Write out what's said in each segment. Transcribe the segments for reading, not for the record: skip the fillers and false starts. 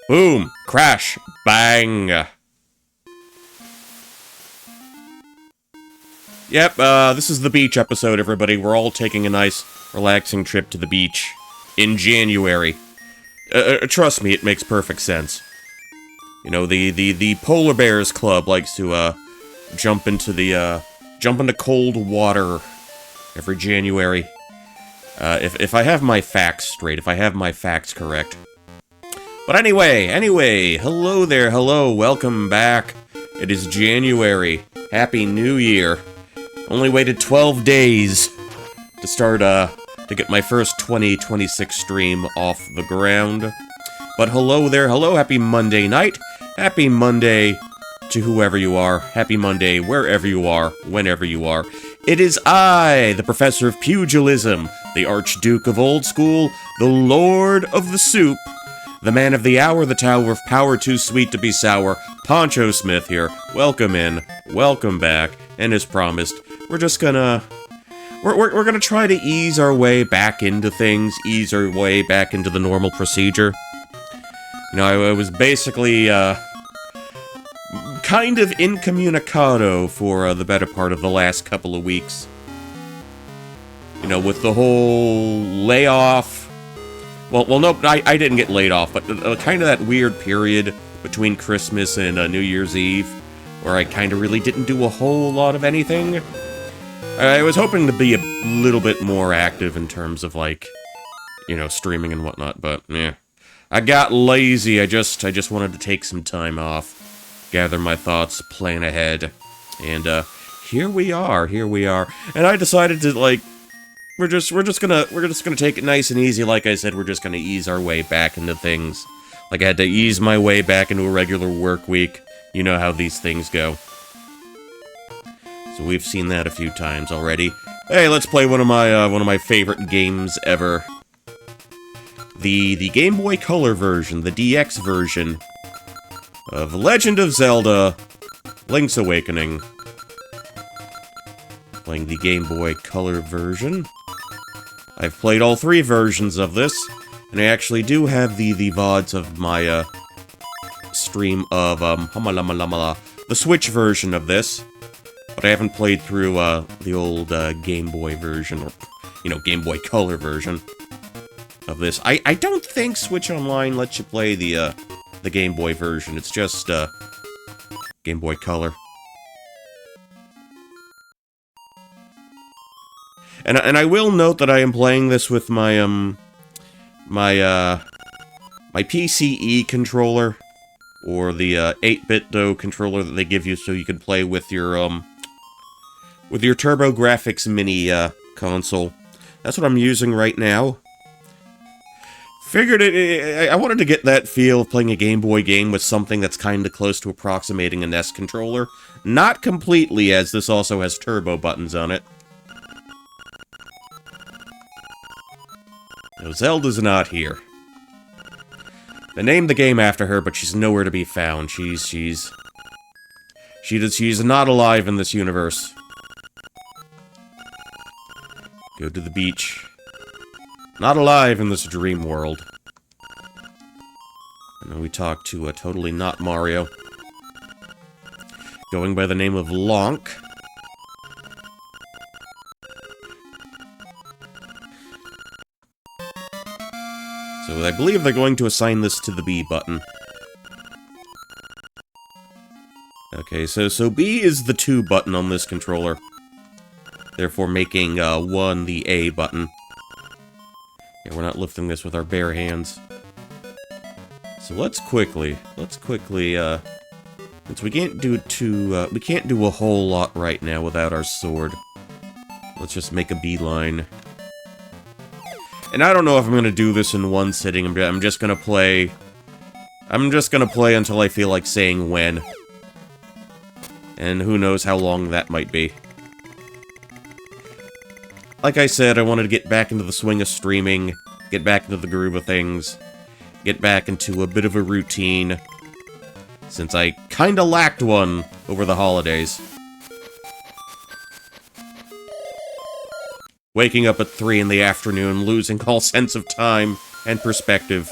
Boom! Crash! Bang! Yep, this is the beach episode, everybody. We're all taking a nice, relaxing trip to the beach. In January. Trust me, it makes perfect sense. You know, the Polar Bears Club likes to, jump into cold water every January. If I have my facts straight, if I have my facts correct. But anyway, hello there, hello, welcome back. It is January. Happy New Year. Only waited 12 days to start, to get my first 2026 stream off the ground. But hello there, hello, happy Monday night. Happy Monday to whoever you are. Happy Monday wherever you are, whenever you are. It is I, the Professor of Pugilism, the Archduke of Old School, the Lord of the Soup, the man of the hour, the tower of power too sweet to be sour, Poncho Smith here. Welcome in, welcome back, and as promised, we're just gonna... We're gonna try to ease our way back into things, ease our way back into the normal procedure. You know, I was basically, kind of incommunicado for the better part of the last couple of weeks. You know, with the whole layoff... Well, nope, I didn't get laid off, but kind of that weird period between Christmas and New Year's Eve, where I kind of really didn't do a whole lot of anything. I was hoping to be a little bit more active in terms of, like, you know, streaming and whatnot, but, yeah. I got lazy, I just wanted to take some time off, gather my thoughts, plan ahead, and, here we are, and I decided to, like, we're just gonna take it nice and easy. Like I said, we're just gonna ease our way back into things. Like I had to ease my way back into a regular work week. You know how these things go. So we've seen that a few times already. Hey, let's play one of my favorite games ever. The Game Boy Color version, the DX version of Legend of Zelda: Link's Awakening. Playing the Game Boy Color version. I've played all three versions of this, and I actually do have the VODs of my, stream of, the Switch version of this, but I haven't played through, the old, Game Boy version, or, you know, Game Boy Color version of this. I don't think Switch Online lets you play the Game Boy version, it's just, Game Boy Color. And I will note that I am playing this with my, my PCE controller, or the, 8-bit controller that they give you so you can play with your TurboGrafx Mini, console. That's what I'm using right now. Figured I wanted to get that feel of playing a Game Boy game with something that's kinda close to approximating an NES controller. Not completely, as this also has turbo buttons on it. No, Zelda's not here. They named the game after her, but she's nowhere to be found. She's not alive in this universe. Go to the beach. Not alive in this dream world. And then we talk to a totally not Mario. Going by the name of Lonk. So I believe they're going to assign this to the B button. Okay, so B is the 2 button on this controller. Therefore making 1 the A button. Yeah, we're not lifting this with our bare hands. So let's quickly, since we can't do a whole lot right now without our sword. Let's just make a beeline. And I don't know if I'm gonna do this in one sitting. I'm just gonna play until I feel like saying when. And who knows how long that might be. Like I said, I wanted to get back into the swing of streaming, get back into the groove of things, get back into a bit of a routine, since I kinda lacked one over the holidays. Waking up at 3 in the afternoon, losing all sense of time and perspective.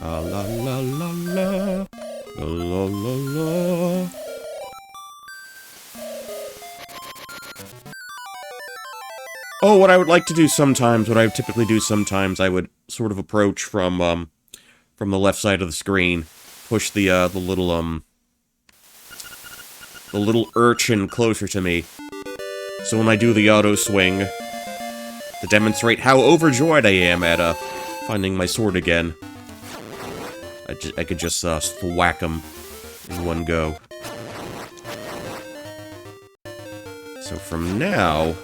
La la la la la. La la la la. Oh, what I would like to do sometimes, what I would typically do sometimes, I would sort of approach from the left side of the screen, push the little urchin closer to me. So when I do the auto swing, to demonstrate how overjoyed I am at finding my sword again, I could just thwack him in one go. So from now,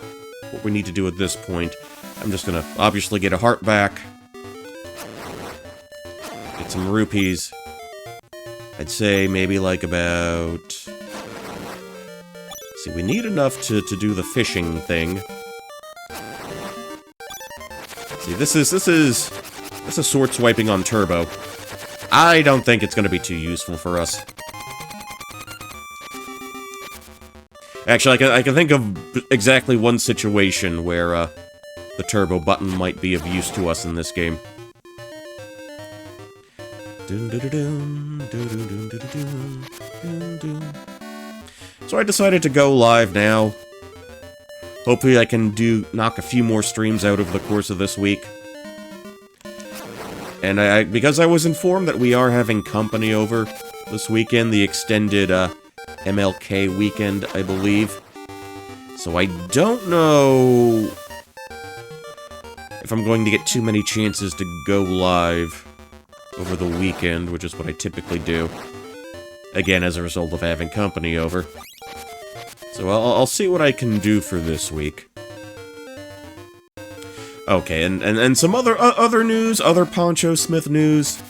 what we need to do at this point, I'm just gonna obviously get a heart back, get some rupees. I'd say maybe like about... See, we need enough to do the fishing thing. See, this is sword swiping on turbo. I don't think it's gonna be too useful for us. Actually, I can think of exactly one situation where the turbo button might be of use to us in this game. So I decided to go live now. Hopefully I can knock a few more streams out over the course of this week. And because I was informed that we are having company over this weekend, the extended MLK weekend, I believe. So I don't know if I'm going to get too many chances to go live over the weekend, which is what I typically do. Again, as a result of having company over. So I'll see what I can do for this week. Okay, and some other news, other Poncho Smith news.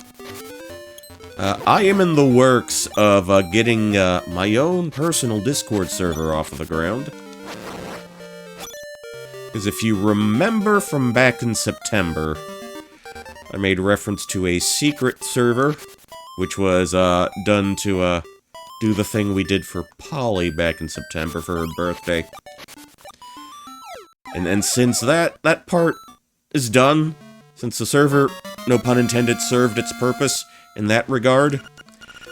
I am in the works of getting my own personal Discord server off of the ground. Because if you remember from back in September, I made reference to a secret server, which was done to do the thing we did for Polly back in September for her birthday. And since that part is done, since the server, no pun intended, served its purpose in that regard,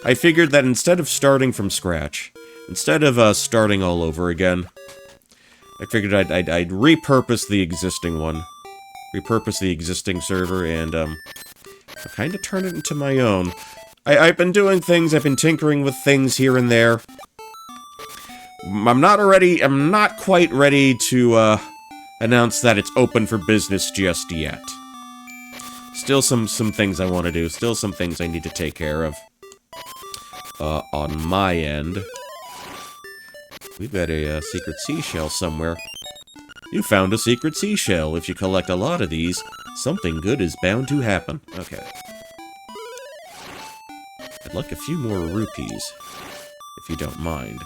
I figured that instead of starting from scratch, instead of starting all over again, I figured I'd repurpose the existing one. Repurpose the existing server and kind of turn it into my own. I've been doing things, I've been tinkering with things here and there. I'm not quite ready to announce that it's open for business just yet. Still some things I want to do, still some things I need to take care of. On my end. We've got a secret seashell somewhere. You found a secret seashell. If you collect a lot of these, something good is bound to happen. Okay. I'd like a few more rupees, if you don't mind.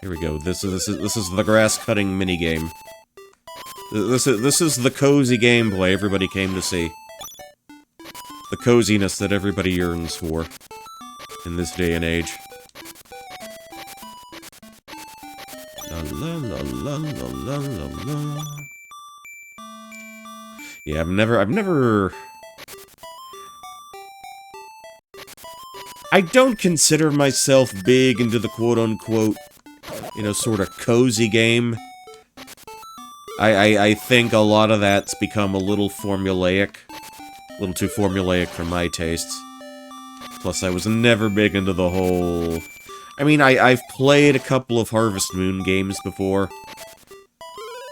Here we go. This is the grass cutting minigame. This is the cozy gameplay everybody came to see. The coziness that everybody yearns for in this day and age. La la la la la la la. Yeah, I've never. I don't consider myself big into the quote-unquote, sort of cozy game. I think a lot of that's become a little formulaic. A little too formulaic for my tastes. Plus, I was never big into the whole... I mean, I've played a couple of Harvest Moon games before.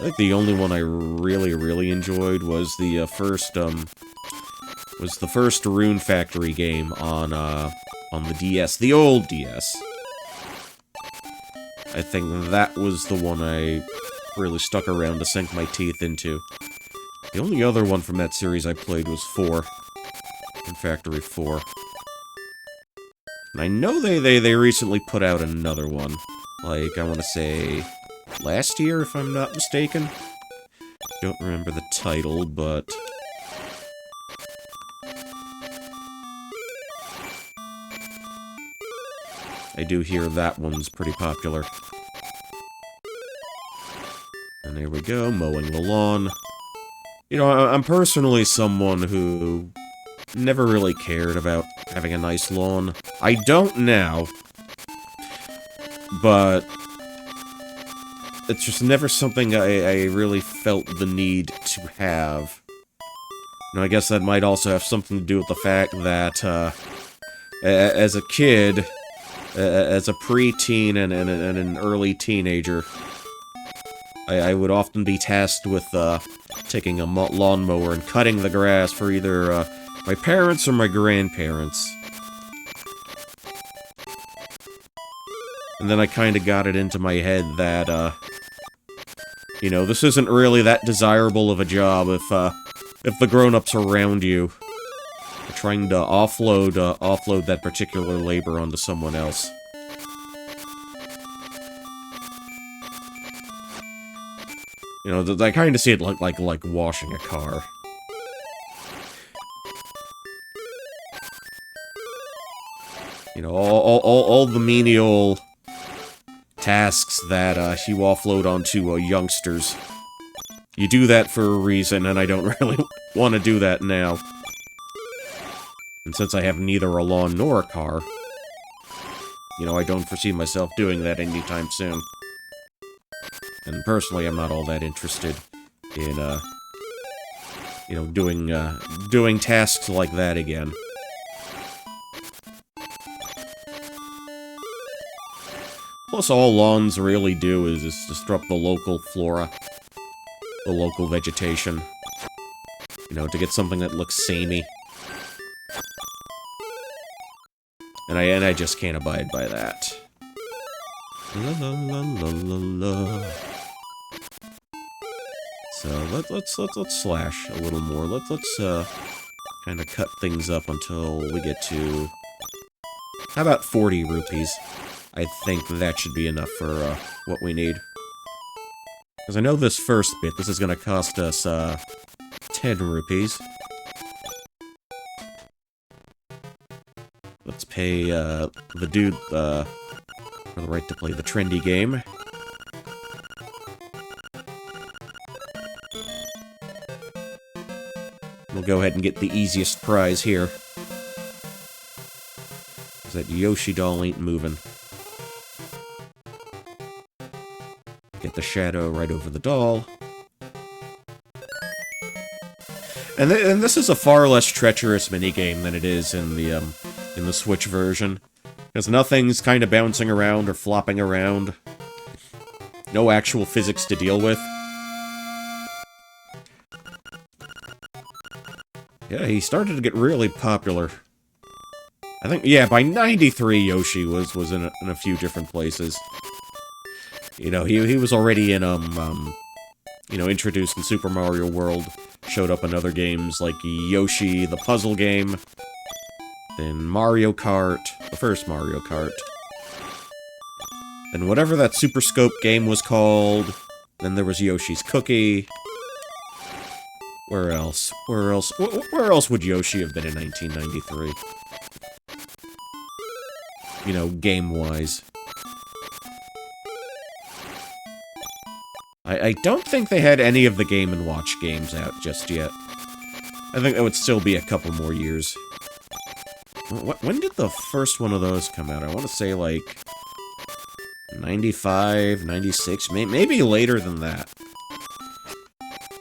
I think the only one I really enjoyed was the first Rune Factory game on the DS, the old DS. I think that was the one I really stuck around to sink my teeth into. The only other one from that series I played was 4. Rune Factory 4. And I know they recently put out another one. Like, I want to say... last year, if I'm not mistaken? Don't remember the title, but... I do hear that one's pretty popular. And there we go, mowing the lawn. You know, I'm personally someone who never really cared about having a nice lawn. I don't now, but it's just never something I really felt the need to have. You know, I guess that might also have something to do with the fact that, as a kid, as a preteen and an early teenager, I would often be tasked with, taking a lawnmower and cutting the grass for either, my parents or my grandparents. And then I kinda got it into my head that, you know, this isn't really that desirable of a job if the grown-ups around you are trying to offload that particular labor onto someone else. You know, I kinda see it like washing a car. You know, all the menial tasks that, you offload onto, youngsters. You do that for a reason, and I don't really want to do that now. And since I have neither a lawn nor a car, you know, I don't foresee myself doing that anytime soon. And personally, I'm not all that interested in, you know, doing tasks like that again. Plus, all lawns really do is disrupt the local flora, the local vegetation. You know, to get something that looks samey. And I just can't abide by that. La la la la la la. So let's slash a little more. Let's kind of cut things up until we get to, how about 40 rupees? I think that should be enough for what we need. Because I know this first bit, this is going to cost us 10 rupees. Let's pay the dude for the right to play the trendy game. We'll go ahead and get the easiest prize here. Because that Yoshi doll ain't moving. Get the shadow right over the doll. And this is a far less treacherous minigame than it is in the Switch version. Because nothing's kind of bouncing around or flopping around. No actual physics to deal with. Yeah, he started to get really popular. I think, yeah, by 93, Yoshi was in a few different places. You know, he was already in, you know, introduced in Super Mario World, showed up in other games like Yoshi, the puzzle game, then Mario Kart, the first Mario Kart, then whatever that Super Scope game was called, then there was Yoshi's Cookie. Where else? Where else would Yoshi have been in 1993? You know, game-wise. I don't think they had any of the Game & Watch games out just yet. I think that would still be a couple more years. When did the first one of those come out? I want to say, like, 95, 96, maybe later than that.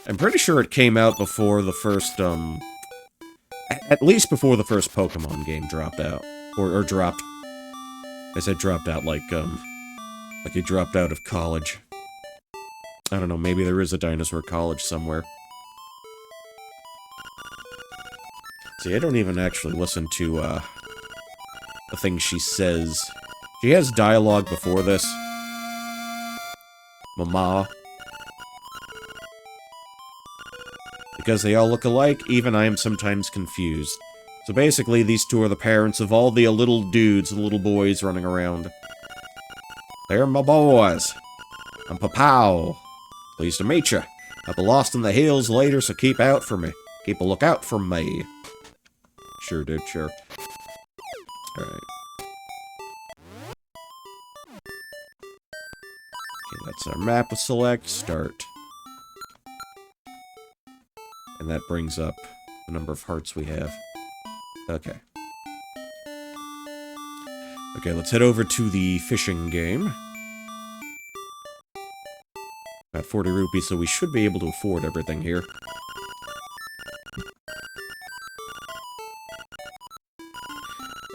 I'm pretty sure it came out before the first, at least before the first Pokemon game dropped out. Or dropped. I said dropped out like he dropped out of college. I don't know, maybe there is a Dinosaur College somewhere. See, I don't even actually listen to, the things she says. She has dialogue before this. Mama. Because they all look alike, even I am sometimes confused. So basically, these two are the parents of all the little dudes, the little boys running around. They're my boys. I'm Papow. Pleased to meet you. I'll be lost in the hills later, so keep out for me. Keep a lookout for me. Sure, dude, sure. Alright. Okay, that's our map with select. Start. And that brings up the number of hearts we have. Okay. Okay, let's head over to the fishing game. Got 40 rupees, so we should be able to afford everything here.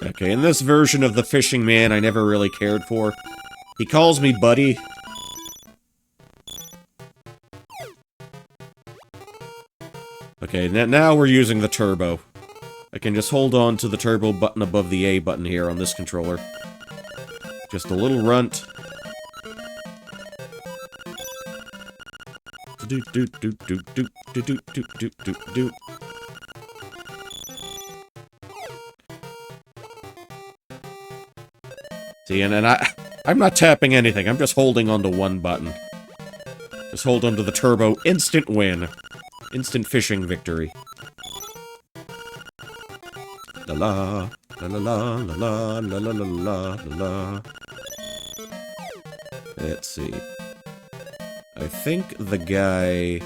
Okay, in this version of the fishing man I never really cared for. He calls me buddy. Okay, now we're using the turbo. I can just hold on to the turbo button above the A button here on this controller. Just a little runt. Do do do do do do do do do do do. See, and I'm not tapping anything. I'm just holding onto one button. Just hold onto the turbo. Instant win. Instant fishing victory. La la la la la la la la la la la. Let's see. I think the guy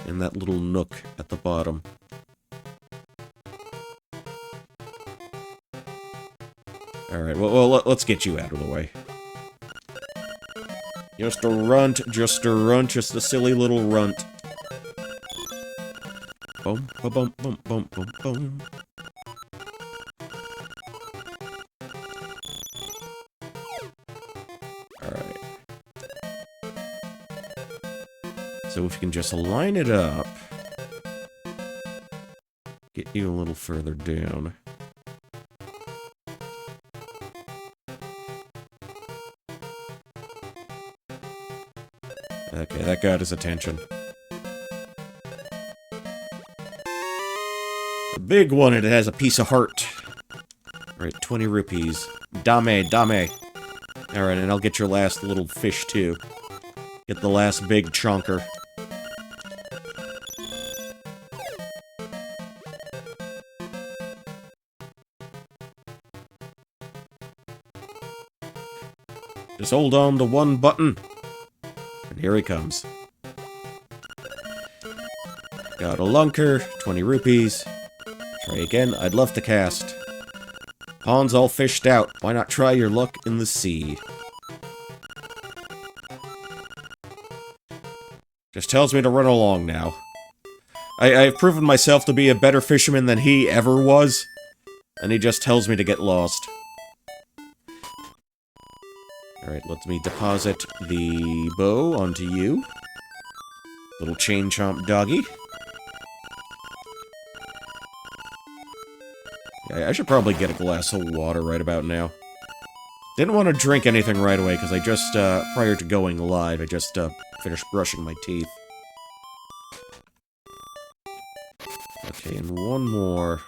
in that little nook at the bottom. Alright, well, let's get you out of the way. Just a runt, just a runt, just a silly little runt. Boom, ba bum, bum, bum, bum, bum. Alright. So if you can just line it up, get you a little further down. Okay, that got his attention. The big one, it has a piece of heart. Alright, 20 rupees. Dame, dame. Alright, and I'll get your last little fish, too. Get the last big chonker. Just hold on to one button. And here he comes. Got a lunker, 20 rupees. Try again, I'd love to cast. Pond's all fished out, why not try your luck in the sea? Just tells me to run along now. I've proven myself to be a better fisherman than he ever was, and he just tells me to get lost. Alright, let me deposit the bow onto you. Little chain chomp doggy. Yeah, I should probably get a glass of water right about now. Didn't want to drink anything right away, because I just, prior to going live, I just, finished brushing my teeth. Okay, and one more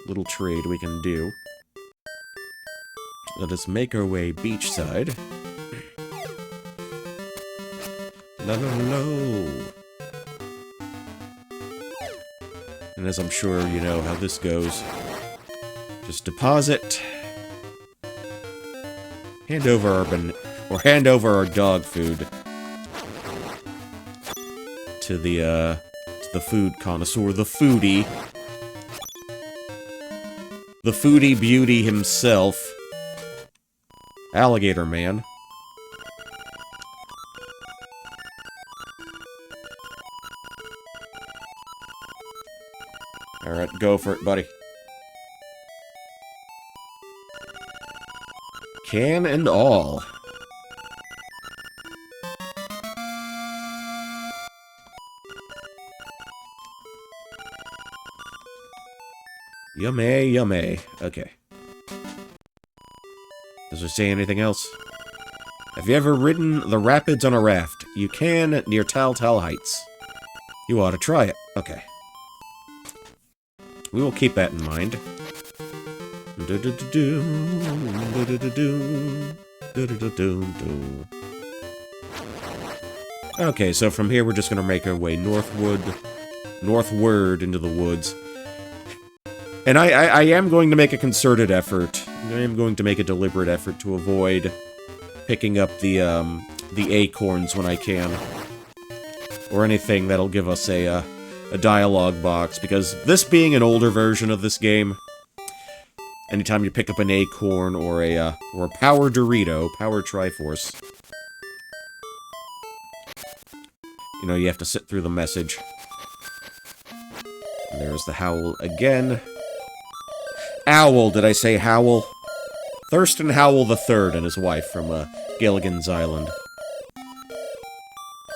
little trade we can do. Let us make our way beachside. La la la. And as I'm sure you know how this goes, just deposit, hand over our dog food to the food connoisseur, the foodie beauty himself. Alligator Man. Alright, go for it, buddy. Can and all. Yummy, yummy. Okay. Does it say anything else? Have you ever ridden the rapids on a raft? You can near Tal Heights. You ought to try it. Okay. We will keep that in mind. Okay, so from here we're just gonna make our way northward into the woods. And I am going to make a concerted effort. I am going to make a deliberate effort to avoid picking up the acorns when I can. Or anything that'll give us a a dialogue box, because this being an older version of this game, anytime you pick up an acorn or a Power Dorito, Power Triforce, you know, you have to sit through the message. And there's the Howl again. Owl, did I say Howl? Thurston Howell III and his wife from Gilligan's Island.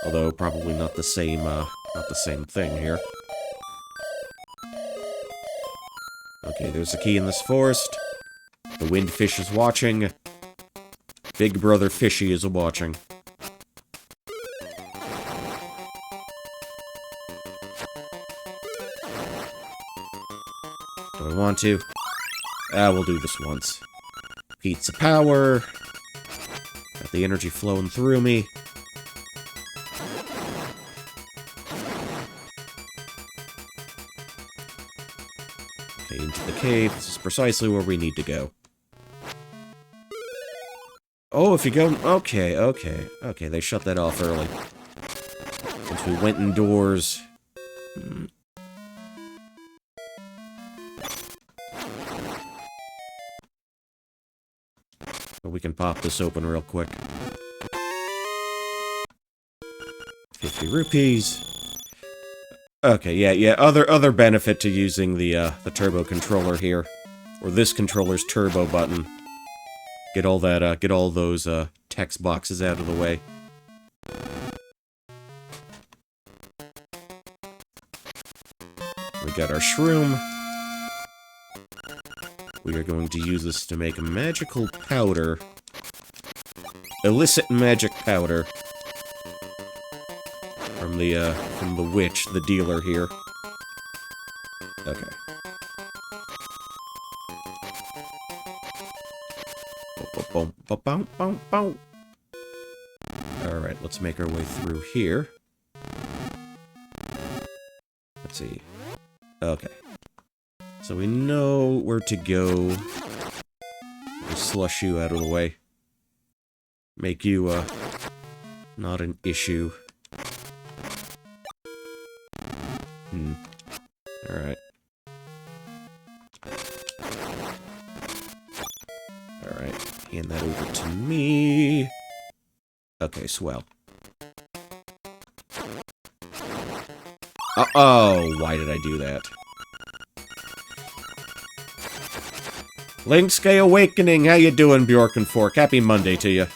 Although probably not the same thing here. Okay, there's a key in this forest. The windfish is watching. Big Brother Fishy is watching. Do I want to? We'll do this once. Pizza power. Got the energy flowing through me. Okay, into the cave. This is precisely where we need to go. Oh, if you go... Okay, they shut that off early. Once we went indoors... But we can pop this open real quick. 50 rupees. Okay, yeah, other benefit to using the turbo controller here. Or this controller's turbo button. Get all that, get all those, text boxes out of the way. We got our shroom. We are going to use this to make a magical powder. Illicit magic powder. From the witch, the dealer here. Okay. Alright, let's make our way through here. Let's see. Okay. So we know where to go. Just slush you out of the way. Make you, not an issue. Alright. Alright, hand that over to me. Okay, swell. Uh-oh, why did I do that? Link's Gay Awakening, how you doing, Bjork and Fork? Happy Monday to you.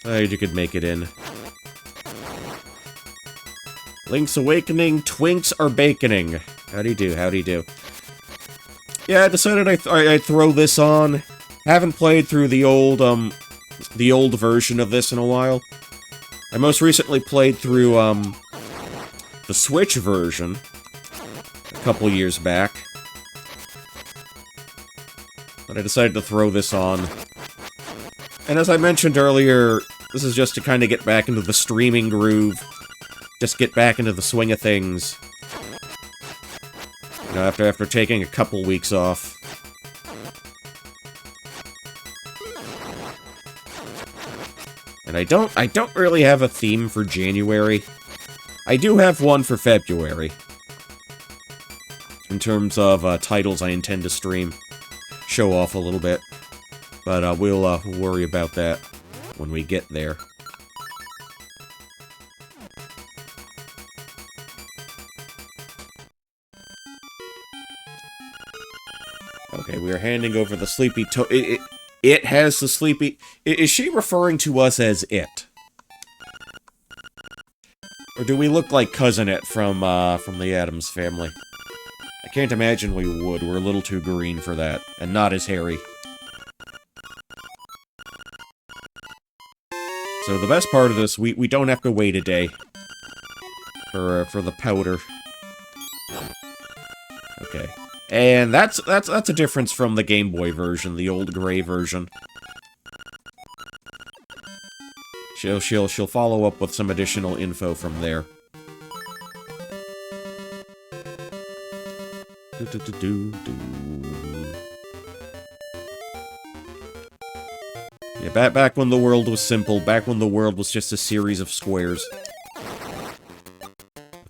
Glad you could make it in. Link's Awakening, Twinks are baconing. Howdy do, howdy do. Yeah, I decided I'd throw this on. Haven't played through the old version of this in a while. I most recently played through, the Switch version a couple years back. But I decided to throw this on. And as I mentioned earlier, this is just to kind of get back into the streaming groove. Just get back into the swing of things. You know, after taking a couple weeks off. And I don't really have a theme for January. I do have one for February. In terms of titles I intend to stream. Show off a little bit. But we'll worry about that when we get there. Okay, we are handing over the sleepy it has the sleepy... Is she referring to us as it? Or do we look like Cousin It from the Addams Family? I can't imagine we would. We're a little too green for that. And not as hairy. So the best part of this, we don't have to wait a day. For the powder. Okay. And that's a difference from the Game Boy version, the old gray version. She'll follow up with some additional info from there. Yeah, back when the world was simple, back when the world was just a series of squares.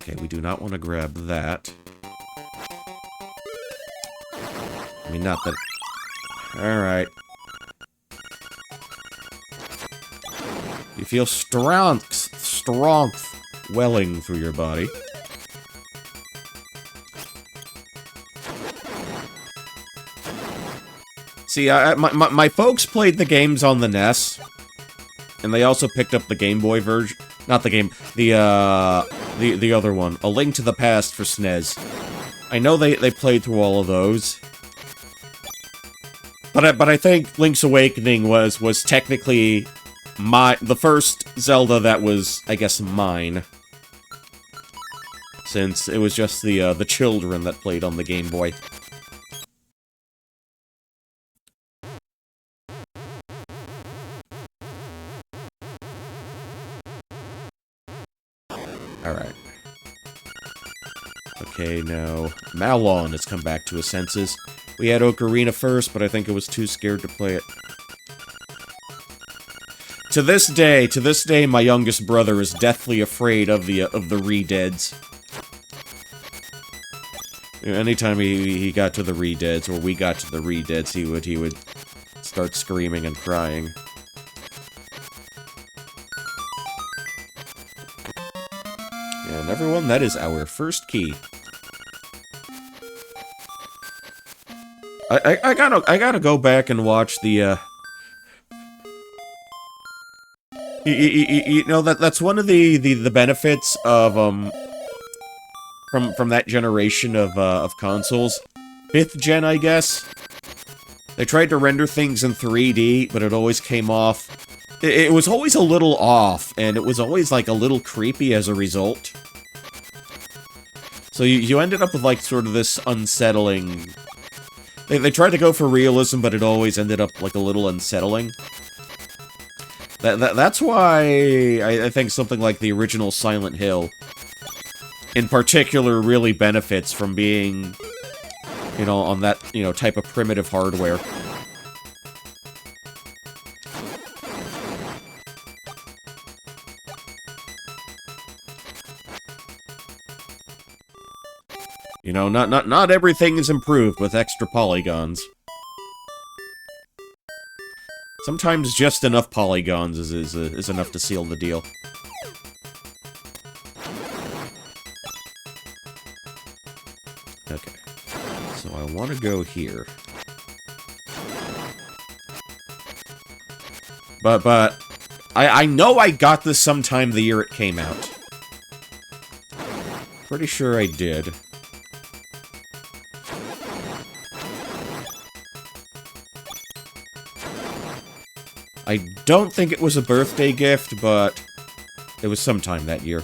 Okay, we do not want to grab that. I mean, not that... Alright. You feel strength welling through your body. See, my folks played the games on the NES, and they also picked up the Game Boy version. Not the game, the other one, A Link to the Past for SNES. I know they played through all of those, but I think Link's Awakening was technically the first Zelda that was, I guess, mine, since it was just the children that played on the Game Boy. Alright. Okay, now, Malon has come back to his senses. We had Ocarina first, but I think it was too scared to play it. To this day, my youngest brother is deathly afraid of the Re-Deads. Anytime he got to the Re-Deads, or we got to the Re-Deads, he would start screaming and crying. And everyone, that is our first key. I gotta go back and watch the, you know, that's one of the benefits of, from that generation of consoles. 5th gen, I guess. They tried to render things in 3D, but it always came off. It was always a little off, and it was always, like, a little creepy as a result. So you ended up with, like, sort of this unsettling... They tried to go for realism, but it always ended up, like, a little unsettling. That's why I think something like the original Silent Hill, in particular, really benefits from being, you know, on that, you know, type of primitive hardware. You know, not everything is improved with extra polygons. Sometimes just enough polygons is enough to seal the deal. Okay. So I want to go here. But I know I got this sometime the year it came out. Pretty sure I did. I don't think it was a birthday gift, but it was sometime that year.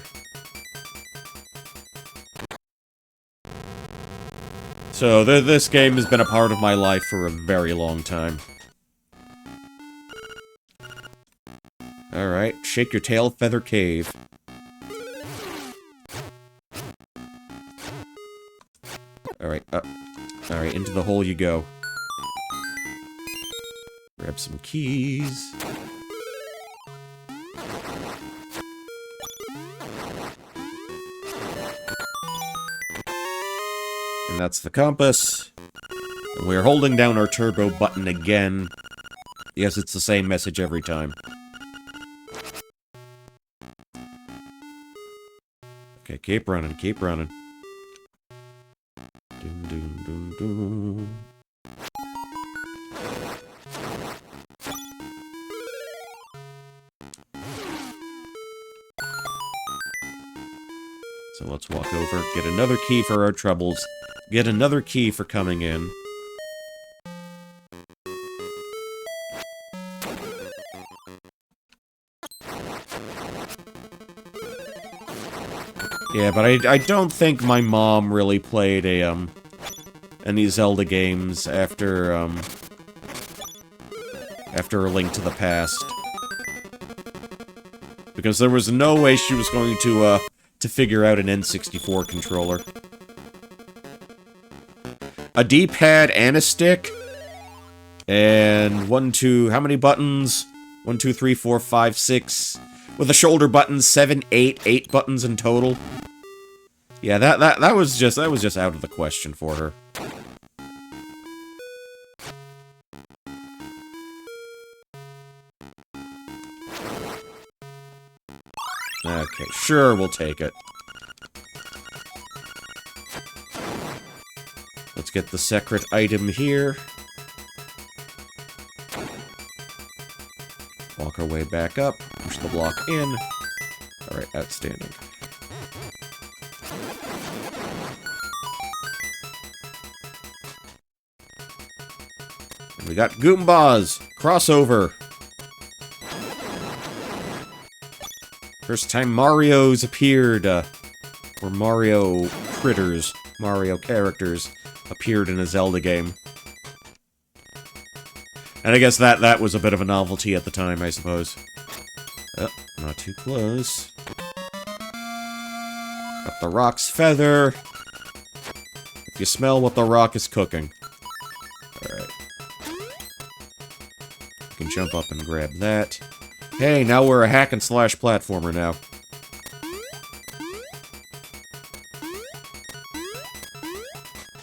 So, this game has been a part of my life for a very long time. Alright, shake your tail, Feather Cave. Alright, alright, into the hole you go. Grab some keys. And that's the compass. And we're holding down our turbo button again. Yes, it's the same message every time. Okay, keep running, keep running. Doom, doom, doom, doom. So let's walk over, get another key for our troubles, get another key for coming in. Yeah, but I don't think my mom really played any Zelda games after A Link to the Past. Because there was no way she was going to figure out an N64 controller. A D-pad and a stick. And 1, 2, how many buttons? 1, 2, 3, 4, 5, 6. With a shoulder button, 7, 8 buttons in total. Yeah, that was just out of the question for her. Okay, sure, we'll take it. Let's get the secret item here. Walk our way back up, push the block in. Alright, outstanding. And we got Goombas! Crossover! First time Mario's appeared, or Mario critters, Mario characters, appeared in a Zelda game. And I guess that was a bit of a novelty at the time, I suppose. Oh, not too close. Got the rock's feather. If you smell what the rock is cooking. Alright. You can jump up and grab that. Hey, now we're a hack and slash platformer now.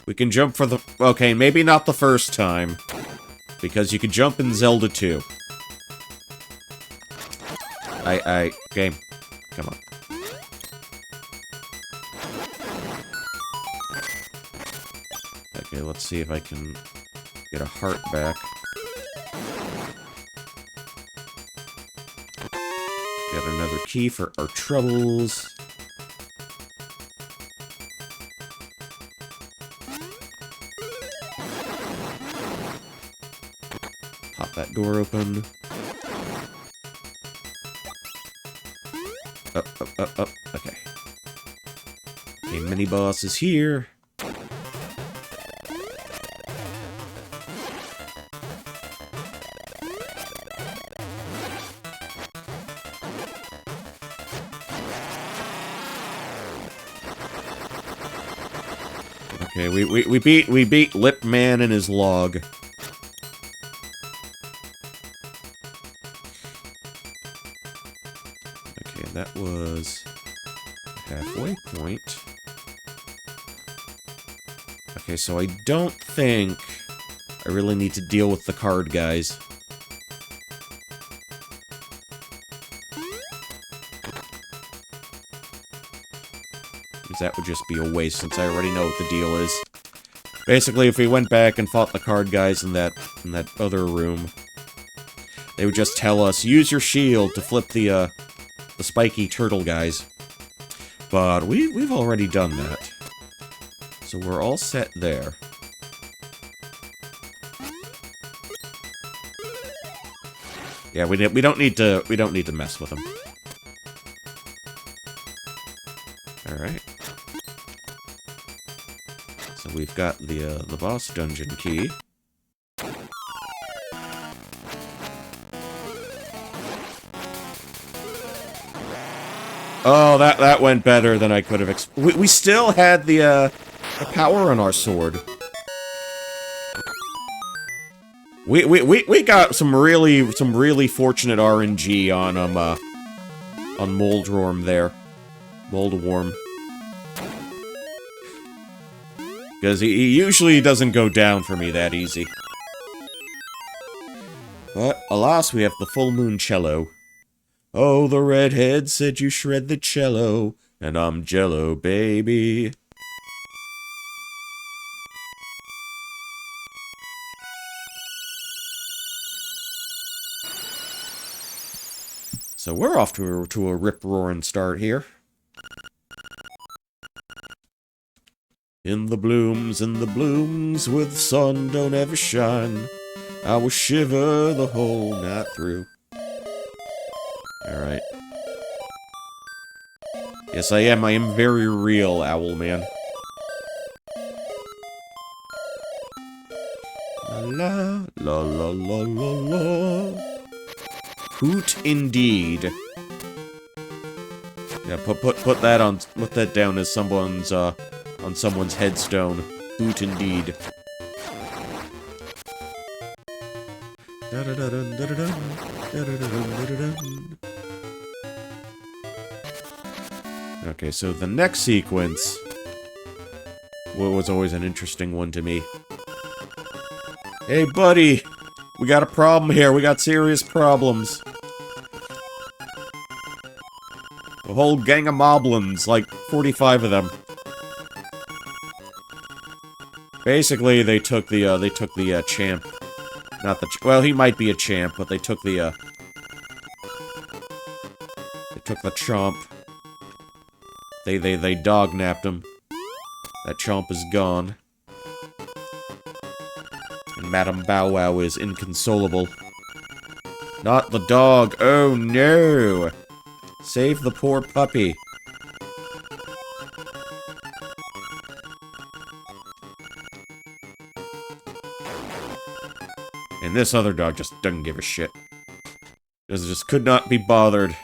We can jump for the... Okay, maybe not the first time. Because you can jump in Zelda 2. Game. Come on. Okay, let's see if I can get a heart back. Get another key for our troubles. Pop that door open. Up. Okay. Okay, mini-boss is here. Okay, we beat Lip Man and his log. Okay, that was halfway point. Okay, so I don't think I really need to deal with the card guys. Because that would just be a waste since I already know what the deal is. Basically, if we went back and fought the card guys in that other room, they would just tell us, use your shield to flip the spiky turtle guys. But we've already done that. So we're all set there. Yeah, we don't need to mess with them. All right. So we've got the boss dungeon key. Oh, that went better than I could have we still had the power on our sword. We got some really fortunate RNG on Moldworm there. Moldworm. Because he usually doesn't go down for me that easy. But, alas, we have the full moon cello. Oh, the redhead said you shred the cello, and I'm jello, baby. So we're off to a rip-roaring start here. In the blooms, where the sun don't ever shine, I will shiver the whole night through. Alright. Yes, I am very real, Owlman. La la la la la la. Hoot indeed. Yeah, put that down as someone's on someone's headstone. Hoot indeed. Okay, so the next sequence was always an interesting one to me. Hey, buddy! We got a problem here. We got serious problems. A whole gang of moblins, like 45 of them. Basically, they took the champ. Not the well, he might be a champ, but they took the chomp. They dog-napped him. That chomp is gone. And Madame Bow Wow is inconsolable. Not the dog. Oh no! Save the poor puppy. And this other dog just doesn't give a shit. Just could not be bothered.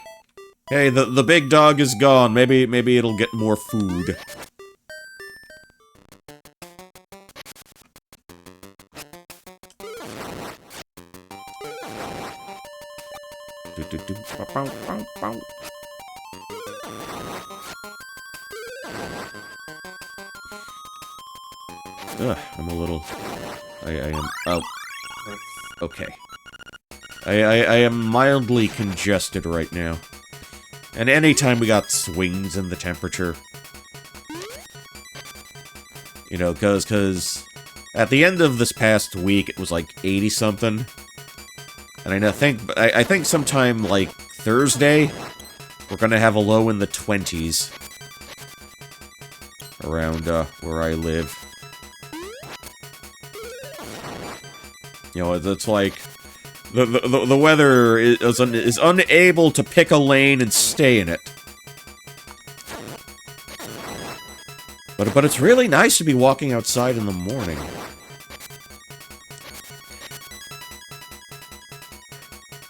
Hey, the big dog is gone. Maybe it'll get more food. Ugh, I'm a little... I am... Oh. Okay. I am mildly congested right now. And anytime we got swings in the temperature... You know, cause... At the end of this past week, it was like 80-something. And I think sometime, like, Thursday, we're gonna have a low in the 20s. Around, where I live. You know, it's like... The weather is unable to pick a lane and stay in it. But it's really nice to be walking outside in the morning.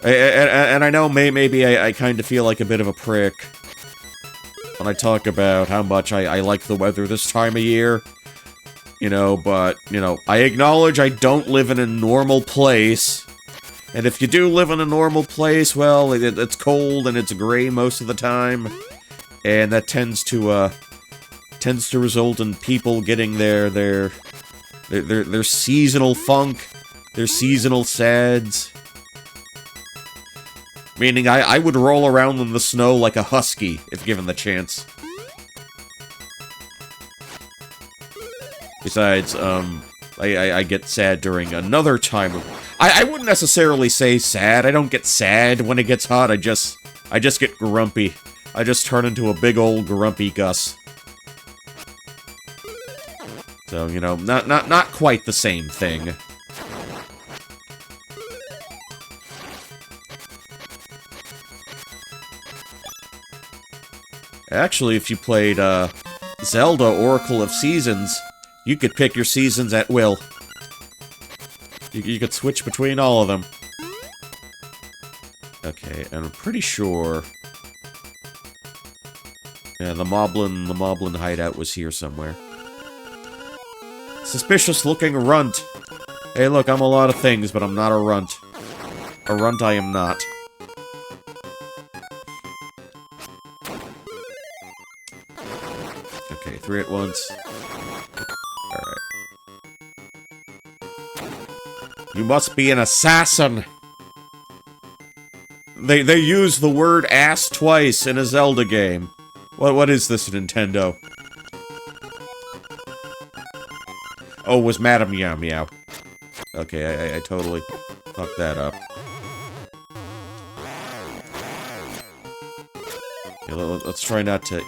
And I know maybe I kind of feel like a bit of a prick when I talk about how much I like the weather this time of year. You know, but, you know, I acknowledge I don't live in a normal place. And if you do live in a normal place, well, it's cold and it's gray most of the time. And that tends to result in people getting their seasonal funk, their seasonal sads. Meaning, I would roll around in the snow like a husky, if given the chance. Besides, I get sad during another time of... I wouldn't necessarily say sad. I don't get sad when it gets hot. I just get grumpy. I just turn into a big old grumpy Gus. So, you know, not quite the same thing. Actually, if you played, Zelda Oracle of Seasons, you could pick your seasons at will. You could switch between all of them. Okay, and I'm pretty sure... Yeah, the Moblin hideout was here somewhere. Suspicious-looking runt! Hey, look, I'm a lot of things, but I'm not a runt. A runt I am not. Okay, 3 at once. Alright. You must be an assassin! They use the word ass twice in a Zelda game. What is this, Nintendo? Oh, it was Madame Meow Meow. Okay, I totally fucked that up. Yeah, let's try not to...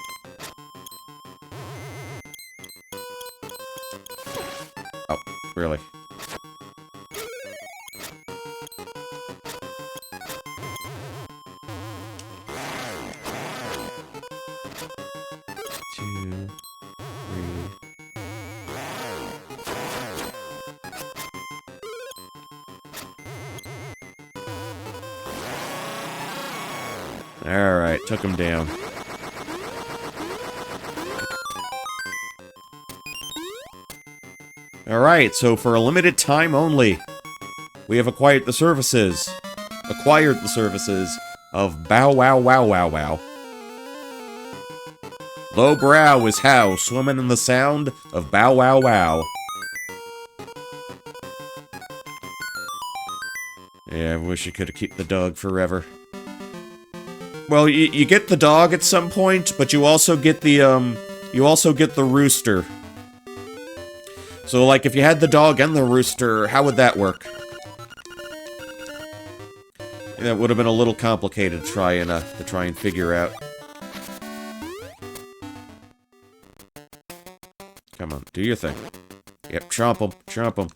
Oh, really? Two, three... Alright, took him down. Alright, so for a limited time only, we have acquired the services of Bow Wow Wow Wow Wow. Low brow is how, swimming in the sound of bow wow wow. Yeah, I wish you could have kept the dog forever. Well, you get the dog at some point, but you also get the rooster. So, like, if you had the dog and the rooster, how would that work? That would have been a little complicated to try and figure out. Come on, do your thing. Yep, chomp 'em, chomp 'em.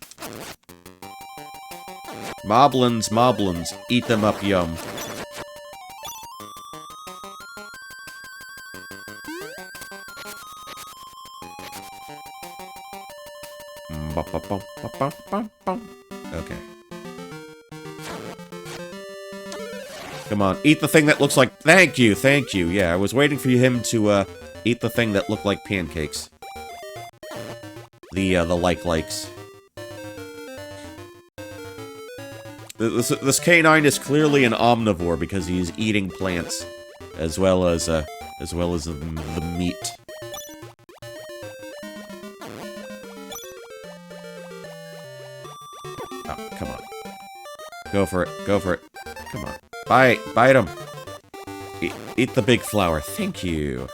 Moblins, moblins, eat them up, yum. Okay. Come on, eat the thing that looks like... Thank you, thank you. Yeah, I was waiting for him to, eat the thing that looked like pancakes. The likes. This canine is clearly an omnivore because he's eating plants, as well as the meat. Oh, come on. Go for it, go for it. Come on. Bite him. Eat the big flower. Thank you.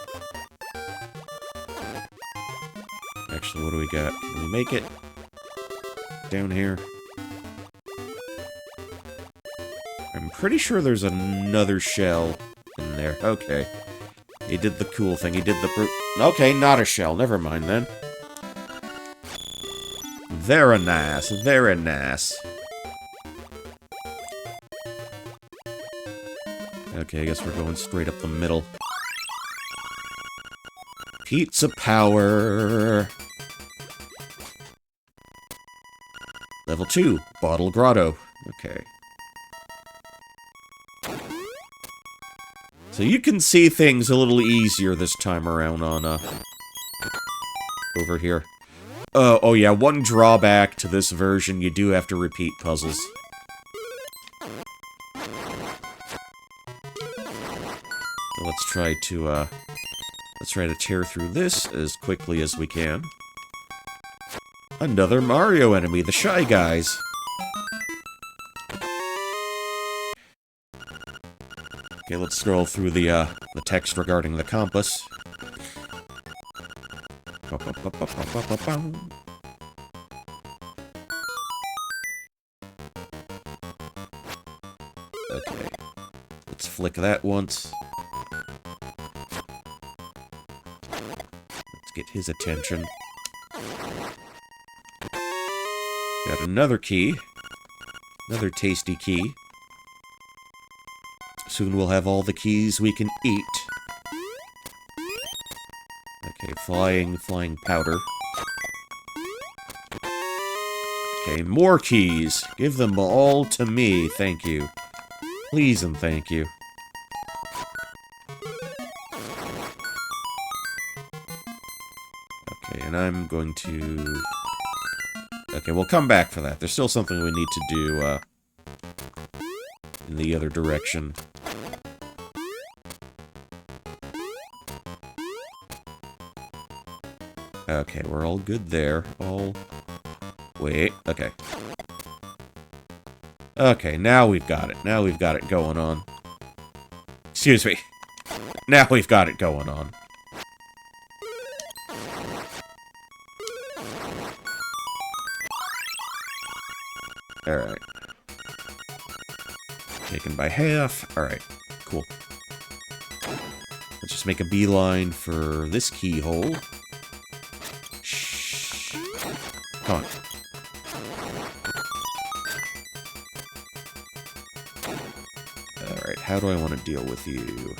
Actually, what do we got? Can we make it down here? I'm pretty sure there's another shell in there. Okay. He did the cool thing. He did the brute. Okay, not a shell. Never mind then. Very nice. Very nice. Okay, I guess we're going straight up the middle. Pizza power! Level 2, Bottle Grotto. Okay. So you can see things a little easier this time around on, over here. Oh yeah, one drawback to this version, you do have to repeat puzzles. Let's try to tear through this as quickly as we can. Another Mario enemy, the Shy Guys. Okay, let's scroll through the text regarding the compass. Okay, let's flick that once. Get his attention. Got another key. Another tasty key. Soon we'll have all the keys we can eat. Okay, flying powder. Okay, more keys. Give them all to me, thank you. Please and thank you. And I'm going to... Okay, we'll come back for that. There's still something we need to do, in the other direction. Okay, we're all good there. Wait, okay. Okay, now we've got it. Now we've got it going on. Excuse me. Now we've got it going on. Alright. Taken by half. Alright, cool. Let's just make a beeline for this keyhole. Shh. Come on. Alright, how do I want to deal with you?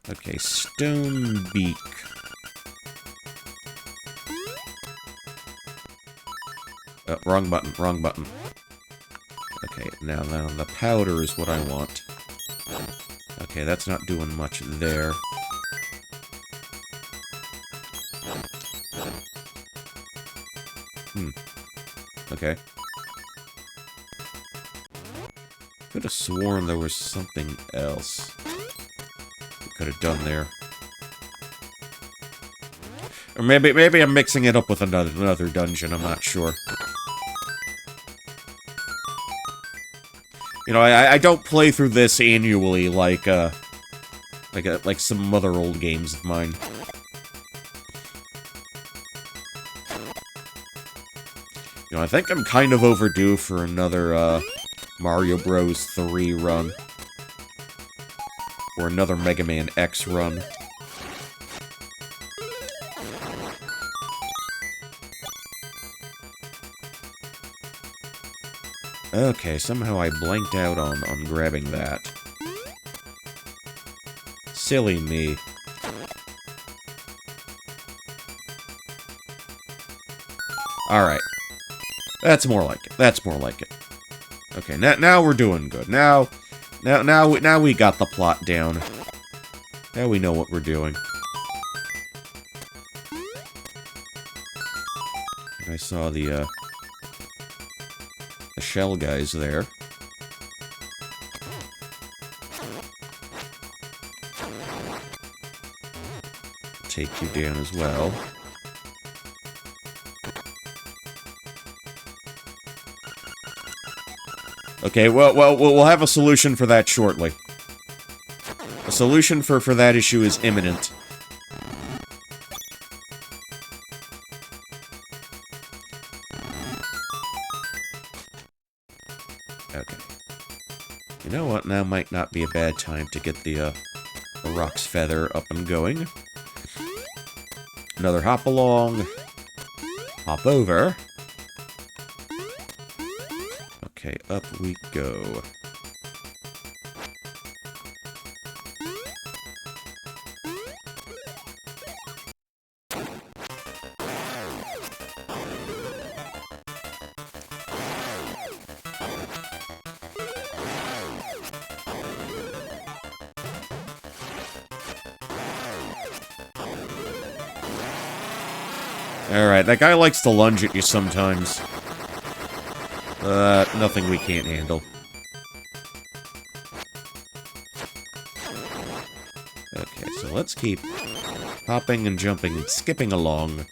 Okay, stone beak. Wrong button, wrong button. Okay, now the powder is what I want. Okay, that's not doing much there. Okay. Could have sworn there was something else we could have done there. Or maybe I'm mixing it up with another dungeon, I'm not sure. You know, I don't play through this annually like some other old games of mine. You know, I think I'm kind of overdue for another, Mario Bros. 3 run. Or another Mega Man X run. Okay, somehow I blanked out on grabbing that. Silly me. Alright. That's more like it. That's more like it. Okay, now we're doing good. Now we got the plot down. Now we know what we're doing. And I saw the shell guys there. Take you down as well. Okay, well, we'll have a solution for that shortly. A solution for that issue is imminent. Okay. You know what? Now might not be a bad time to get the Rock's Feather up and going. Another hop along. Hop over. Okay, up we go. Alright, that guy likes to lunge at you sometimes. Nothing we can't handle. Okay, so let's keep hopping and jumping and skipping along.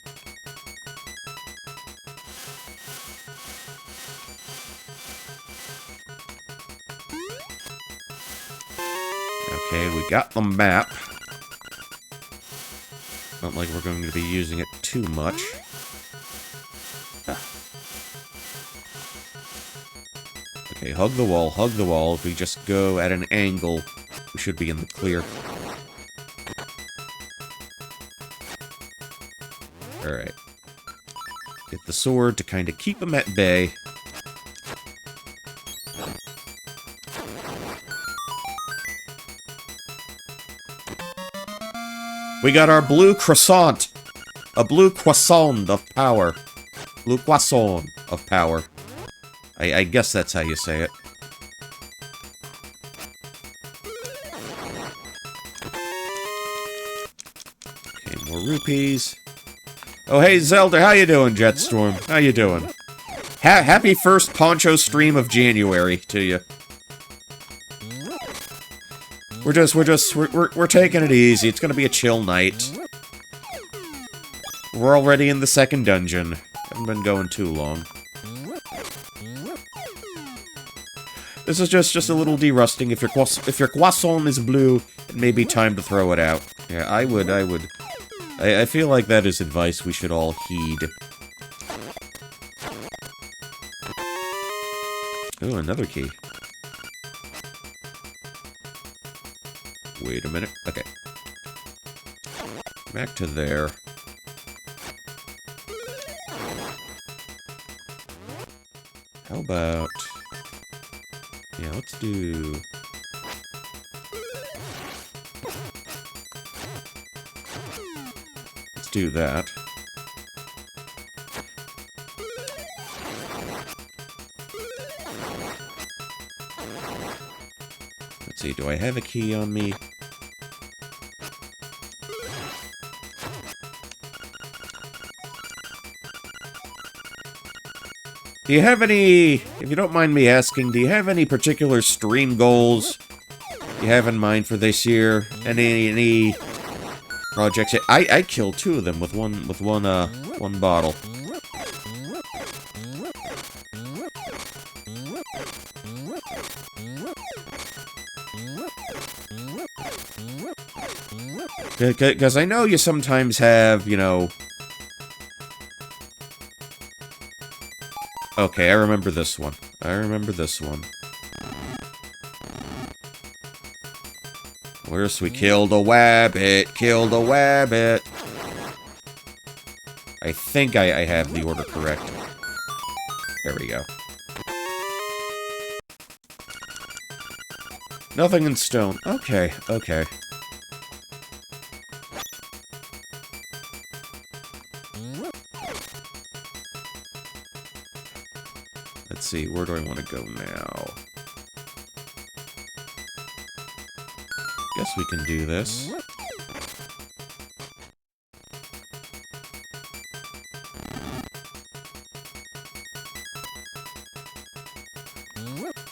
Okay, we got the map. Not like we're going to be using it too much. Okay, hug the wall, hug the wall. If we just go at an angle, we should be in the clear. Alright. Get the sword to kind of keep him at bay. We got our blue croissant! A blue croissant of power. Blue croissant of power. I guess that's how you say it. Okay, more rupees. Oh, hey, Zelda, how you doing, Jetstorm? How you doing? Happy first Poncho stream of January to you. We're taking it easy. It's gonna be a chill night. We're already in the second dungeon. Haven't been going too long. This is just a little derusting. If your croissant is blue, it may be time to throw it out. Yeah, I feel like that is advice we should all heed. Oh, another key. Wait a minute. Okay. Back to there. How about... Yeah, let's do... Let's do that. Let's see, do I have a key on me? Do you have any, if you don't mind me asking, do you have any particular stream goals you have in mind for this year? Any projects? I killed 2 of them with one bottle. Because I know you sometimes have, you know... Okay, I remember this one. I remember this one. Where's we killed a wabbit? Killed a wabbit! I think I have the order correct. There we go. Nothing in stone. Okay, okay. Let's see, where do I want to go now? Guess we can do this.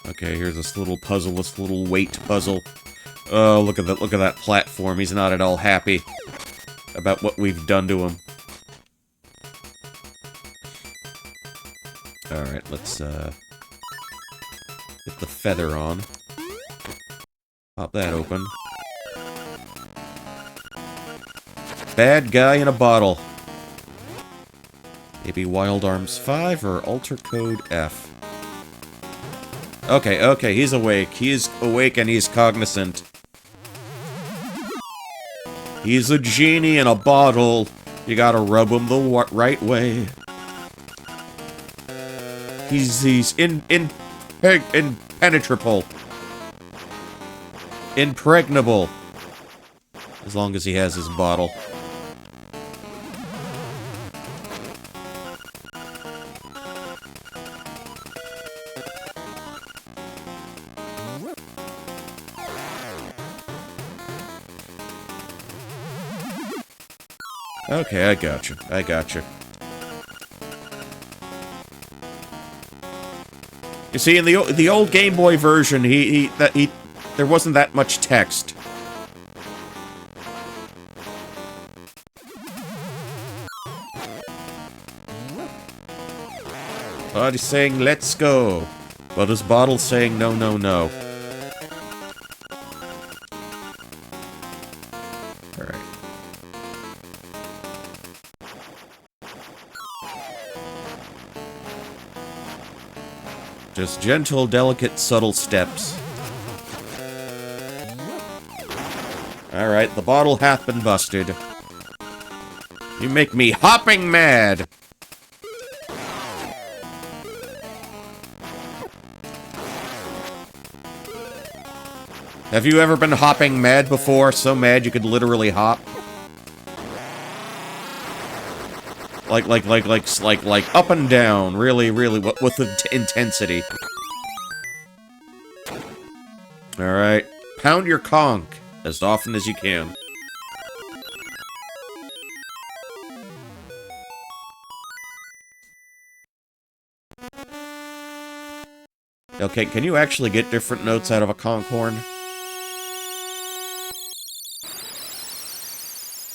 Okay, here's this little puzzle, this little weight puzzle. Oh, look at that platform. He's not at all happy about what we've done to him. Alright, let's, get the feather on. Pop that open. Bad guy in a bottle. Maybe Wild Arms 5 or Alter Code F. Okay, okay, he's awake. He's awake and he's cognizant. He's a genie in a bottle. You gotta rub him the right way. He's impenetrable. Impregnable. As long as he has his bottle. Okay, I got you. I got you. You see, in the old Game Boy version, there wasn't that much text. Body's saying, let's go. But his bottle's saying, no, no, no. Alright. Just gentle, delicate, subtle steps. Alright, the bottle hath been busted. You make me hopping mad! Have you ever been hopping mad before? So mad you could literally hop? Like up and down, really, with intensity. Alright. Pound your conch as often as you can. Okay, can you actually get different notes out of a conch horn?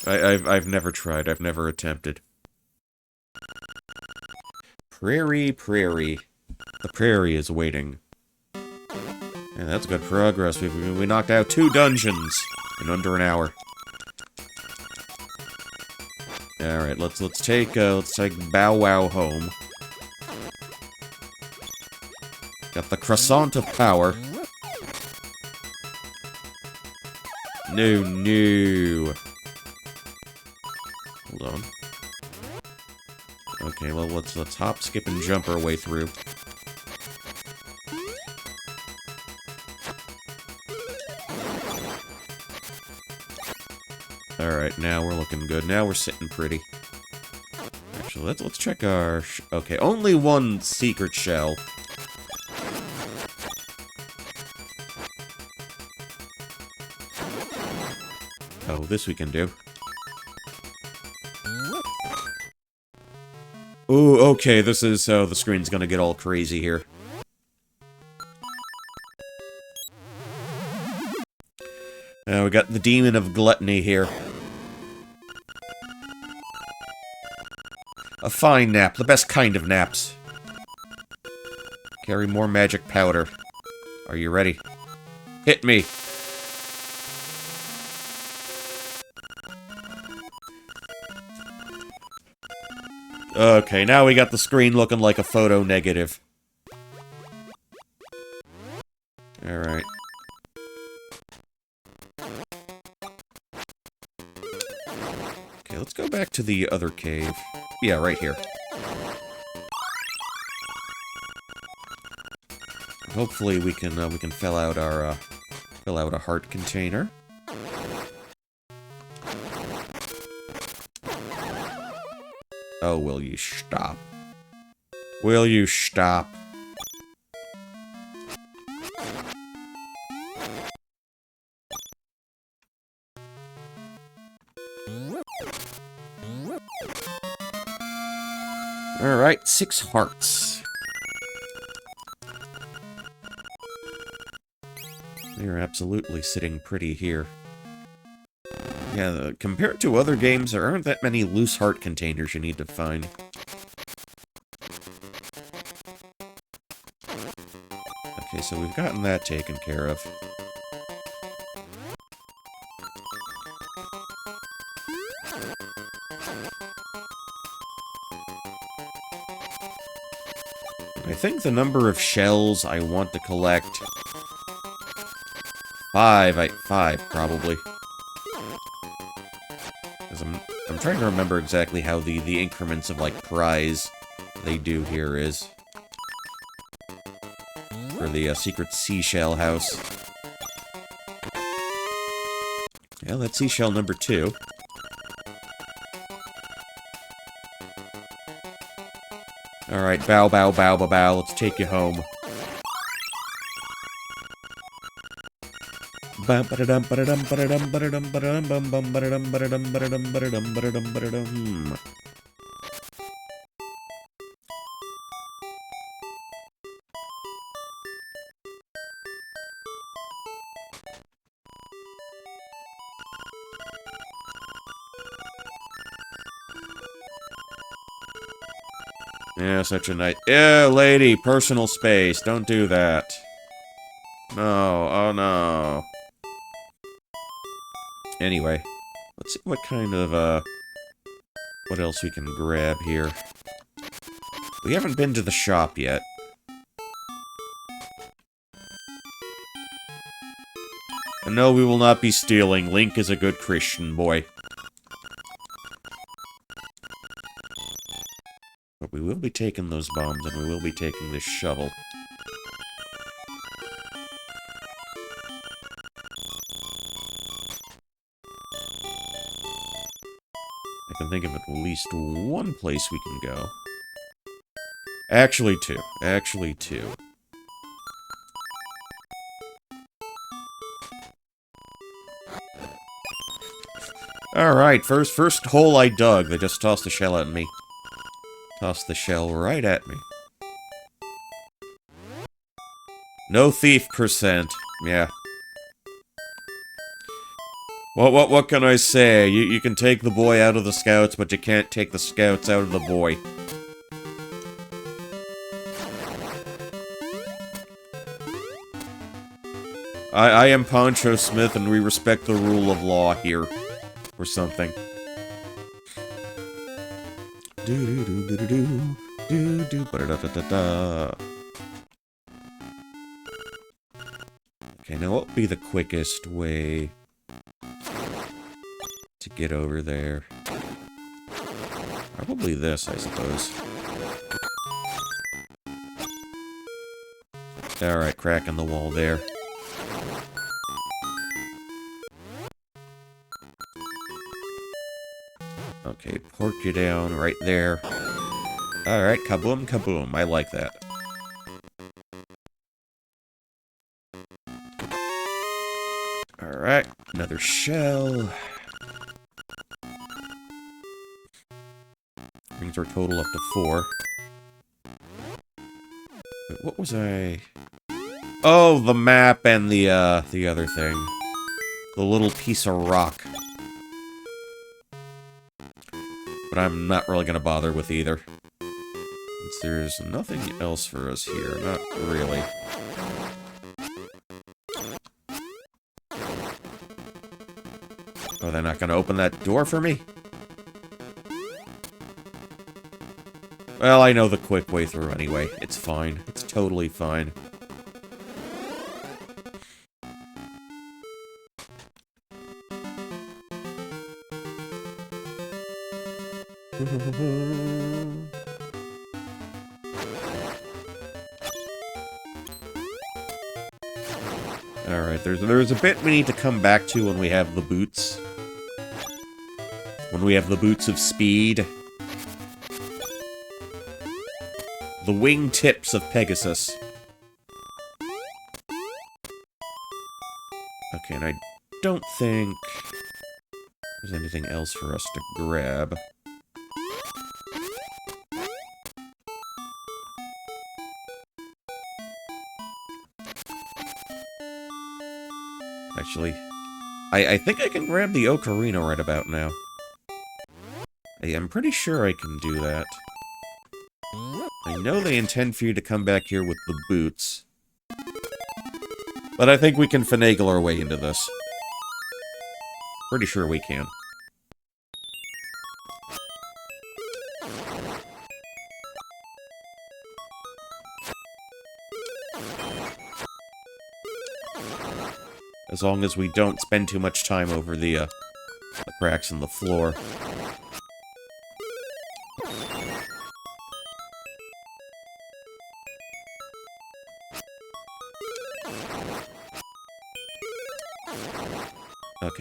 I've never tried. I've never attempted. Prairie, prairie. The prairie is waiting. Yeah, that's good progress. We knocked out 2 dungeons in under an hour. All right, let's take Bow Wow home. Got the croissant of power. No, no. Hold on. Okay, well, let's hop, skip, and jump our way through. Alright, now we're looking good. Now we're sitting pretty. Actually, let's check our... okay, only 1 secret shell. Oh, this we can do. Ooh, okay, this is... Oh, the screen's gonna get all crazy here. Now we got the Demon of Gluttony here. A fine nap, the best kind of naps. Carry more magic powder. Are you ready? Hit me! Okay, now we got the screen looking like a photo negative. Alright. Okay, let's go back to the other cave. Yeah, right here. Hopefully we can fill out our a heart container. Oh, will you stop? Will you stop? Alright, 6 hearts. They're absolutely sitting pretty here. Yeah, compared to other games, there aren't that many loose heart containers you need to find. Okay, so we've gotten that taken care of. I think the number of shells I want to collect... 5, probably. Because I'm trying to remember exactly how the increments of, like, prize they do here is. For the secret seashell house. Yeah, that's seashell number 2. Alright, bow, bow, bow, bow, bow, let's take you home. Yeah, such a nice... Ew, lady, personal space, don't do that. No, oh no. Anyway, let's see what kind of, what else we can grab here. We haven't been to the shop yet. And no, we will not be stealing. Link is a good Christian boy. But we will be taking those bombs, and we will be taking this shovel. I can think of at least one place we can go. Actually, 2. Actually, 2. Alright, first hole I dug. They just tossed the shell at me. Tossed the shell right at me. No thief percent. Yeah. What can I say? You can take the boy out of the scouts, but you can't take the scouts out of the boy. I am Poncho Smith, and we respect the rule of law here. Or something. Okay, now what would be the quickest way to get over there? Probably this, I suppose. Alright, crack in the wall there. Okay, pork you down right there. Alright, kaboom, kaboom. I like that. Alright, another shell. Brings or total up to 4. Wait, what was I... Oh, the map and the other thing. The little piece of rock. But I'm not really gonna bother with either. Since there's nothing else for us here. Not really. Oh, they're not gonna open that door for me? Well, I know the quick way through anyway. It's fine. It's totally fine. Alright, there's a bit we need to come back to when we have the boots. When we have the boots of speed. The wingtips of Pegasus. Okay, and I don't think there's anything else for us to grab. Actually, I think I can grab the ocarina right about now. I'm pretty sure I can do that. I know they intend for you to come back here with the boots. But I think we can finagle our way into this. Pretty sure we can. As long as we don't spend too much time over the cracks in the floor.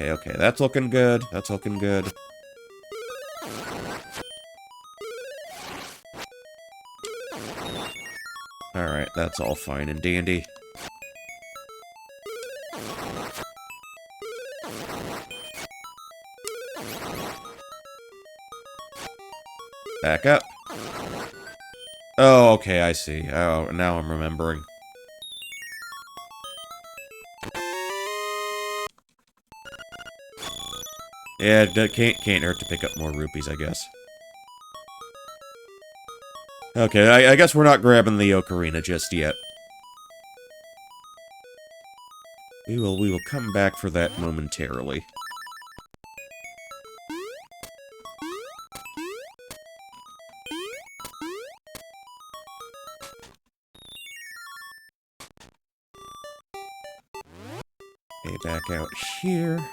Okay, that's looking good. That's looking good. Alright, that's all fine and dandy. Back up. Oh, okay, I see. Oh, now I'm remembering. Yeah, can't hurt to pick up more rupees, I guess. Okay, I guess we're not grabbing the ocarina just yet. We will come back for that momentarily. Okay, back out here.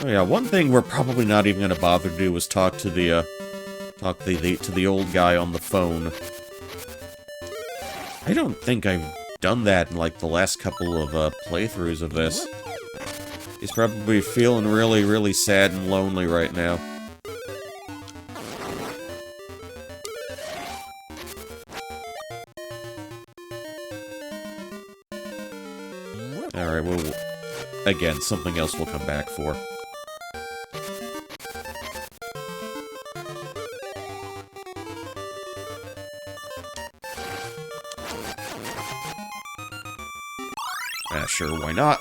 Oh yeah, one thing we're probably not even gonna bother to do is talk to the to the old guy on the phone. I don't think I've done that in like the last couple of playthroughs of this. He's probably feeling really, really sad and lonely right now. Alright, well, again, something else we'll come back for. Sure, why not?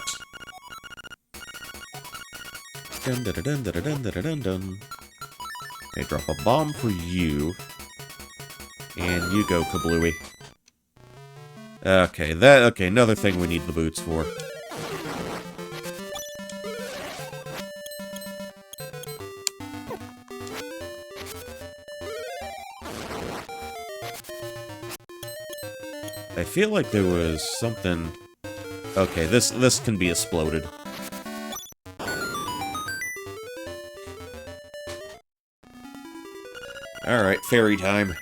Dun dun dun dun dun dun dun dun. Okay, drop a bomb for you. And you go, Kablooey. Okay, another thing we need the boots for. I feel like there was something... Okay, this can be exploded. Alright, fairy time.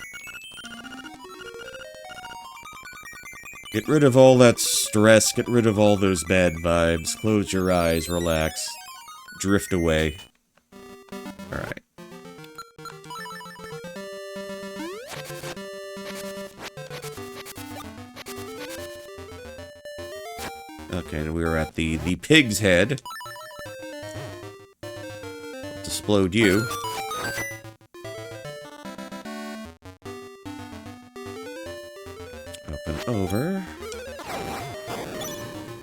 Get rid of all that stress, get rid of all those bad vibes, close your eyes, relax, drift away. Alright. Okay, and we were at the pig's head. Let's explode you. Up and over.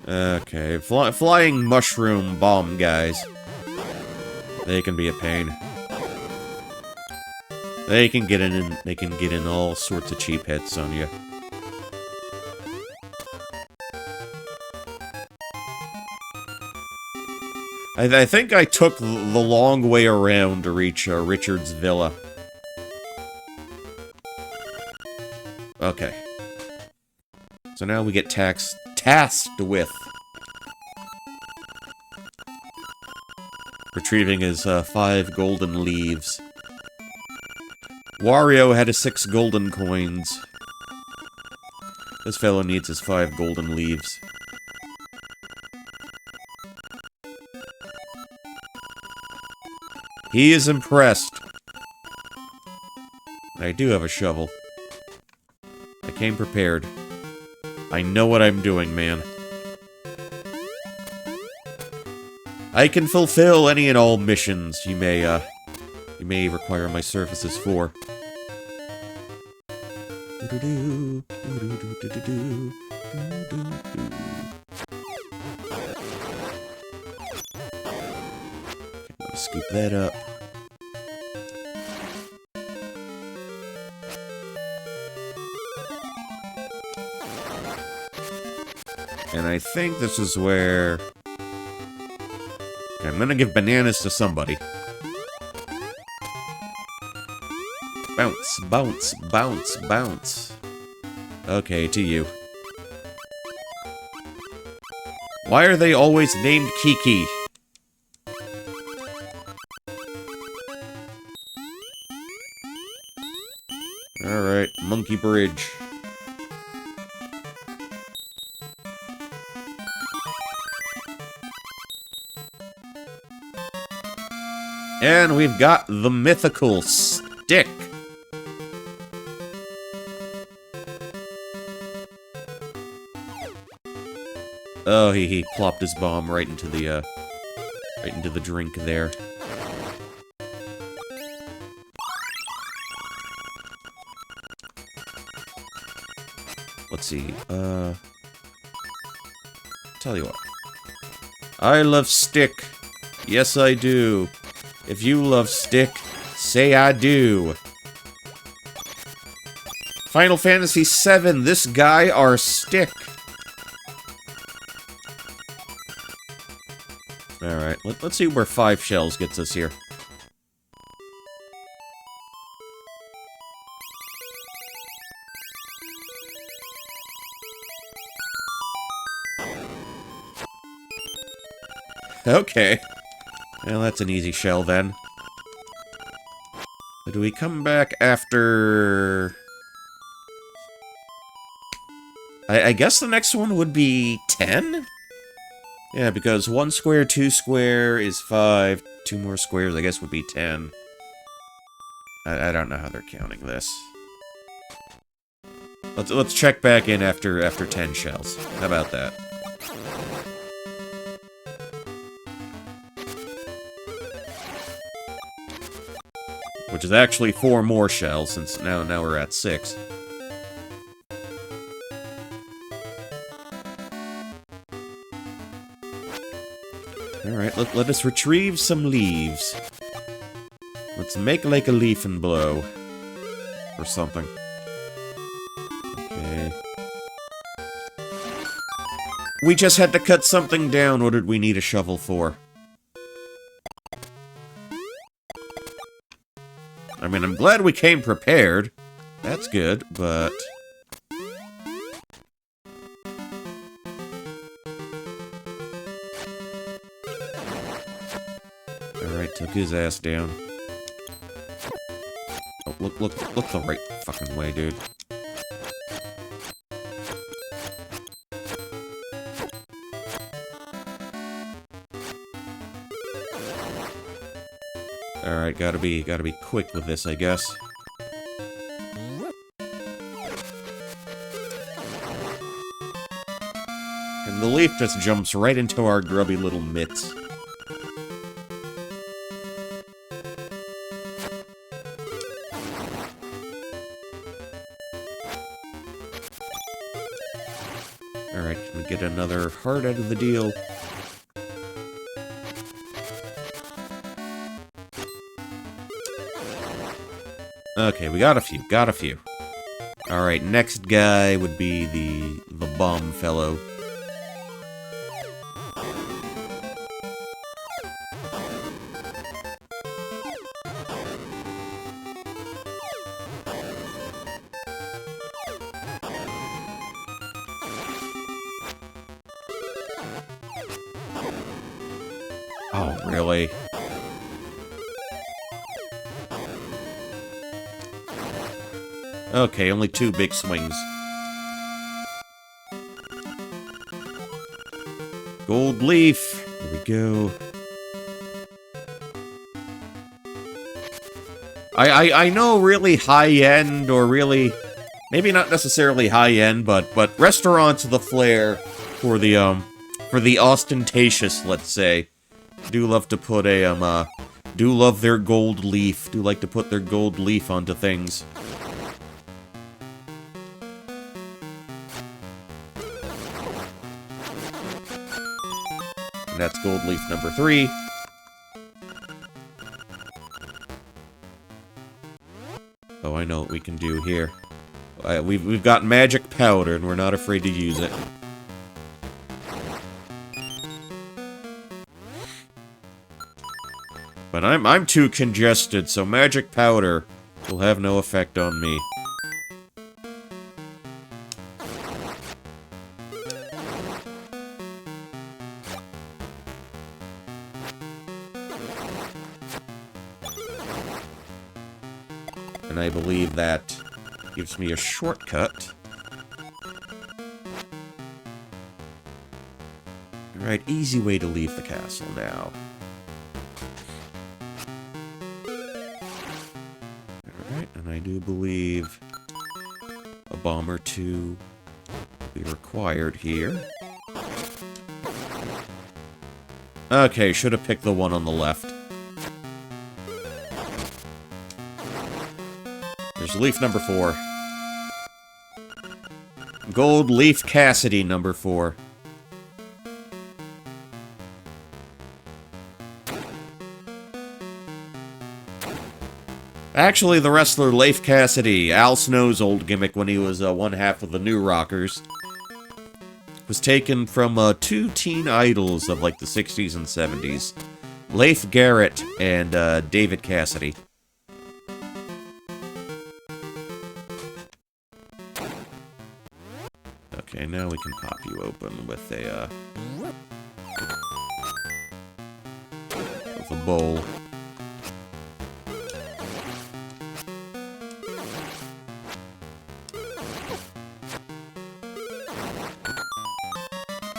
Okay, flying mushroom bomb guys. They can be a pain. They can get in all sorts of cheap hits on you. I think I took the long way around to reach Richard's villa. Okay. So now we get tasked with retrieving his 5 golden leaves. Wario had his 6 golden coins. This fellow needs his 5 golden leaves. He is impressed. I do have a shovel. I came prepared. I know what I'm doing, man. I can fulfill any and all missions you may require my services for. I'm gonna scoop that up. And I think this is where... I'm gonna give bananas to somebody. Bounce, bounce, bounce, bounce. Okay, to you. Why are they always named Kiki? Alright, Monkey Bridge. And we've got the mythical stick. Oh, he plopped his bomb right into the drink there. Let's see, tell you what. I love stick. Yes, I do. If you love stick, say I do. Final Fantasy VII, this guy are stick. Alright, let's see where 5 shells gets us here. Okay. Well, that's an easy shell then. So do we come back after... I guess the next one would be 10? Yeah, because 1 square, 2 square is 5. 2 more squares, I guess, would be 10. I don't know how they're counting this. Let's check back in after 10 shells. How about that? Which is actually 4 more shells, since now we're at 6. Alright, let us retrieve some leaves. Let's make like a leaf and blow. Or something. Okay. We just had to cut something down. What did we need a shovel for? I mean, I'm glad we came prepared. That's good, but... Alright, took his ass down. Oh, look the right fucking way, dude. Alright, gotta be quick with this, I guess. And the leaf just jumps right into our grubby little mitts. Alright, can we get another heart out of the deal? Okay, we got a few. Alright, next guy would be the bomb fellow. Oh, really? Okay, only 2 big swings. Gold leaf. There we go. I know really high-end, or really... Maybe not necessarily high-end, but restaurants of the flair for the ostentatious, let's say, do love to put a, do love their gold leaf, do like to put their gold leaf onto things. And that's gold leaf number 3. Oh, I know what we can do here. We've got magic powder, and we're not afraid to use it. But I'm too congested, so magic powder will have no effect on me. And I believe that gives me a shortcut. Alright, easy way to leave the castle now. Alright, and I do believe a bomb or two will be required here. Okay, should have picked the one on the left. There's leaf number 4. Gold Leaf Cassidy number 4. Actually, the wrestler Leif Cassidy, Al Snow's old gimmick when he was one half of the New Rockers, was taken from 2 teen idols of like the 60s and 70s. Leif Garrett and David Cassidy. Okay, now we can pop you open with a bowl.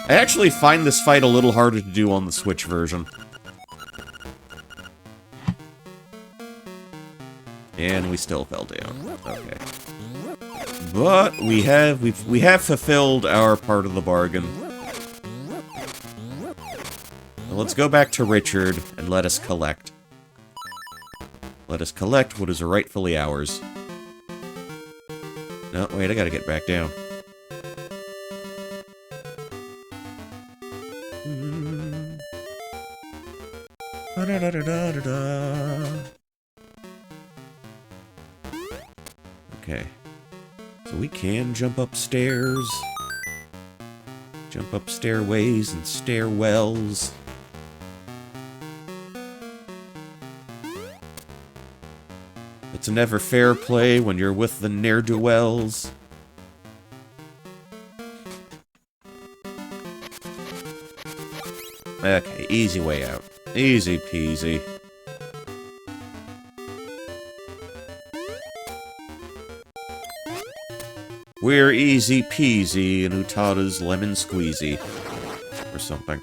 I actually find this fight a little harder to do on the Switch version. And we still fell down. Okay. But we have fulfilled our part of the bargain. Now let's go back to Richard and let us collect. Let us collect what is rightfully ours. No, wait, I gotta get back down. Okay. So we can jump upstairs. Jump up stairways and stairwells. It's never fair play when you're with the ne'er-do-wells. Okay, easy way out. Easy peasy. We're easy peasy in Utada's lemon squeezy. Or something.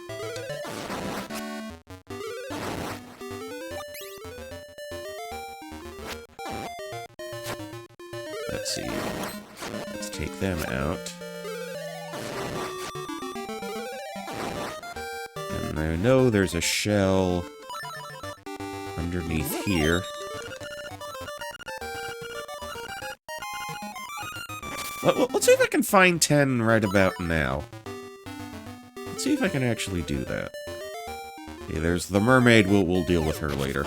Let's see. Let's take them out. And I know there's a shell underneath here. Let's see if I can find 10 right about now. Let's see if I can actually do that. Okay, there's the mermaid. We'll deal with her later.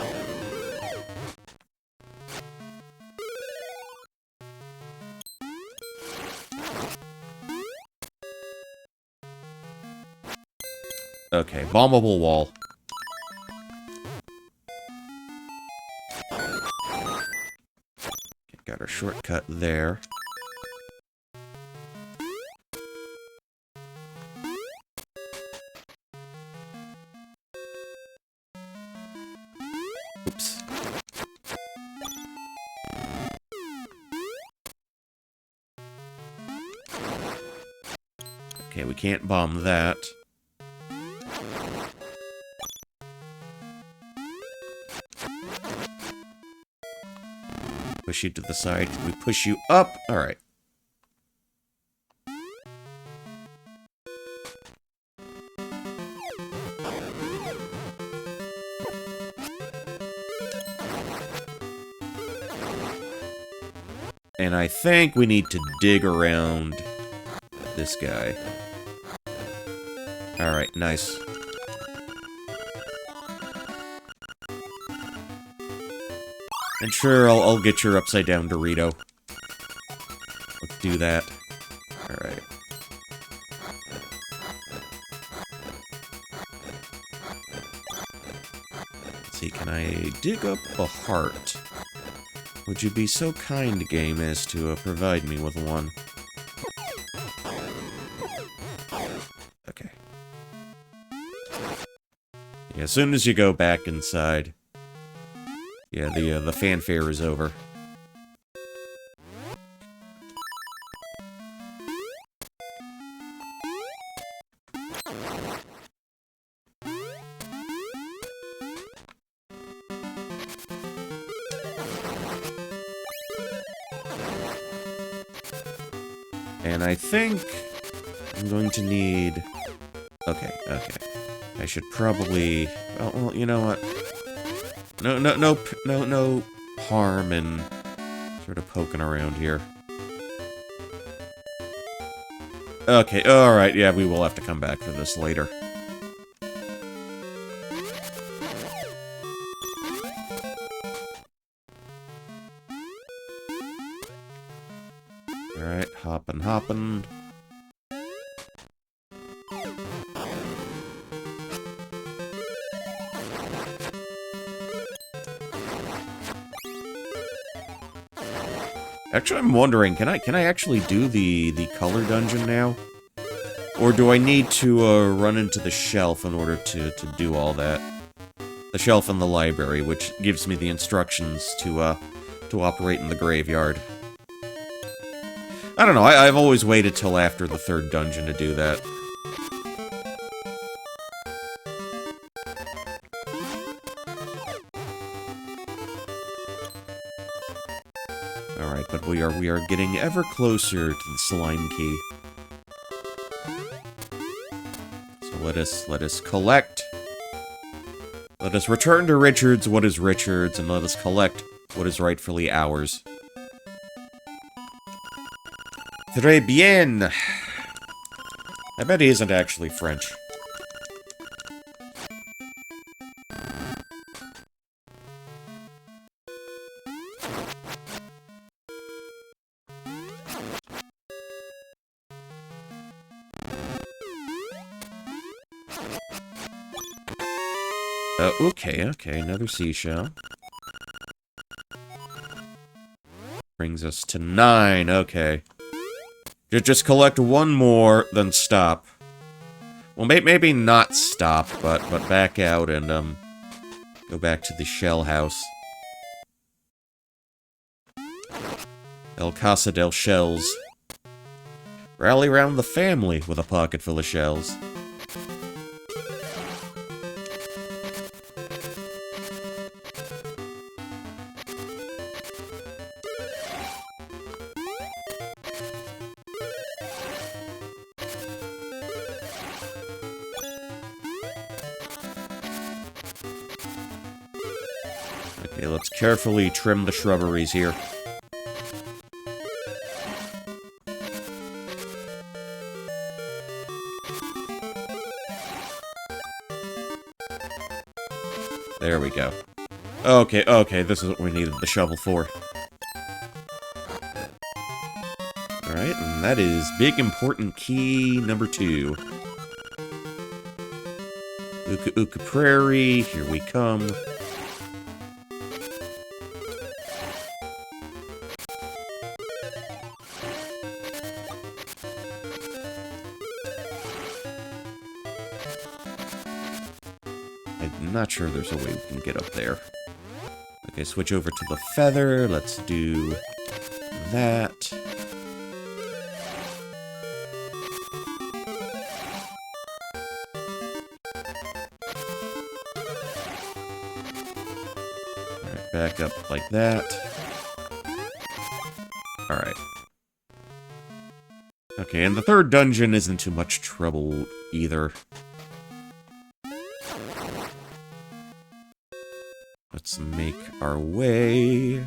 Okay, bombable wall. Okay, got our shortcut there. Oops. Okay, we can't bomb that. Push you to the side. Can we push you up? Alright. And I think we need to dig around this guy. Alright, nice. And sure, I'll get your upside down Dorito. Let's do that. Alright. Let's see, can I dig up a heart? Would you be so kind, game, as to provide me with one? Okay. Yeah, as soon as you go back inside... Yeah, the fanfare is over. And I think I'm going to need... Okay. I should probably... well, you know what? No harm in sort of poking around here. Okay, alright, yeah, we will have to come back for this later. Alright, hoppin'. Actually, I'm wondering, can I actually do the color dungeon now? Or do I need to run into the shelf in order to do all that? The shelf in the library, which gives me the instructions to operate in the graveyard. I don't know, I've always waited till after the third dungeon to do that. Alright, but we are getting ever closer to the slime key. So let us collect. Let us return to Richard's what is Richard's, and let us collect what is rightfully ours. Très bien! I bet he isn't actually French. Okay, another seashell. Brings us to 9, okay. Just collect one more, then stop. Well, maybe not stop, but back out and, go back to the shell house. El Casa del Shells. Rally round the family with a pocket full of shells. Okay, let's carefully trim the shrubberies here. There we go. Okay, okay, this is what we needed the shovel for. Alright, and that is big important key number 2. Uka Uka Prairie, here we come. I'm not sure there's a way we can get up there. Okay, switch over to the feather. Let's do that. Alright, back up like that. Alright. Okay, and the third dungeon isn't too much trouble either. Let's make our way.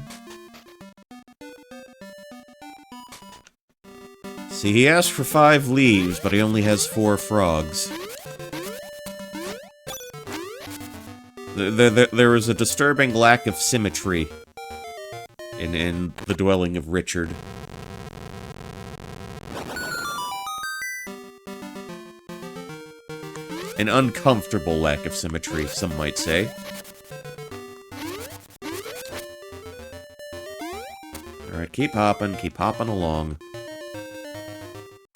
See, he asked for 5 leaves, but he only has 4 frogs. There is a disturbing lack of symmetry in the dwelling of Richard. An uncomfortable lack of symmetry, some might say. Alright, keep hopping along.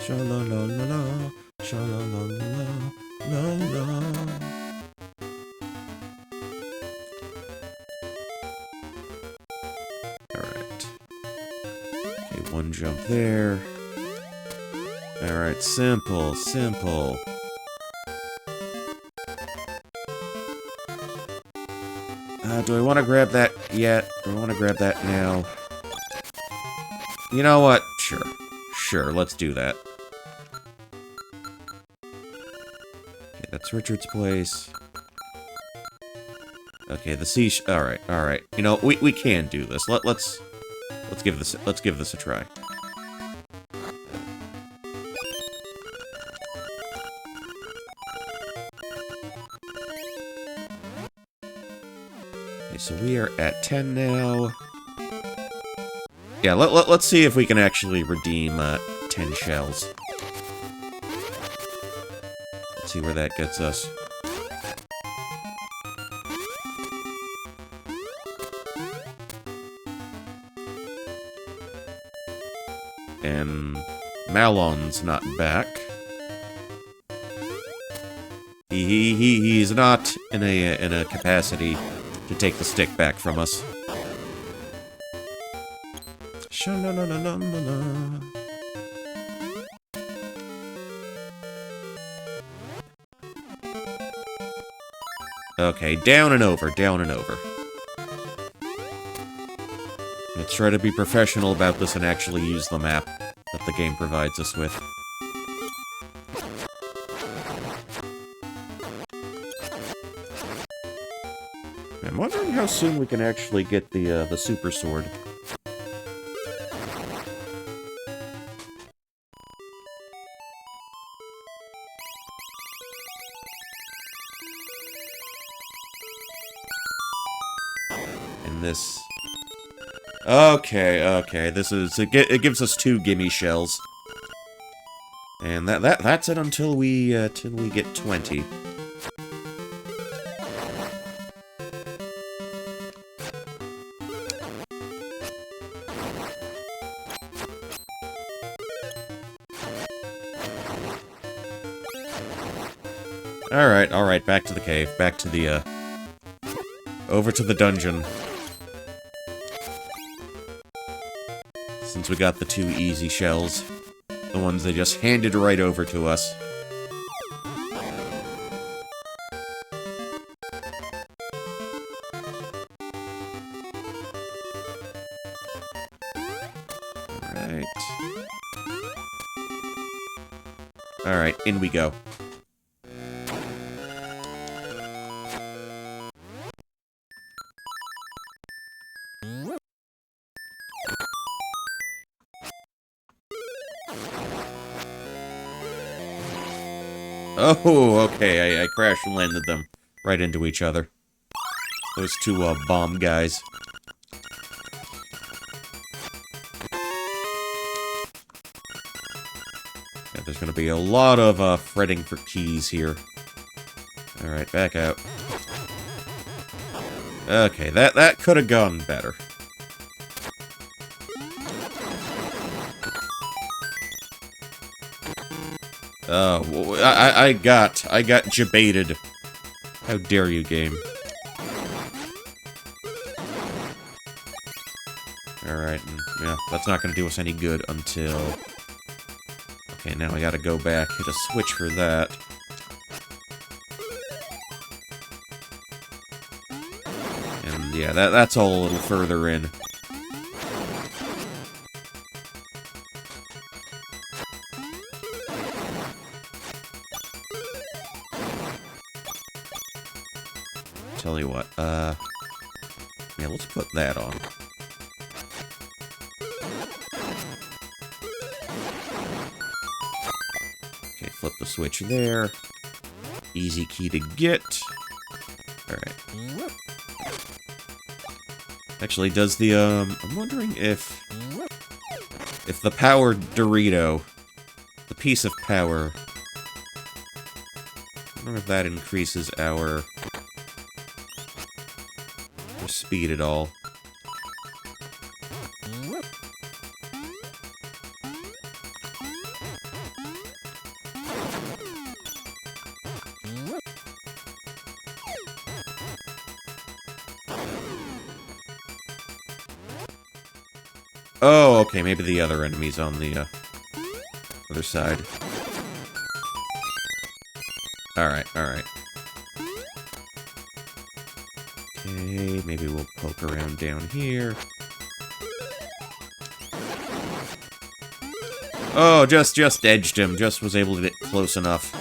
Sha-la-la-la-la, sha-la-la-la-la-la. Alright. Okay, one jump there. Alright, simple, simple. Do I want to grab that yet? Or do I want to grab that now? You know what? Sure. Sure, let's do that. Okay, that's Richard's place. Okay, the sea... Alright, alright. You know, we can do this. Let's give this a try. Okay, so we are at 10 now. Yeah, let's see if we can actually redeem 10 shells. Let's see where that gets us. And Malon's not back. He's not in a capacity to take the stick back from us. Sha-la-la-la-la-la-la. Okay, down and over, down and over. Let's try to be professional about this and actually use the map that the game provides us with. I'm wondering how soon we can actually get the super sword. And this... Okay, this is... It gives us 2 gimme shells. And that's it until we get 20. Alright, back to the cave. Back to the, over to the dungeon. Since we got the 2 easy shells. The ones they just handed right over to us. Alright. Alright, in we go. Oh, okay, I crash landed them right into each other. Those two, bomb guys. Yeah, there's gonna be a lot of, fretting for keys here. Alright, back out. Okay, that could have gone better. Oh, I got jebaited. How dare you, game. Alright, yeah, that's not gonna do us any good until... Okay, now I gotta go back, hit a switch for that. And yeah, that's all a little further in. Tell you what, yeah, let's put that on. Okay, flip the switch there. Easy key to get. Alright. Actually, does the, I'm wondering if the power Dorito, the piece of power, I wonder if that increases our speed at all. Oh, okay, maybe the other enemy's on the, other side. Alright, alright. Okay, maybe we'll poke around down here. Oh, just edged him. Just was able to get close enough.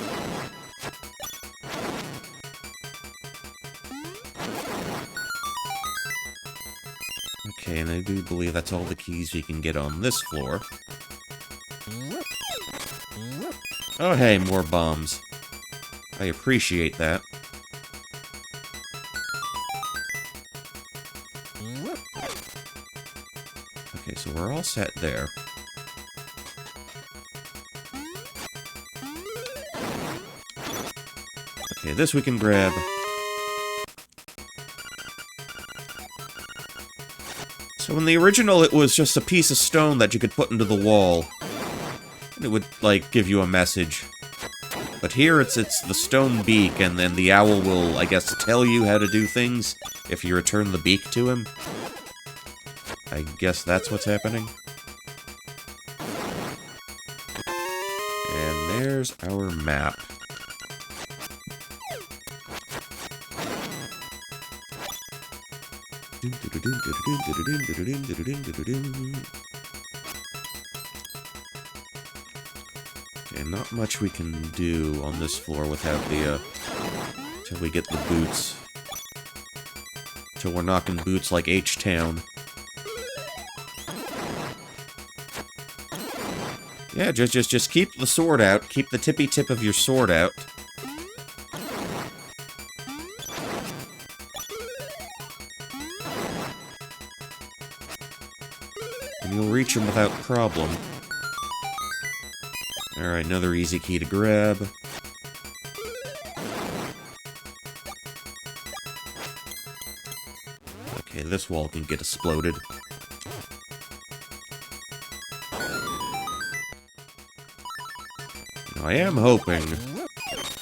Okay, and I do believe that's all the keys we can get on this floor. Oh, hey, more bombs. I appreciate that. Okay, so we're all set there. Okay, this we can grab. So in the original, it was just a piece of stone that you could put into the wall. And it would, like, give you a message. But here, it's the stone beak, and then the owl will, I guess, tell you how to do things if you return the beak to him. I guess that's what's happening. And there's our map. Okay, not much we can do on this floor without the, till we get the boots. Till we're knocking boots like H-Town. Yeah, just keep the sword out. Keep the tippy tip of your sword out. And you'll reach him without problem. Alright, another easy key to grab. Okay, this wall can get exploded. Now, I am hoping...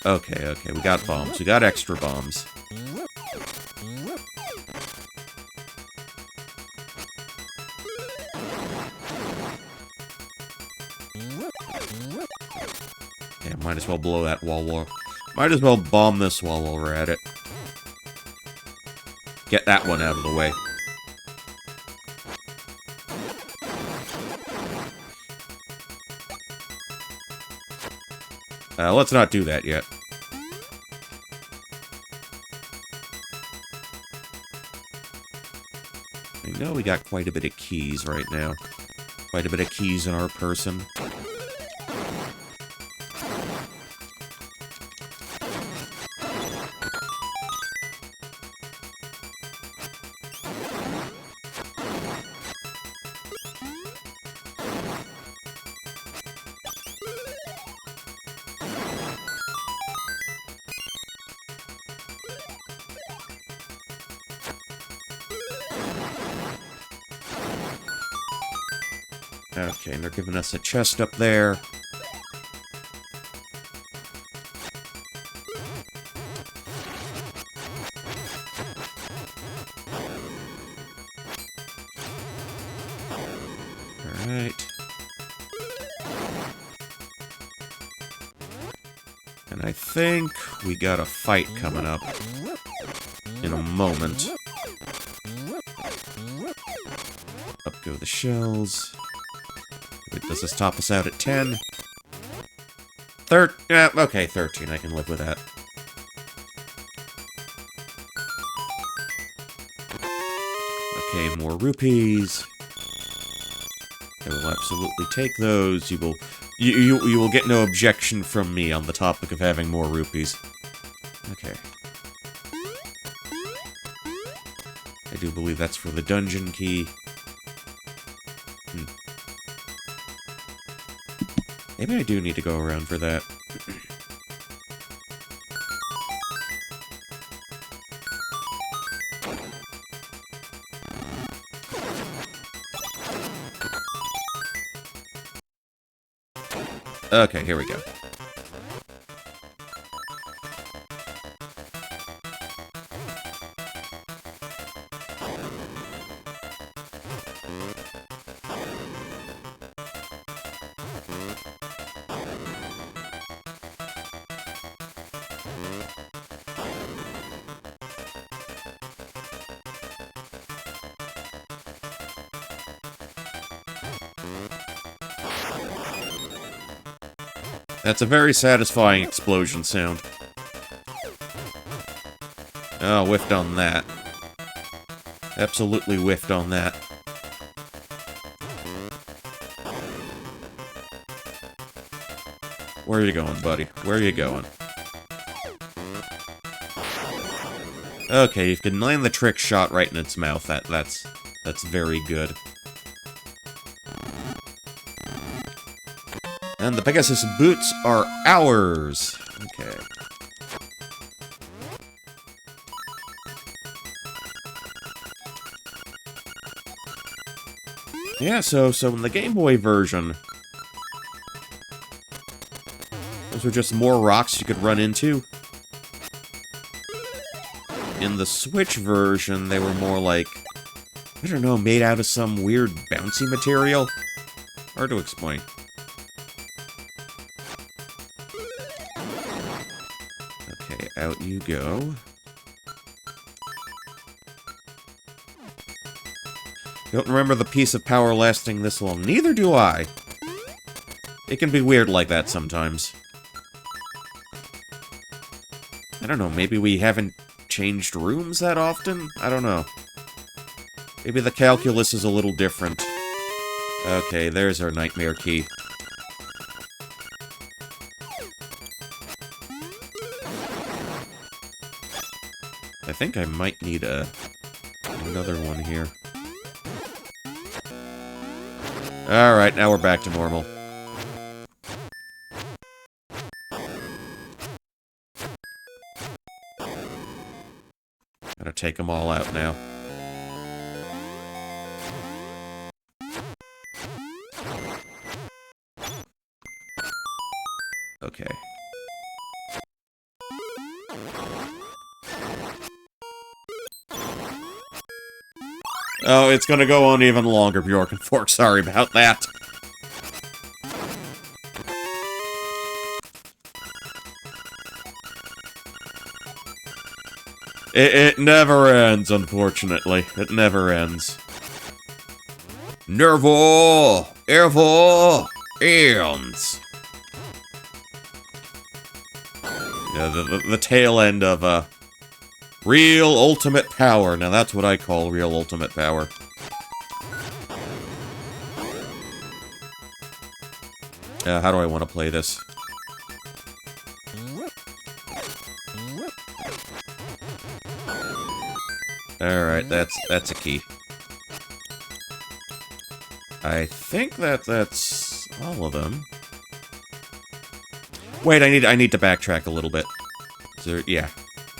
Okay, we got bombs. We got extra bombs. Yeah, might as well blow that wall. Might as well bomb this wall while we're at it. Get that one out of the way. Let's not do that yet. I know we got quite a bit of keys right now. Quite a bit of keys in our person. Okay, and they're giving us a chest up there. Alright. And I think we got a fight coming up in a moment. Up go the shells. Wait, does this top us out at 10? Okay, 13. I can live with that. Okay, more rupees. I will absolutely take those. You will get no objection from me on the topic of having more rupees. Okay. I do believe that's for the dungeon key. Maybe I do need to go around for that. Okay, here we go. That's a very satisfying explosion sound. Oh, whiffed on that. Absolutely whiffed on that. Where are you going, buddy? Where are you going? Okay, you can land the trick shot right in its mouth. That's very good. And the Pegasus boots are ours. Okay. Yeah, so in the Game Boy version, those were just more rocks you could run into. In the Switch version, they were more like, I don't know, made out of some weird bouncy material. Hard to explain. Okay, out you go. Don't remember the piece of power lasting this long. Neither do I. It can be weird like that sometimes. I don't know, maybe we haven't changed rooms that often? I don't know. Maybe the calculus is a little different. Okay, there's our nightmare key. I think I might need another one here. Alright, now we're back to normal. Gotta take them all out now. Okay. Oh, it's gonna go on even longer, Bjork and Fork. Sorry about that. It never ends, unfortunately. It never ends. Never ever ends. Yeah, the tail end of, real ultimate power. Now that's what I call real ultimate power. How do I want to play this? Alright, that's a key. I think that's all of them. Wait, I need to backtrack a little bit. Is there, yeah.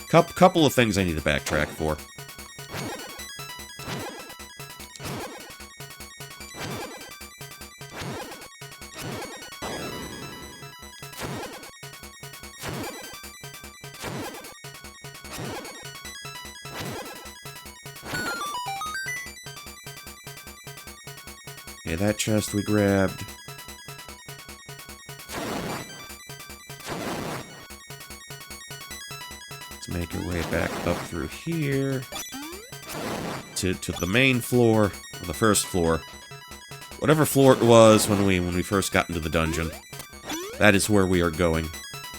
Couple of things I need to backtrack for. Okay, that chest we grabbed. Let's make our way back up through here. To the main floor, or the first floor. Whatever floor it was when we first got into the dungeon. That is where we are going.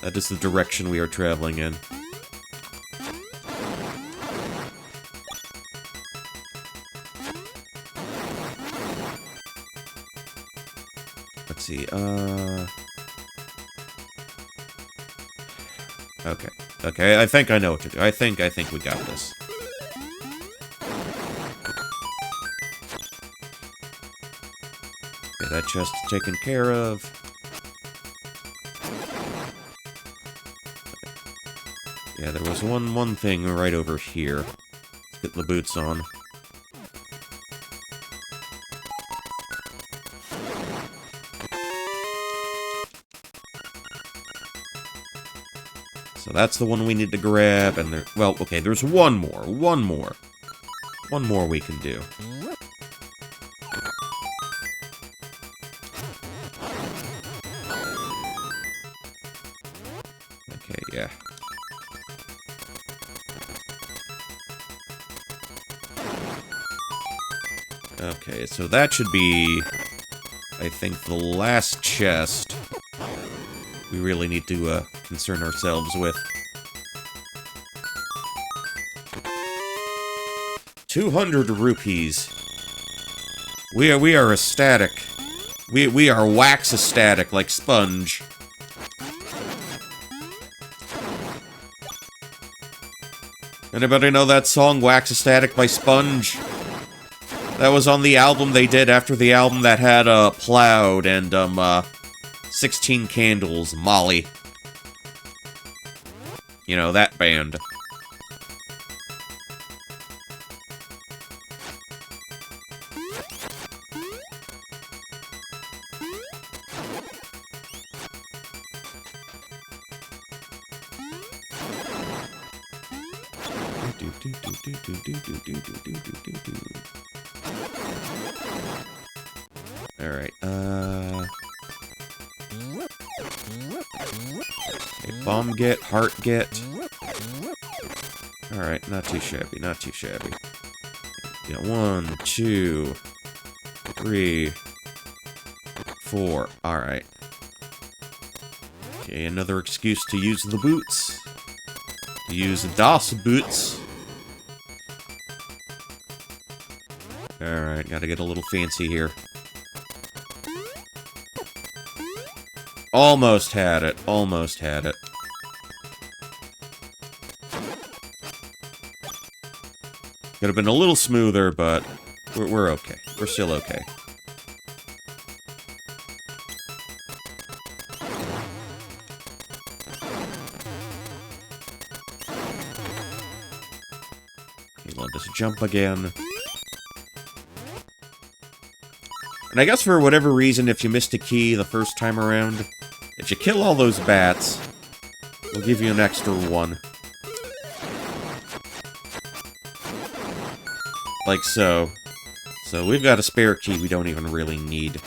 That is the direction we are traveling in. Let's see, Okay. Okay, I think I know what to do. I think we got this. Okay, that chest is taken care of. Yeah, there was one thing right over here. Let's get the boots on. So that's the one we need to grab, and there... Well, okay, there's one more. One more we can do. Okay, yeah. Okay, so that should be, I think, the last chest we really need to concern ourselves with. 200 rupees. We are ecstatic. We are wax ecstatic like Sponge. Anybody know that song, Wax Ecstatic by Sponge? That was on the album they did after the album that had, Plowed and, 16 Candles, Molly. You know, that band. Alright, okay, bomb get, heart get. Alright, not too shabby, not too shabby. Got 1, 2, 3, 4. Alright. Okay, another excuse to use the boots. To use Das Boots. Alright, gotta get a little fancy here. Almost had it, almost had it. Could have been a little smoother, but we're okay. We're still okay. Okay, let us jump again. And I guess for whatever reason, if you missed a key the first time around, if you kill all those bats, we'll give you an extra one. Like so. So we've got a spare key we don't even really need.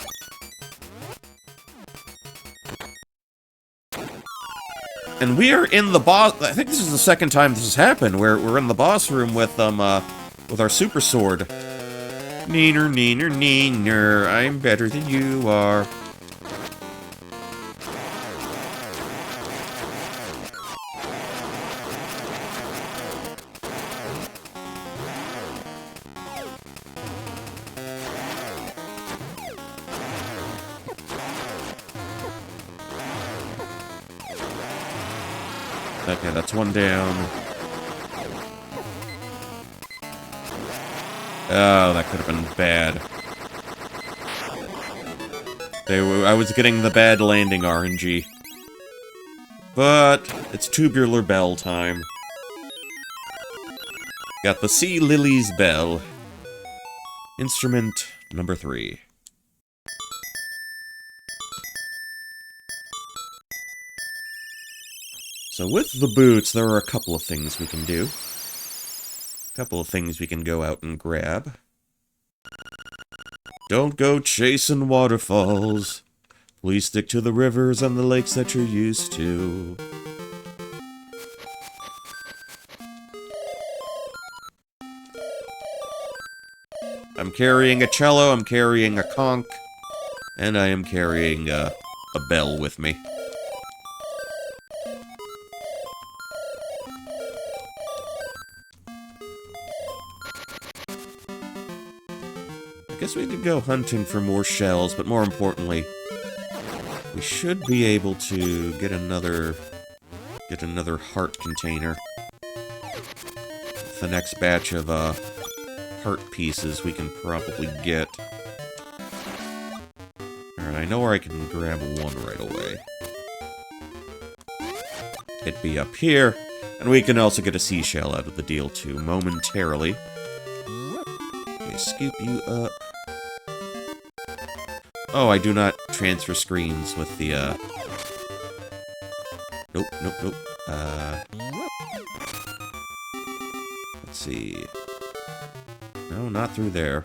And we are in the boss... I think this is the second time this has happened, where we're in the boss room with our super sword. Neener, neener, neener, I'm better than you are. Okay, that's one down. Oh, that could have been bad. I was getting the bad landing RNG. But it's tubular bell time. Got the Sea Lily's bell. Instrument number 3. So with the boots, there are a couple of things we can do. A couple of things we can go out and grab. Don't go chasing waterfalls. Please stick to the rivers and the lakes that you're used to. I'm carrying a cello, I'm carrying a conch, and I am carrying a bell with me. I guess we could go hunting for more shells, but more importantly, we should be able to get another heart container. The next batch of heart pieces we can probably get. Alright, I know where I can grab one right away. It'd be up here, and we can also get a seashell out of the deal too, momentarily. Okay, scoop you up. Oh, I do not transfer screens with the, Nope. Let's see. No, not through there.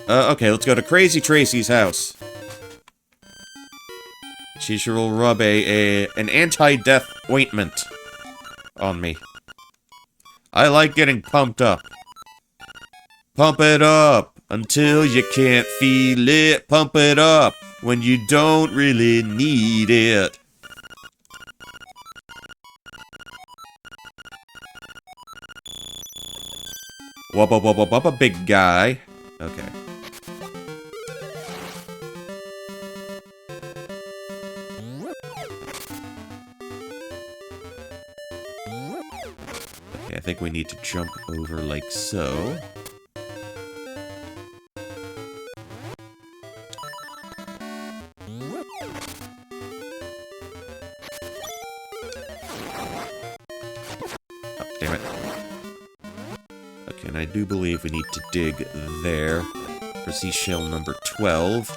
Okay, let's go to Crazy Tracy's house. She sure will rub an anti-death ointment on me. I like getting pumped up. Pump it up until you can't feel it. Pump it up when you don't really need it. Wubba wubba wubba, big guy. Okay. Okay, I think we need to jump over like so. Damn it. Okay, and I do believe we need to dig there for seashell number 12.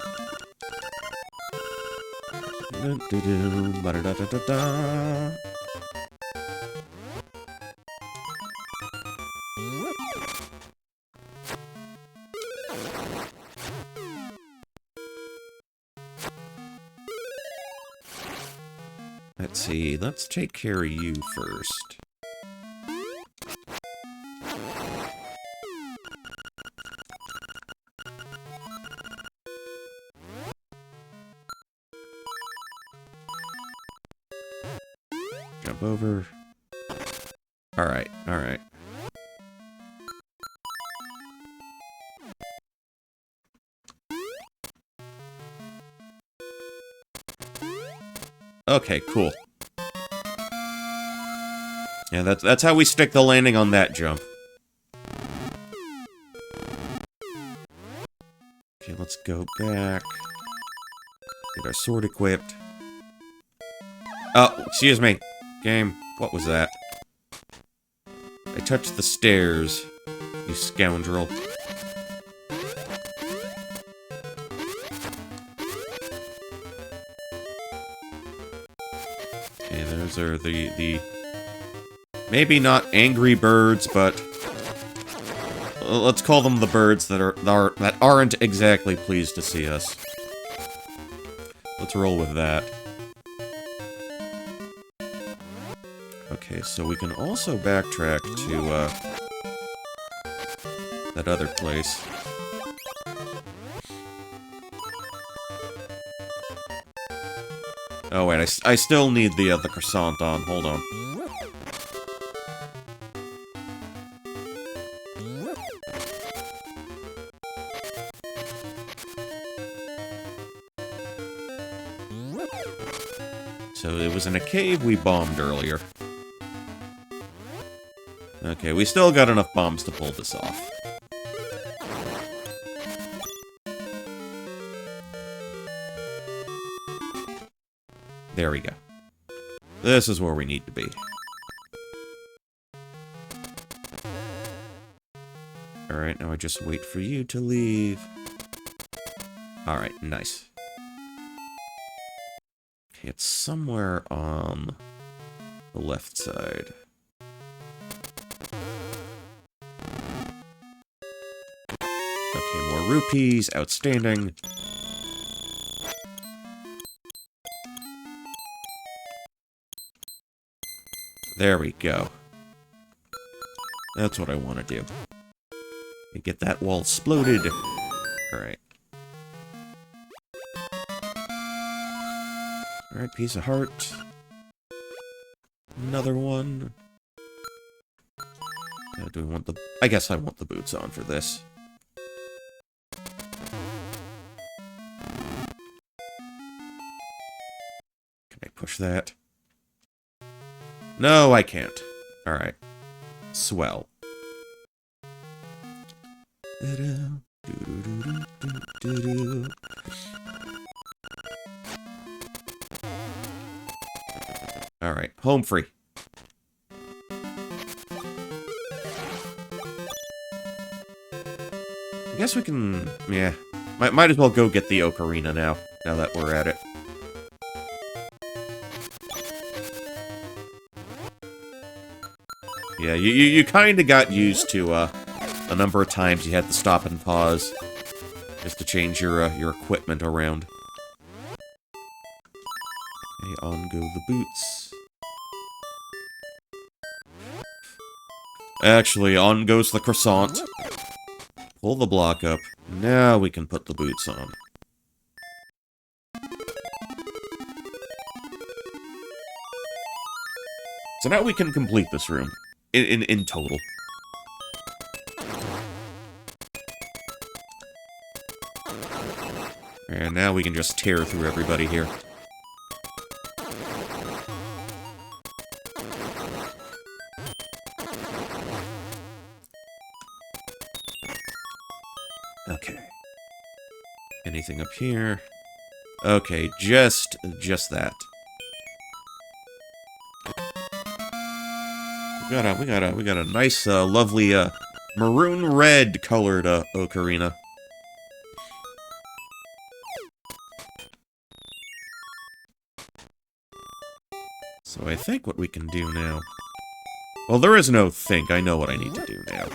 Let's see, let's take care of you first. Jump over. Alright, alright. Okay, cool. Yeah, that's how we stick the landing on that jump. Okay, let's go back. Get our sword equipped. Oh, excuse me. Game, what was that? I touched the stairs, you scoundrel. Okay, those are the maybe not angry birds, but let's call them the birds that aren't exactly pleased to see us. Let's roll with that. Okay, so we can also backtrack to that other place. Oh wait, I still need the croissant on. Hold on. So it was in a cave we bombed earlier. Okay, we still got enough bombs to pull this off. There we go. This is where we need to be. Alright, now I just wait for you to leave. Alright, nice. Okay, it's somewhere on the left side. rupees. Outstanding. There we go. That's what I want to do. And get that wall exploded. Alright. Alright, piece of heart. Another one. Do we want the... I guess I want the boots on for this. Can I push that? No, I can't. Alright. Swell. Alright, home free. I guess we can... yeah. Might as well go get the ocarina now that we're at it. Yeah, you kinda got used to, a number of times you had to stop and pause just to change your equipment around. Okay, on go the boots. Actually, on goes the croissant. Pull the block up. Now we can put the boots on. So now we can complete this room. In total. And now we can just tear through everybody here. Okay. Anything up here? Okay, just that. We got a nice, lovely, maroon red colored, ocarina. So I think what we can do now... well, there is no think. I know what I need to do now.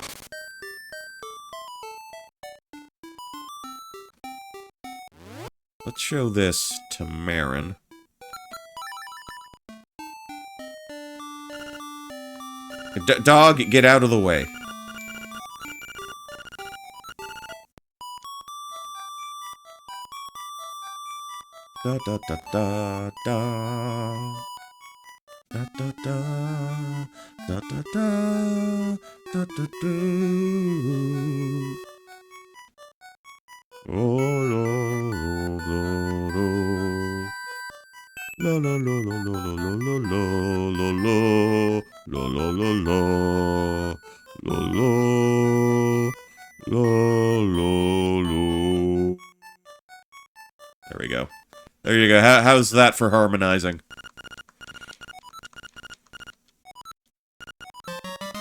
Let's show this to Marin. Dog, get out of the way. Da da da da da. Da da da. Da da da. Da da do. Oh, lo, lo, lo. La la la la la la la la la la la la la la la. There we go. There you go. How's that for harmonizing?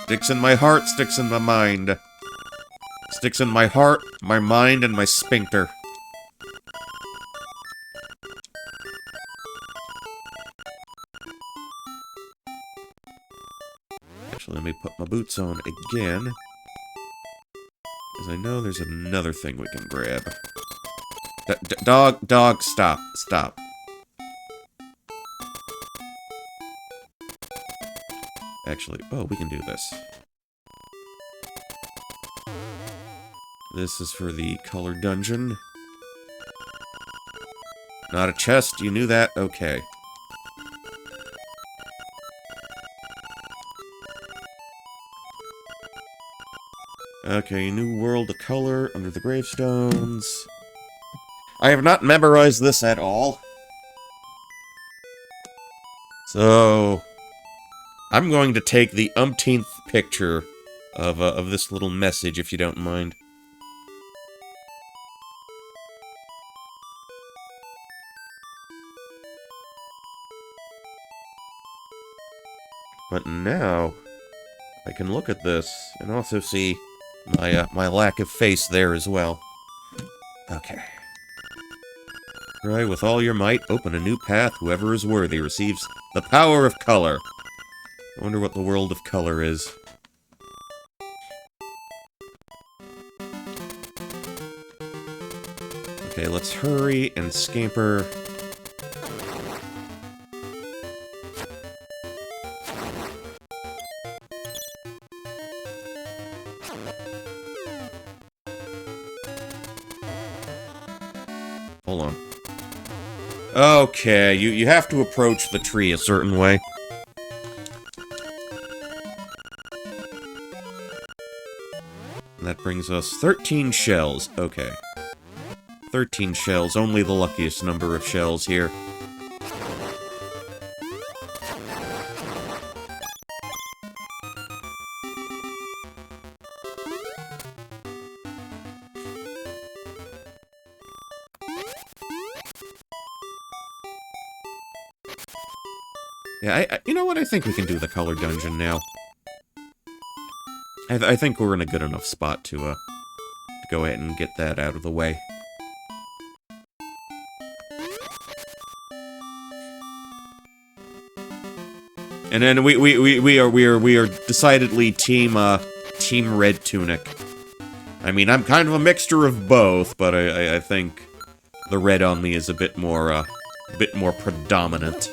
Sticks in my heart, sticks in my mind. Sticks in my heart, my mind, and my sphincter. Actually, let me put my boots on again. Because I know there's another thing we can grab. Dog, stop. Stop. Actually, oh, we can do this. This is for the color dungeon. Not a chest, you knew that? Okay. Okay, new world of color under the gravestones. I have not memorized this at all. So, I'm going to take the umpteenth picture of this little message, if you don't mind. But now, I can look at this and also see my lack of face there as well. Okay. Try with all your might, open a new path. Whoever is worthy receives the power of color. I wonder what the world of color is. Okay, let's hurry and scamper. Hold on. Okay, you have to approach the tree a certain way. And that brings us 13 shells. Okay. 13 shells, only the luckiest number of shells here. Yeah, you know what? I think we can do the color dungeon now. I think we're in a good enough spot to go ahead and get that out of the way. And then we are decidedly team Red Tunic. I mean, I'm kind of a mixture of both, but I think the red on me is a bit more predominant.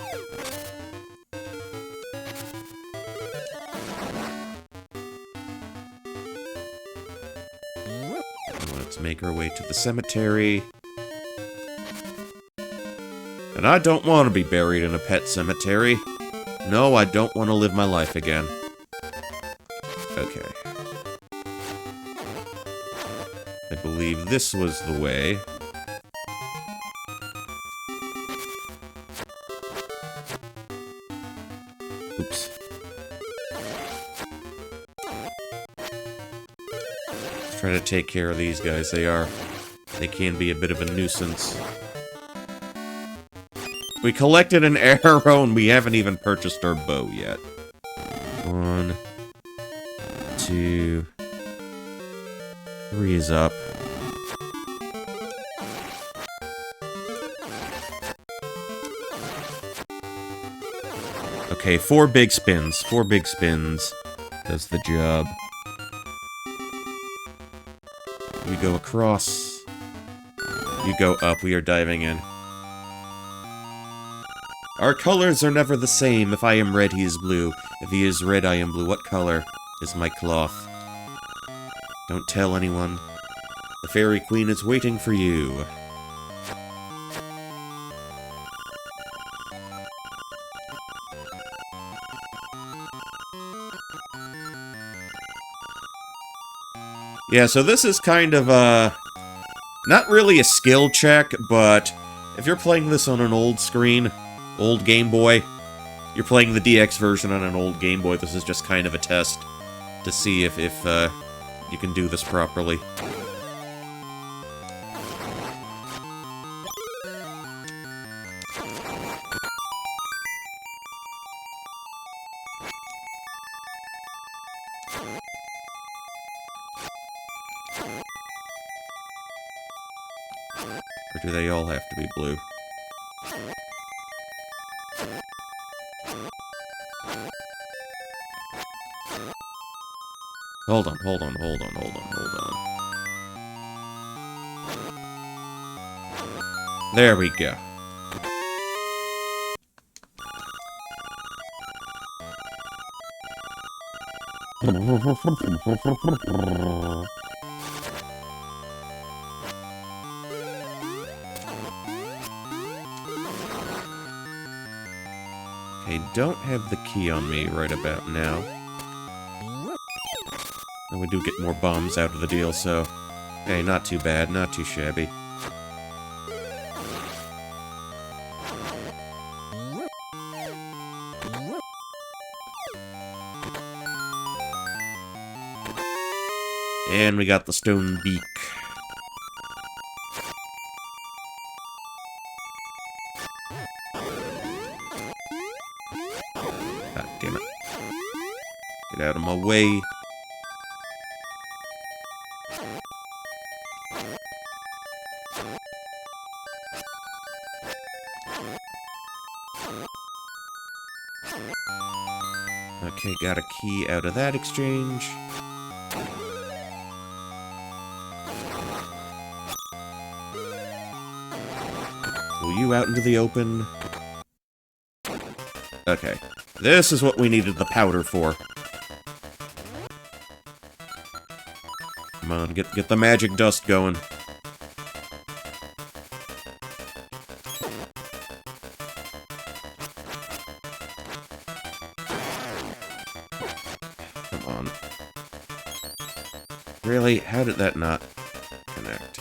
Let's make our way to the cemetery. And I don't want to be buried in a pet cemetery. No, I don't want to live my life again. Okay. I believe this was the way. Oops. Let's try to take care of these guys. They can be a bit of a nuisance. We collected an arrow and we haven't even purchased our bow yet. 1, 2, 3 is up. Okay, 4 big spins. 4 big spins does the job. We go across. You go up. We are diving in. Our colors are never the same. If I am red, he is blue. If he is red, I am blue. What color is my cloth? Don't tell anyone. The Fairy Queen is waiting for you. Yeah, so this is kind of, not really a skill check, but if you're playing this on an old screen, old Game Boy, you're playing the DX version on an old Game Boy, this is just kind of a test to see if you can do this properly. Or do they all have to be blue? Hold on. There we go. Okay, don't have the key on me right about now. And we do get more bombs out of the deal, so... Hey, not too bad, not too shabby. And we got the stone beak. God damn it. Get out of my way. Okay, got a key out of that exchange. Pull you out into the open. Okay. This is what we needed the powder for. Come on, get the magic dust going. Come on. Really? How did that not connect?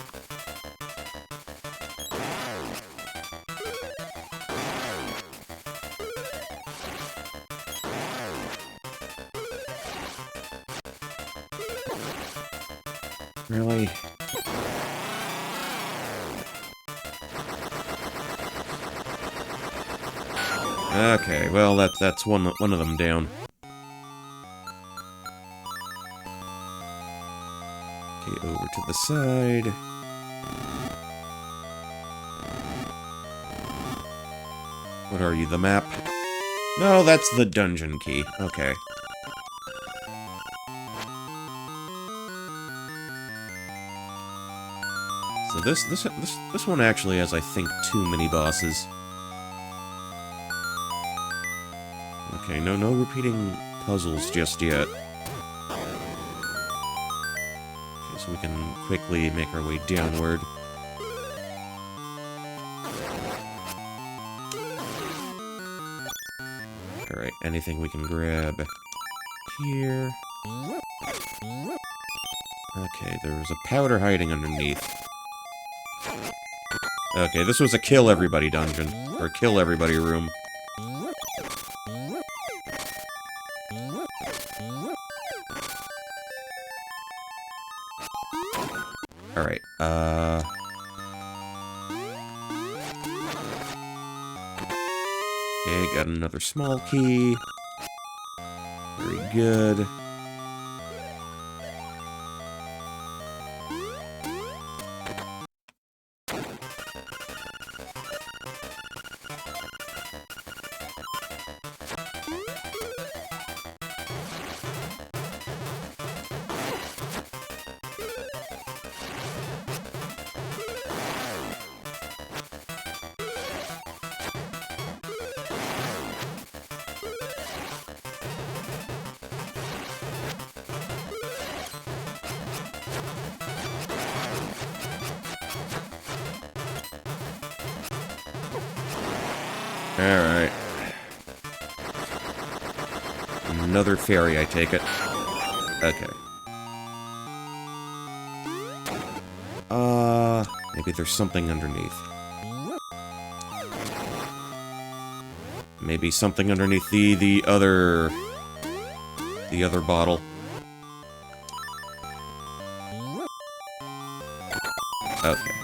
Really? Okay, well that's one of them down. Okay, over to the side. What are you, the map? No, that's the dungeon key. Okay. So this one actually has, I think, 2 mini-bosses. Okay, no repeating puzzles just yet. Okay, so we can quickly make our way downward. Alright, anything we can grab here. Okay, there's a powder hiding underneath. Okay, this was a kill everybody dungeon. Or kill everybody room. Alright, okay, got another small key. Very good. Alright. Another fairy, I take it. Okay. Maybe there's something underneath. Maybe something underneath the other bottle.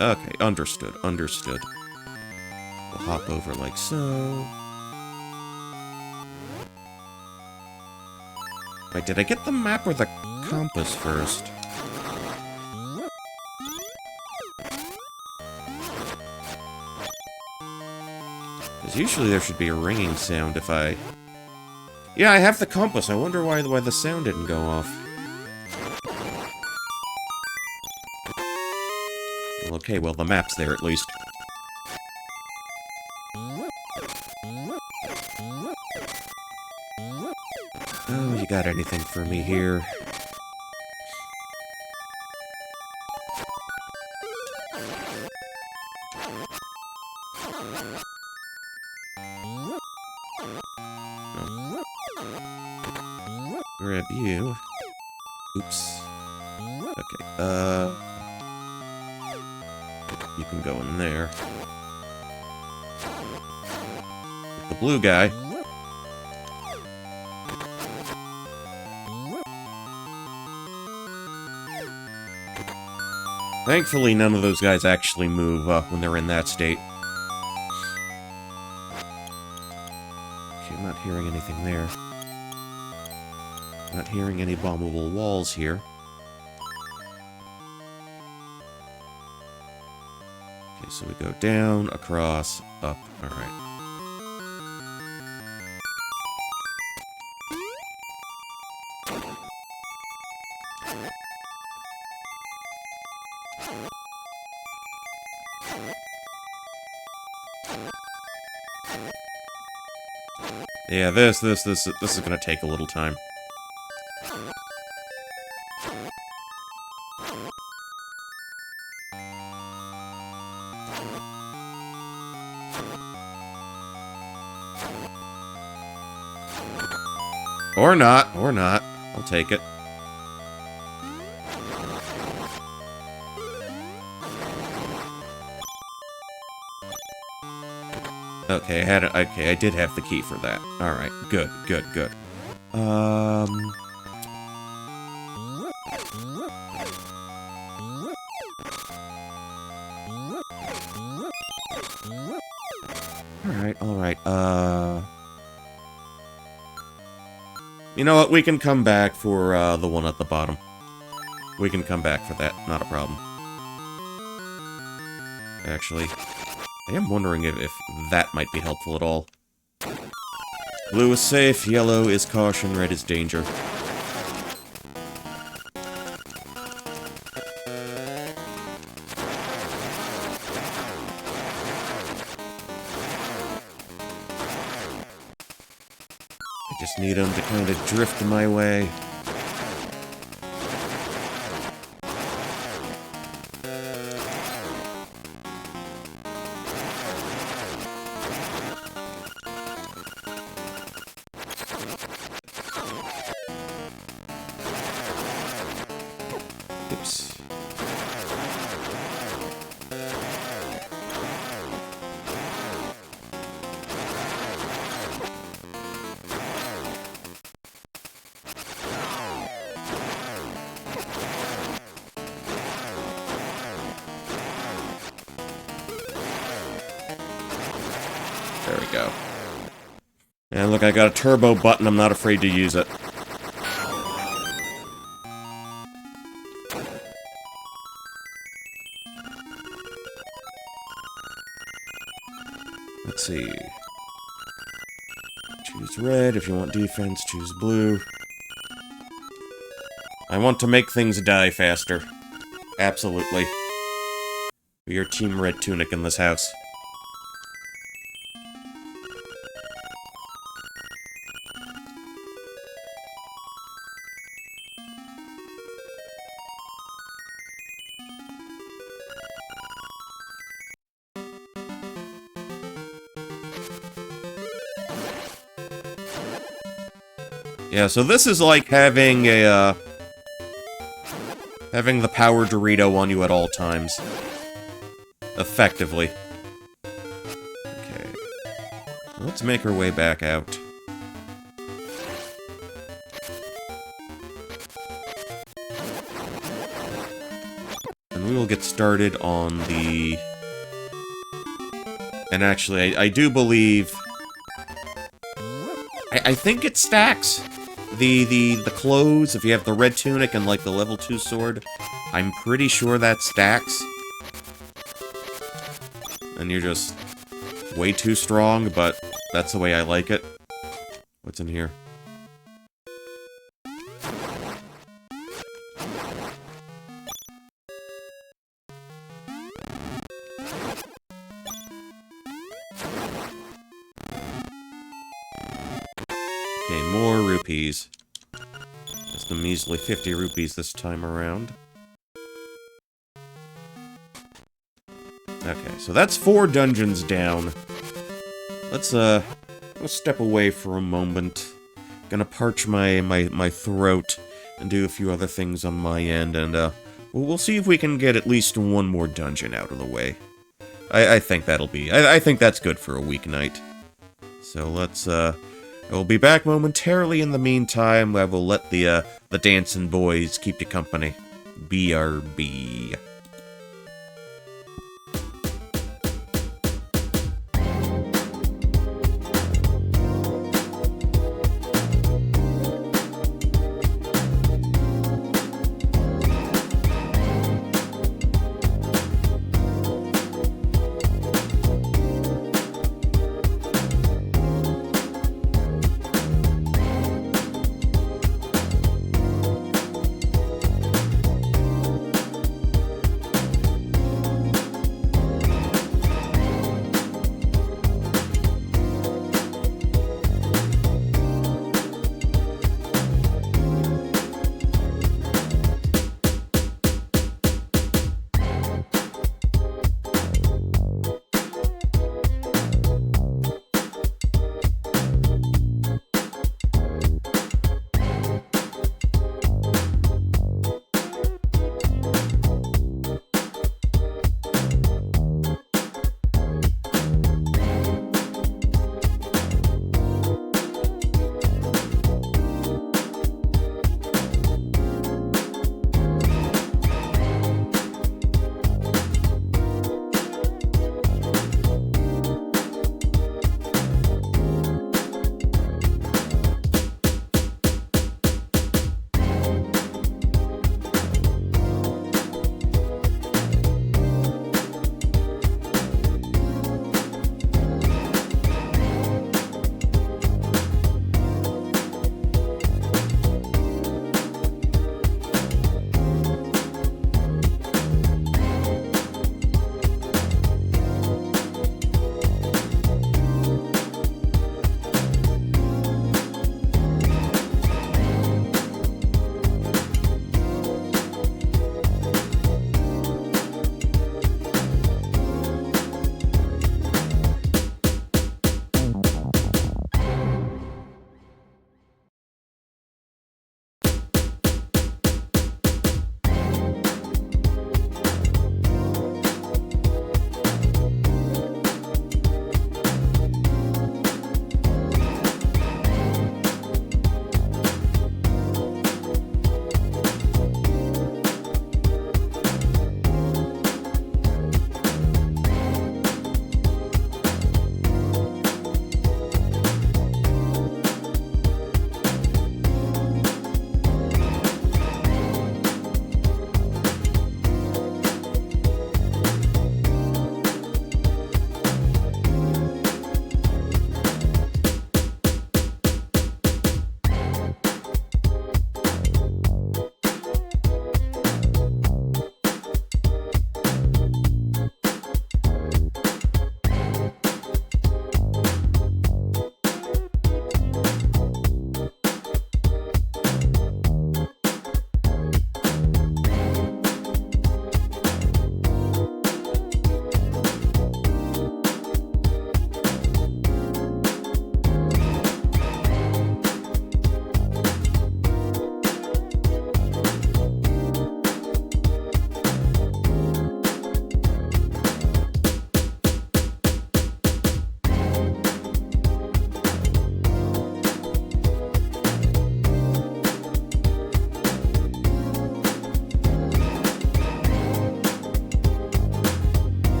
Okay, understood. We'll hop over like so. Wait, did I get the map or the compass first? Because usually there should be a ringing sound if I... Yeah, I have the compass. I wonder why the sound didn't go off. Well, okay, well, the map's there at least. Oh, you got anything for me here? No. Grab you. Oops. Okay, you can go in there. Get the blue guy. Thankfully, none of those guys actually move when they're in that state. Okay, I'm not hearing anything there. Not hearing any bombable walls here. Okay, so we go down, across, up. Alright. Yeah, this is gonna take a little time. Or not. I'll take it. Okay, I did have the key for that. Alright, good. Alright, you know what, we can come back for, the one at the bottom. We can come back for that, not a problem. Actually, I am wondering if that might be helpful at all. Blue is safe, yellow is caution, red is danger. I just need them to kind of drift my way. Oops. There we go. And look, I got a turbo button, I'm not afraid to use it. Let's see. Choose red. If you want defense, choose blue. I want to make things die faster. Absolutely. We are Team Red Tunic in this house. Yeah, so this is like having a, having the power Dorito on you at all times. Effectively. Okay. Let's make our way back out. And we will get started on the... And actually, I do believe... I think it stacks. The clothes, if you have the red tunic and, like, the level 2 sword, I'm pretty sure that stacks. And you're just way too strong, but that's the way I like it. What's in here? Okay, more rupees. Just a measly 50 rupees this time around. Okay, so that's 4 dungeons down. Let's step away for a moment. Gonna parch my throat and do a few other things on my end, and we'll see if we can get at least one more dungeon out of the way. I think that'll be... I think that's good for a weeknight. So let's, we'll be back momentarily. In the meantime, I will let the dancing boys keep you company. BRB.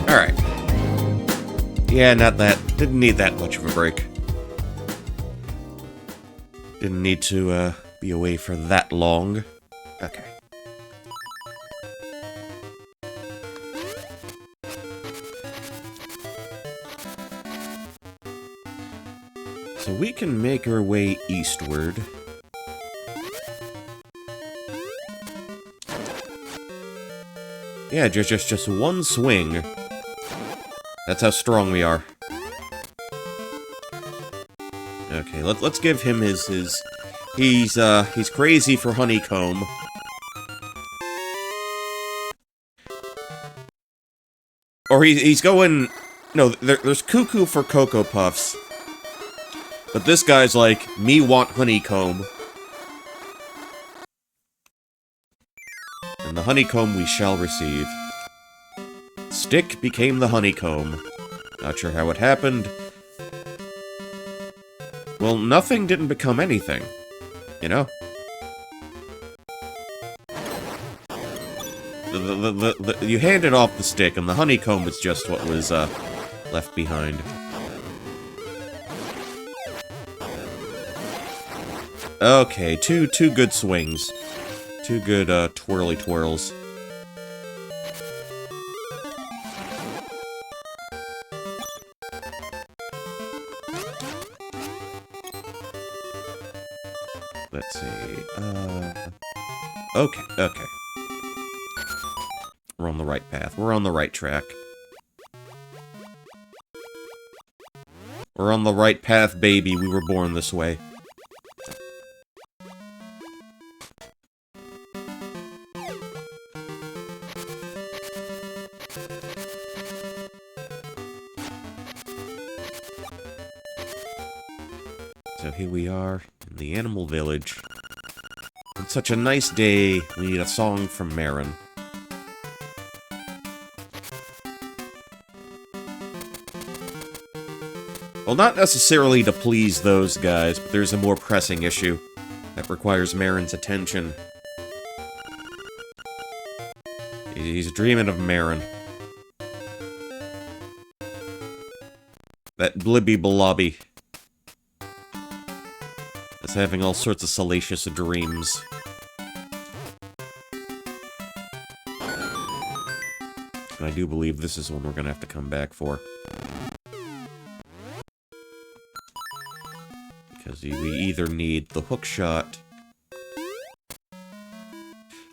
Alright. Yeah, didn't need that much of a break. Didn't need to, be away for that long. Okay. So we can make our way eastward. Yeah, just one swing. That's how strong we are. Okay, let's give him his... He's crazy for honeycomb. Or he's going... No, there's cuckoo for Cocoa Puffs. But this guy's like, me want honeycomb. And the honeycomb we shall receive. Stick became the honeycomb. Not sure how it happened. Well, nothing didn't become anything. You know? You handed off the stick, and the honeycomb was just what was, left behind. Okay, two good swings. Two good, twirly twirls. Let's see, okay. We're on the right path. We're on the right track. We're on the right path, baby. We were born this way. So here we are, in the animal village. On such a nice day, we need a song from Marin. Well, not necessarily to please those guys, but there's a more pressing issue that requires Marin's attention. He's dreaming of Marin. That blibby blobby. Is having all sorts of salacious dreams. And I do believe this is one we're gonna have to come back for. Because we either need the hook shot...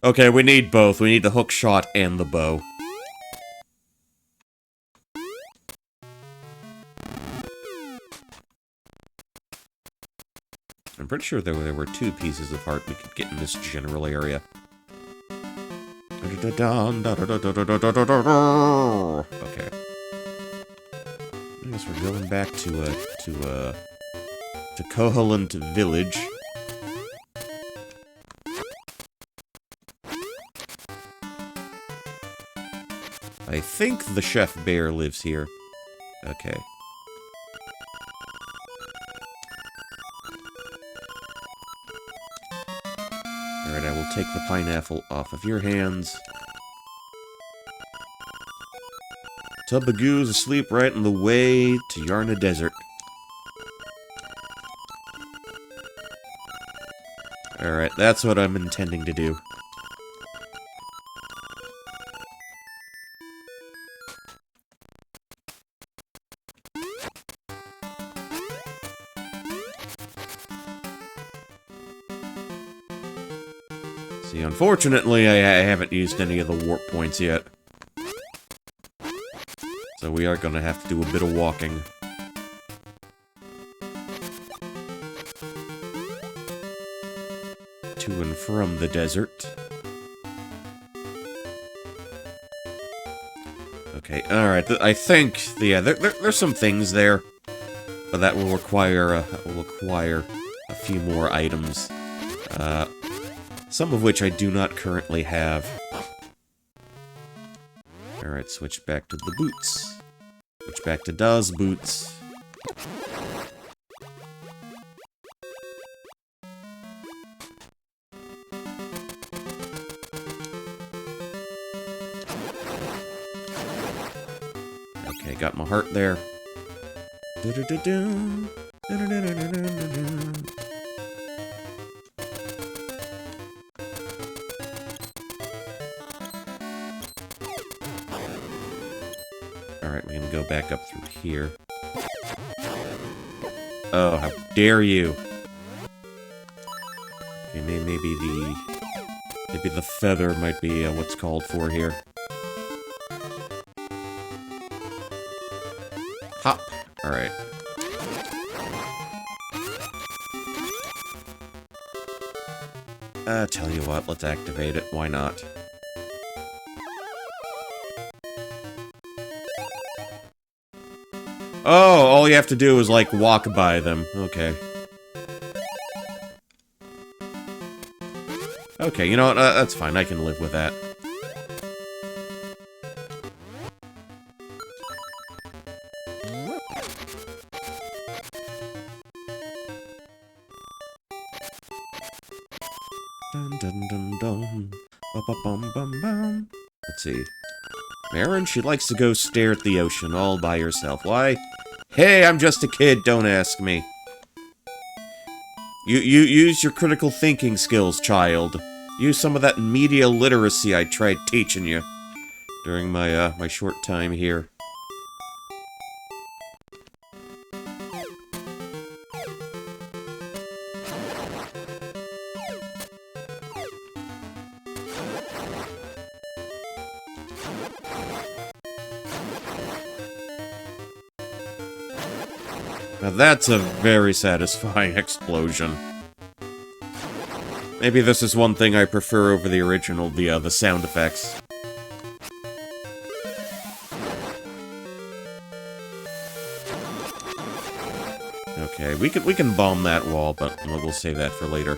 Okay, we need both. We need the hook shot and the bow. I'm pretty sure there were two pieces of heart we could get in this general area. Okay. I guess we're going back to Koholint Village. I think the Chef Bear lives here. Okay. Alright, I will take the pineapple off of your hands. Tubagoo's asleep right in the way to Yarna Desert. Alright, that's what I'm intending to do. See, unfortunately, I haven't used any of the warp points yet. So we are gonna have to do a bit of walking. To and from the desert. Okay, alright, I think, yeah, there's some things there. But that will require a few more items. Some of which I do not currently have. Alright, switch back to the boots. Switch back to Daz boots. Okay, got my heart there. Alright, we can go back up through here. Oh, how dare you! Okay, maybe the feather might be what's called for here. Hop! Alright. Tell you what, let's activate it. Why not? Oh, all you have to do is, like, walk by them. Okay. Okay, you know what? That's fine. I can live with that. Dun dun dun dun. Ba-ba-bum-bum-bum. Let's see. Marin, she likes to go stare at the ocean all by herself. Why? Hey, I'm just a kid, don't ask me. You use your critical thinking skills, child. Use some of that media literacy I tried teaching you during my, my short time here. Now that's a very satisfying explosion. Maybe this is one thing I prefer over the original, the sound effects. Okay, we can bomb that wall, but we'll save that for later.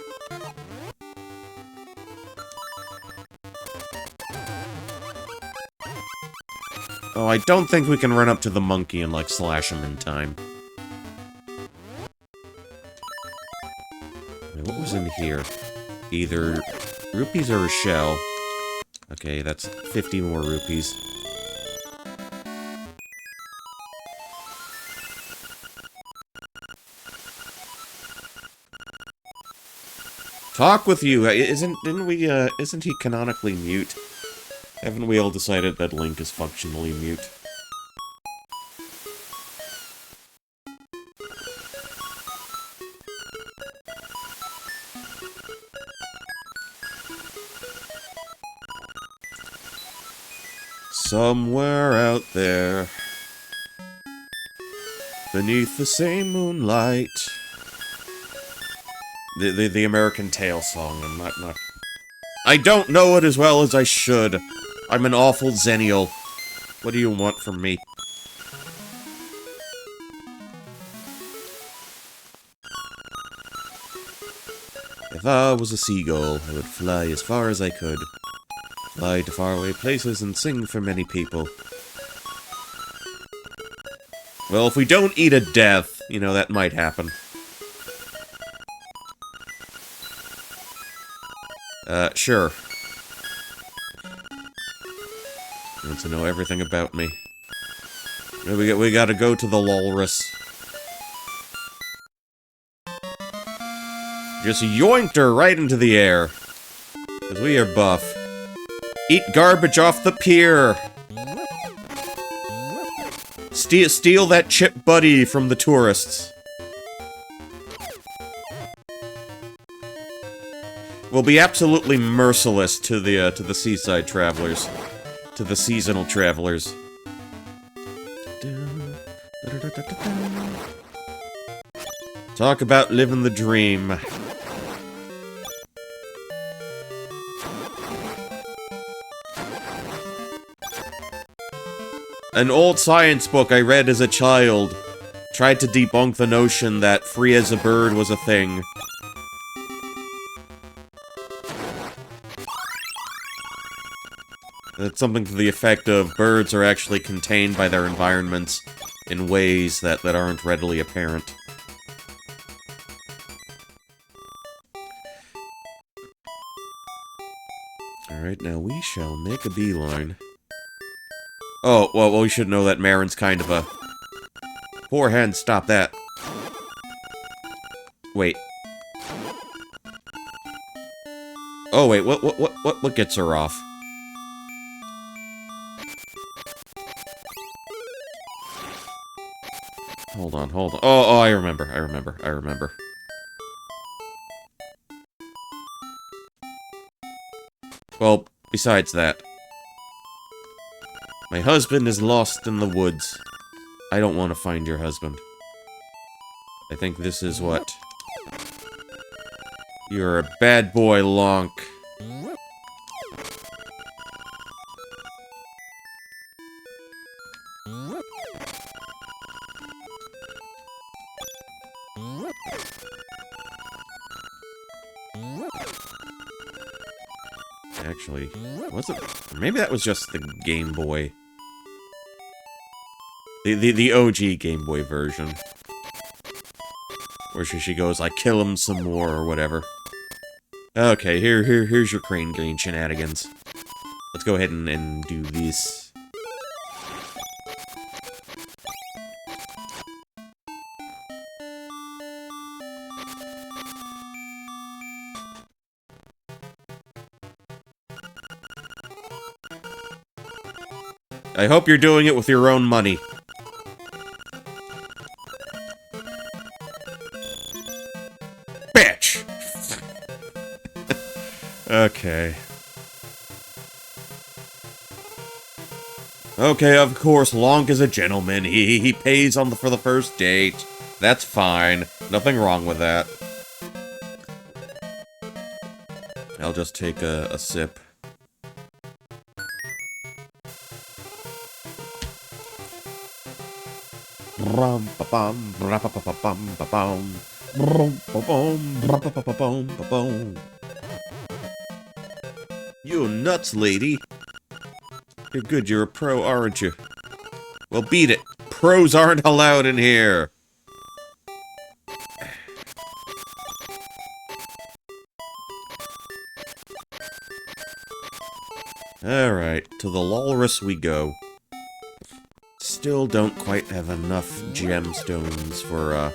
Oh, I don't think we can run up to the monkey and, like, slash him in time. Wait, what was in here? Either rupees or a shell. Okay, that's 50 more rupees. Talk with you! Isn't he canonically mute? Haven't we all decided that Link is functionally mute? Somewhere out there, beneath the same moonlight. The American Tail song. I'm not. I don't know it as well as I should. I'm an awful Zennial. What do you want from me? If I was a seagull, I would fly as far as I could. Fly to faraway places and sing for many people. Well, if we don't eat a death, you know, that might happen. Sure. You want to know everything about me. We gotta go to the walrus. Just yoinked her right into the air. Because we are buff. Eat garbage off the pier! Steal that chip buddy from the tourists. We'll be absolutely merciless to the seaside travelers. To the seasonal travelers. Talk about living the dream. An old science book I read as a child tried to debunk the notion that free as a bird was a thing. It's something to the effect of birds are actually contained by their environments in ways that aren't readily apparent. Alright, now we shall make a beeline. Oh, well, we should know that Marin's kind of a... Poor hand, stop that. Wait. Oh, wait, what gets her off? Hold on. Oh, I remember. Well, besides that. My husband is lost in the woods. I don't want to find your husband. I think this is what... You're a bad boy, Lonk. Actually, was it? Maybe that was just the Game Boy. The OG Game Boy version. Where she goes, I kill him some more, or whatever. Okay, here's your Crane Green shenanigans. Let's go ahead and do this. I hope you're doing it with your own money. Bitch! Okay. Okay, of course, Lonk is a gentleman. He pays for the first date. That's fine. Nothing wrong with that. I'll just take a sip. You nuts, lady. You're good, you're a pro, aren't you? Well, beat it. Pros aren't allowed in here. Alright, to the Walrus we go. Still don't quite have enough gemstones for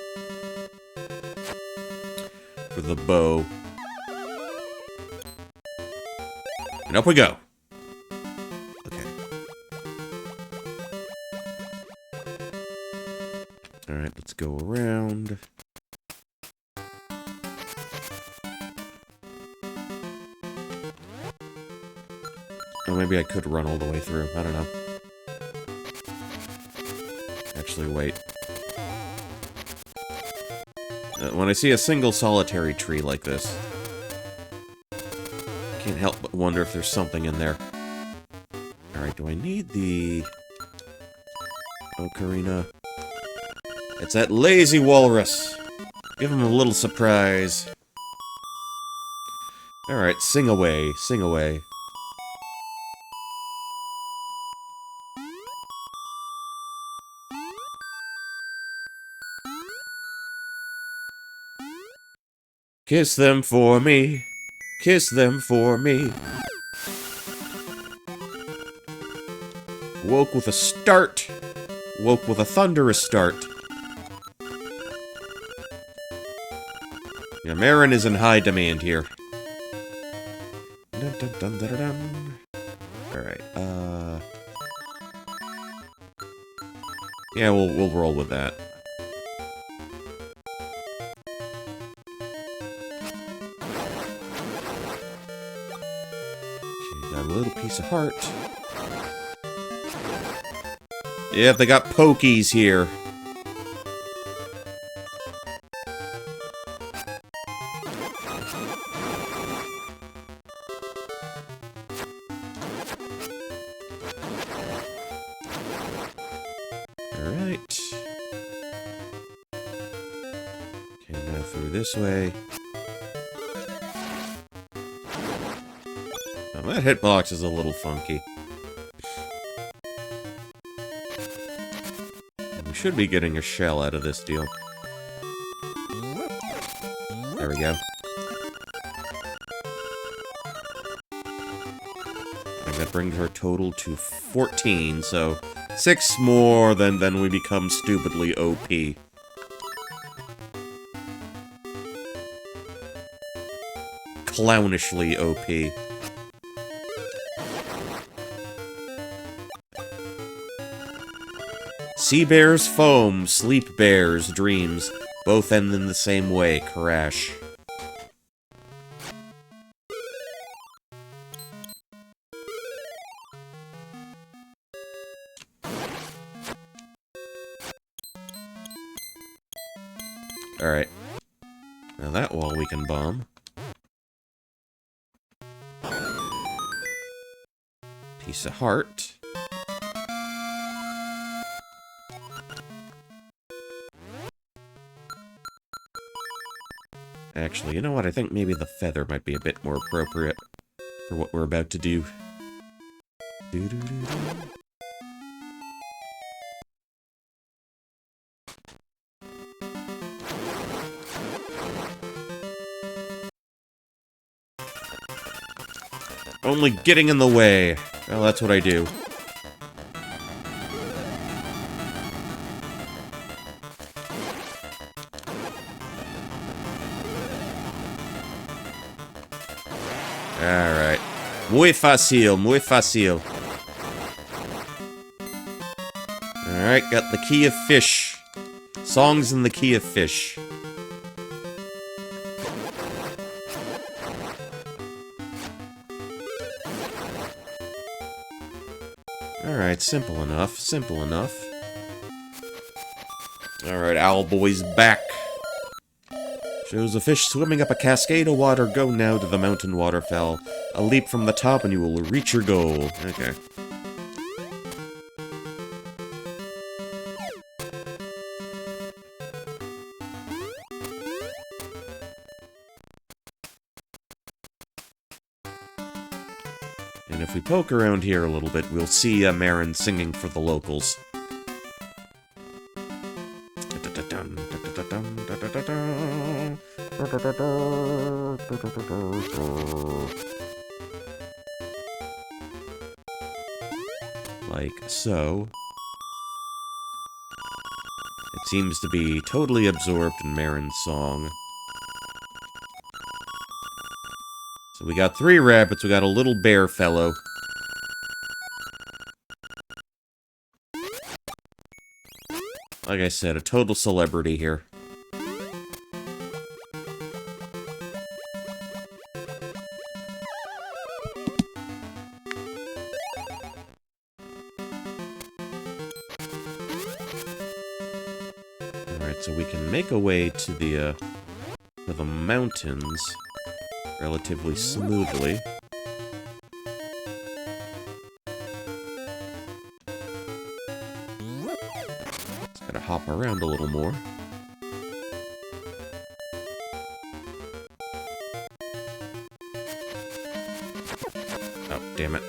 the bow. And up we go. Okay. Alright, let's go around. Oh, maybe I could run all the way through. I don't know. Actually, wait. When I see a single solitary tree like this, I can't help but wonder if there's something in there. Alright, do I need the... Ocarina? It's that lazy walrus! Give him a little surprise. Alright, sing away, sing away. Kiss them for me. Kiss them for me. Woke with a start. Woke with a thunderous start. Yeah, Marin is in high demand here. Dun, dun, dun, dun, dun. Alright, yeah, we'll roll with that. Got a little piece of heart. Yeah, they got pokies here. Alright. Okay, now through this way. That hitbox is a little funky. We should be getting a shell out of this deal. There we go. I got brings our total to 14, so 6 more than we become stupidly OP. Clownishly OP. Sea bears foam, sleep bears dreams. Both end in the same way, crash. Alright. Now that wall we can bomb. Piece of heart. Actually, you know what? I think maybe the feather might be a bit more appropriate for what we're about to do. Doo-doo-doo-doo. Only getting in the way. Well, that's what I do. Alright. Muy fácil, muy fácil. Alright, got the key of fish. Songs in the key of fish. Alright, simple enough, simple enough. Alright, Owlboy's back. Shows a fish swimming up a cascade of water. Go now to the mountain waterfall. A leap from the top and you will reach your goal. Okay. And if we poke around here a little bit, we'll see Marin singing for the locals. Like so. It seems to be totally absorbed in Marin's song. So we got 3 rabbits, we got a little bear fellow. Like I said, a total celebrity here. Alright, so we can make a way to the mountains relatively smoothly. Just gotta hop around a little more. Oh, damn it.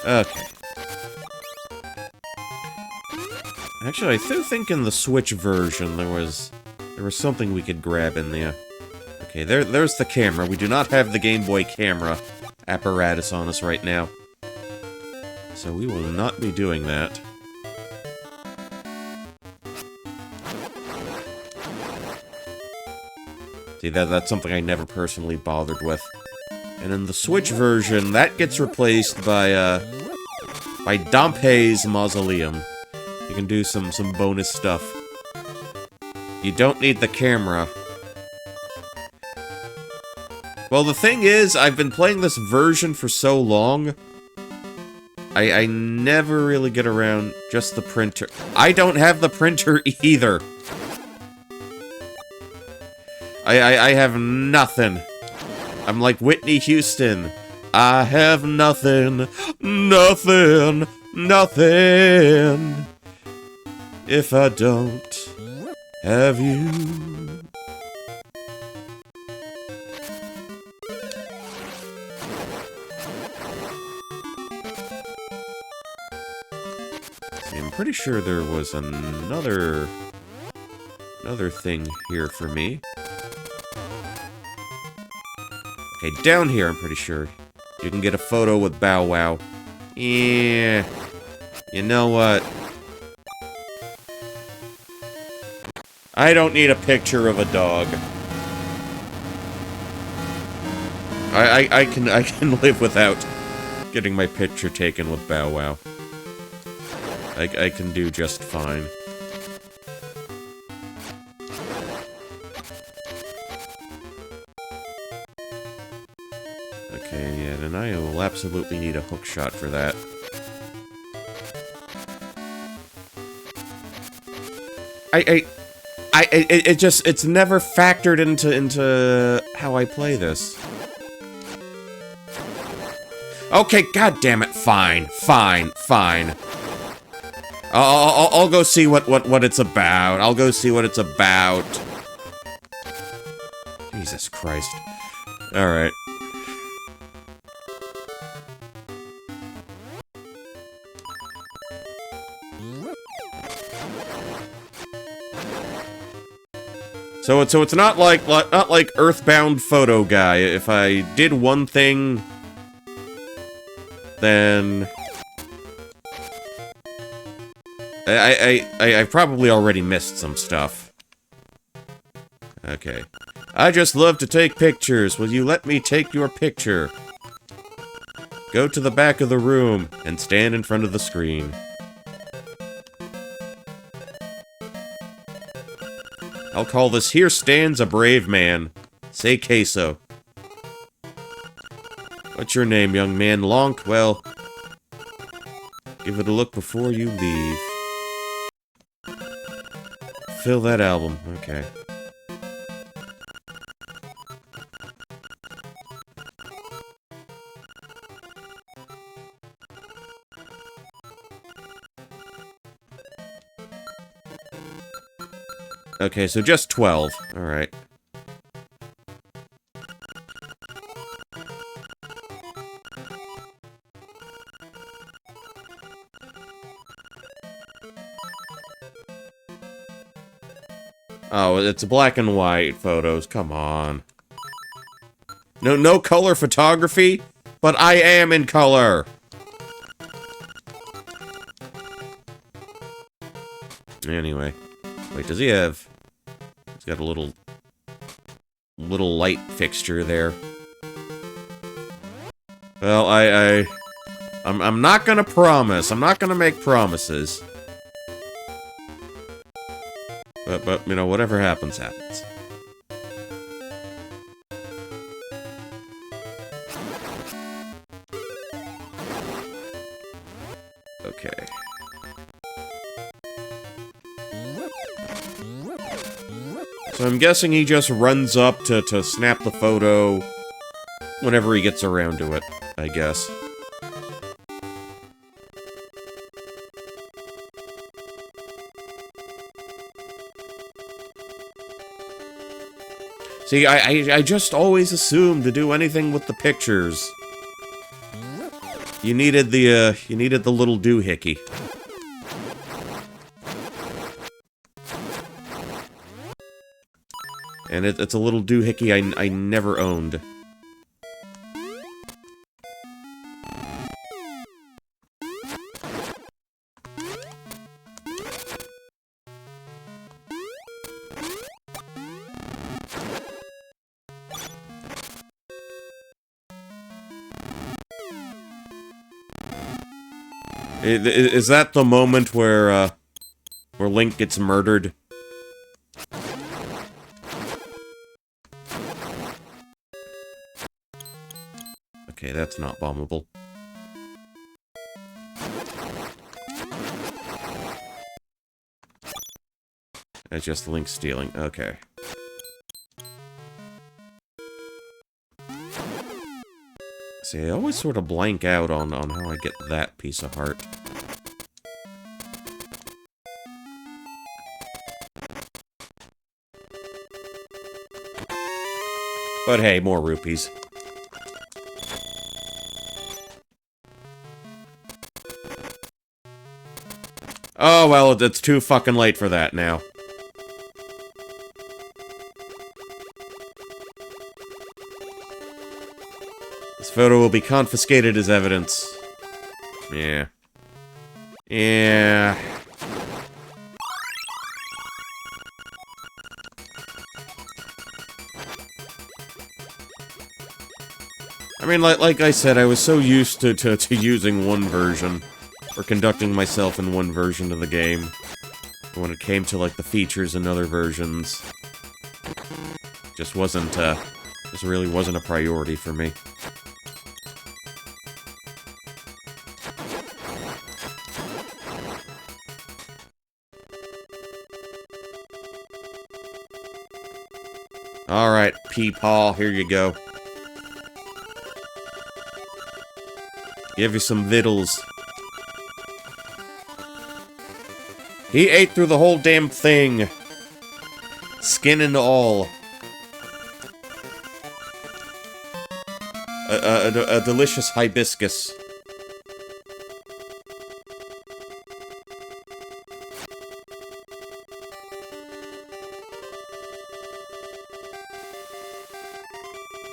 Okay. Actually, I do think in the Switch version there was something we could grab in there. Okay, there's the camera. We do not have the Game Boy camera apparatus on us right now. So we will not be doing that. See, that's something I never personally bothered with. And in the Switch version, that gets replaced by Dompe's Mausoleum. You can do some bonus stuff. You don't need the camera. Well, the thing is, I've been playing this version for so long, I never really get around just the printer. I don't have the printer either. I have nothing. I'm like Whitney Houston. I have nothing, nothing, nothing, if I don't have you. See, I'm pretty sure there was another another thing here for me. Okay, down here, I'm pretty sure. You can get a photo with Bow Wow. Yeah. You know what? I don't need a picture of a dog. I can live without getting my picture taken with Bow Wow. I can do just fine. Okay, yeah, then I will absolutely need a hook shot for that. It's never factored into how I play this. Okay, god damn it, fine. I'll go see what it's about. I'll go see what it's about. Jesus Christ. Alright. So it's not like Earthbound Photo Guy. If I did one thing, then I probably already missed some stuff. Okay. I just love to take pictures. Will you let me take your picture? Go to the back of the room and stand in front of the screen. I'll call this Here Stands a Brave Man. Say queso. What's your name, young man? Lonk? Well, give it a look before you leave. Fill that album. Okay. Okay, so just 12. Alright. Oh, it's black and white photos. Come on. No color photography? But I am in color! Anyway. Wait, does he have... He's got a little light fixture there. Well, I'm not gonna promise. I'm not gonna make promises. But, you know, whatever happens, happens. Okay. So I'm guessing he just runs up to snap the photo whenever he gets around to it, I guess. See, I just always assumed to do anything with the pictures, you needed the little doohickey. And it's a little doohickey I never owned. Is that the moment where Link gets murdered? Okay, that's not bombable. That's just Link stealing. Okay. See, I always sort of blank out on how I get that piece of heart. But hey, more rupees. Oh, well, it's too fucking late for that now. This photo will be confiscated as evidence. Yeah. Yeah. I mean, like I said, I was so used to using one version, or conducting myself in one version of the game. When it came to, like, the features in other versions, just really wasn't a priority for me. Alright, Peepaw, here you go. Give you some vittles. He ate through the whole damn thing. Skin and all. A delicious hibiscus.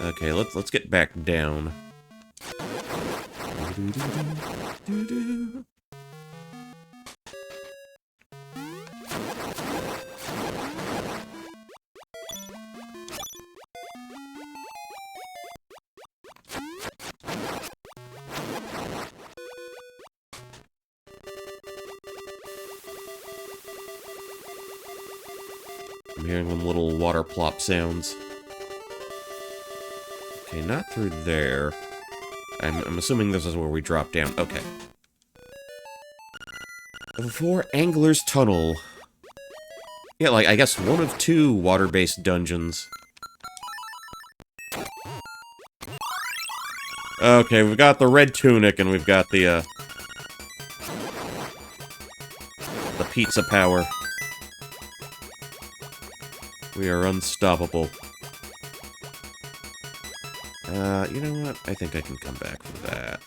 Okay, let's get back down. I'm hearing them little water plop sounds. Okay, not through there. I'm assuming this is where we drop down. Okay. Level 4, Angler's Tunnel. Yeah, like, I guess one of two water-based dungeons. Okay, we've got the red tunic, and we've got the pizza power. We are unstoppable. You know what? I think I can come back for that.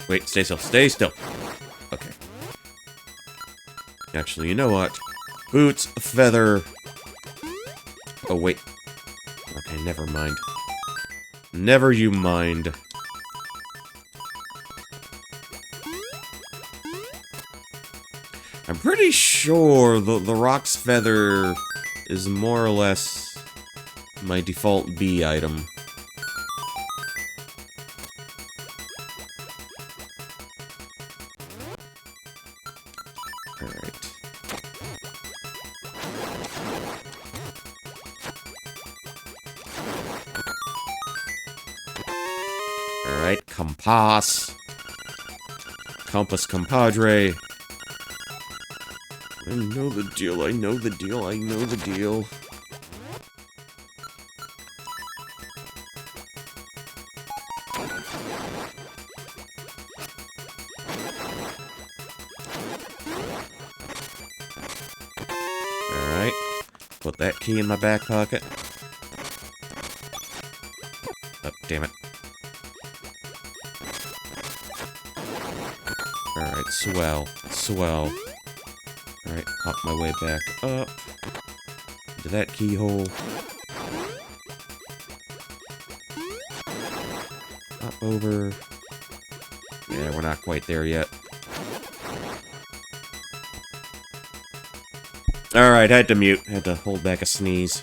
Wait, stay still. Stay still. Okay. Actually, you know what? Boots, feather... Oh, wait. Okay, never mind. Never you mind. I'm pretty sure the Rock's Feather is more or less my default B item. Alright. Alright, compass. Compass compadre. I know the deal, I know the deal, I know the deal. Alright. Put that key in my back pocket. Oh, damn it. Alright, swell. Swell. Alright, pop my way back up. Into that keyhole. Up over. Yeah, we're not quite there yet. Alright, had to mute. Had to hold back a sneeze.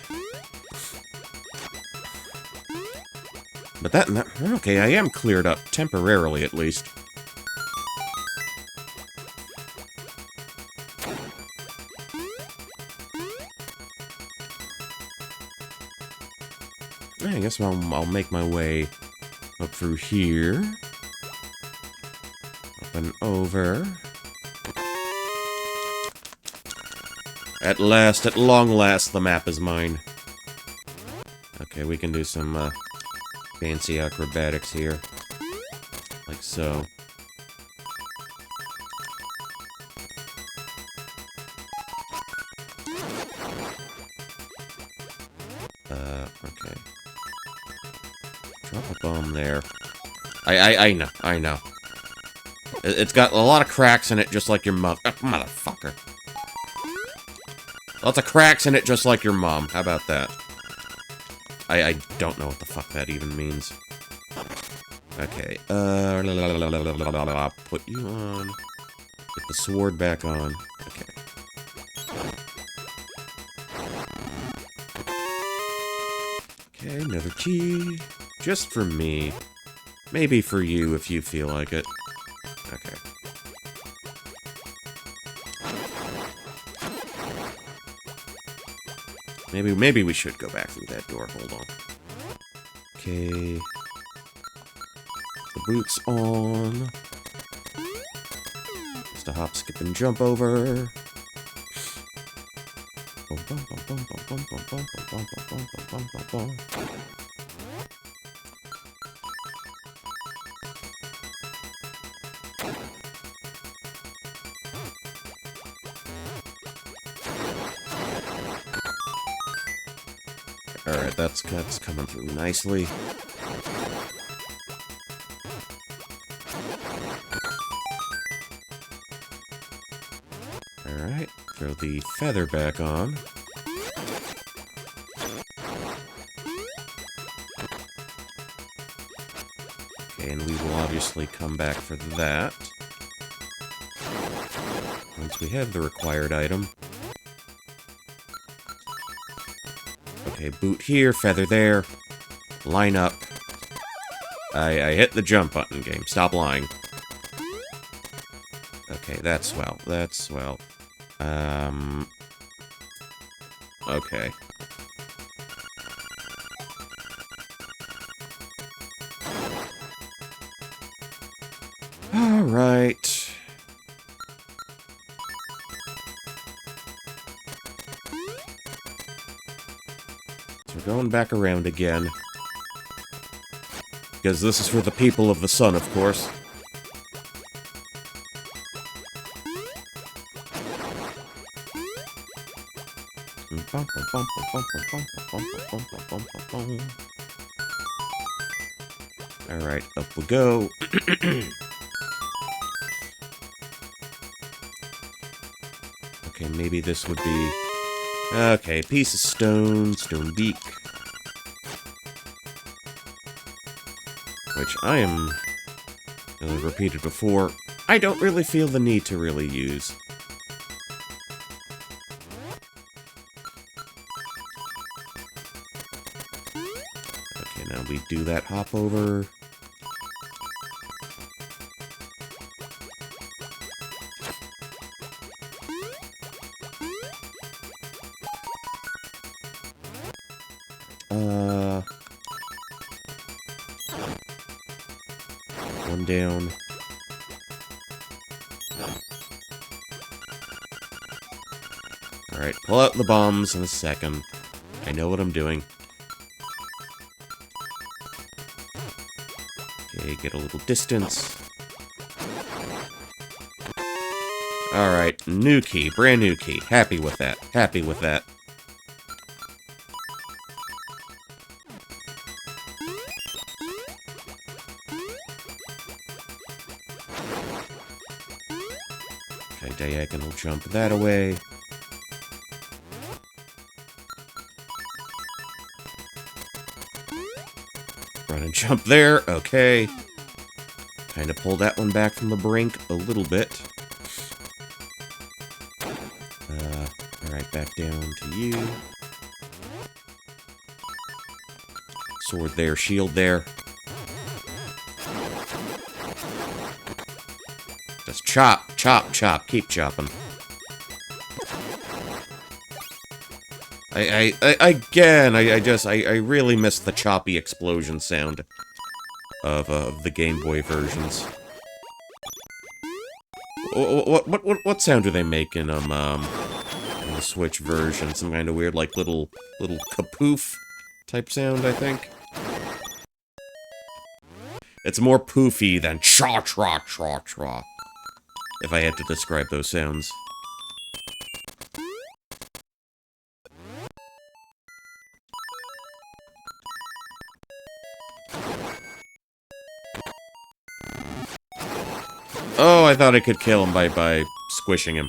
But that... Okay, I am cleared up. Temporarily, at least. I guess I'll make my way up through here. Up and over. At last, at long last, the map is mine. Okay, we can do some fancy acrobatics here. Like so. Okay. Drop a bomb there. I know. It's got a lot of cracks in it, just like your motherfucker. Lots of cracks in it, just like your mom. How about that? I don't know what the fuck that even means. Okay, put you on. Put the sword back on. Okay. Okay, another key. Just for me. Maybe for you if you feel like it. Okay. Maybe we should go back through that door. Hold on. Okay. The boots on. Just a hop, skip, and jump over. Alright, that's coming through nicely. Alright, throw the feather back on. Okay, and we will obviously come back for that. Once we have the required item. Okay, boot here, feather there. Line up. I hit the jump button, game. Stop lying. Okay, that's swell. That's swell. Okay. Alright. So we're going back around again. Because this is for the people of the sun, of course. Alright, up we go. Okay, maybe this would be... Okay, piece of stone, stone beak. Which I am, as I've repeated before, I don't really feel the need to really use. Okay, now we do that hop over. One down. Alright, pull out the bombs in a second. I know what I'm doing. Okay, get a little distance. Alright, new key, brand new key. Happy with that. Happy with that. Okay, diagonal jump that away. Run and jump there, okay. Kind of pull that one back from the brink a little bit. Alright, back down to you. Sword there, shield there. Just chop, chop, chop. Keep chopping. I really miss the choppy explosion sound of the Game Boy versions. What sound do they make in in the Switch version? Some kind of weird, like, little kapoof type sound, I think. It's more poofy than cha-cha-cha-cha, if I had to describe those sounds. Oh, I thought I could kill him by squishing him.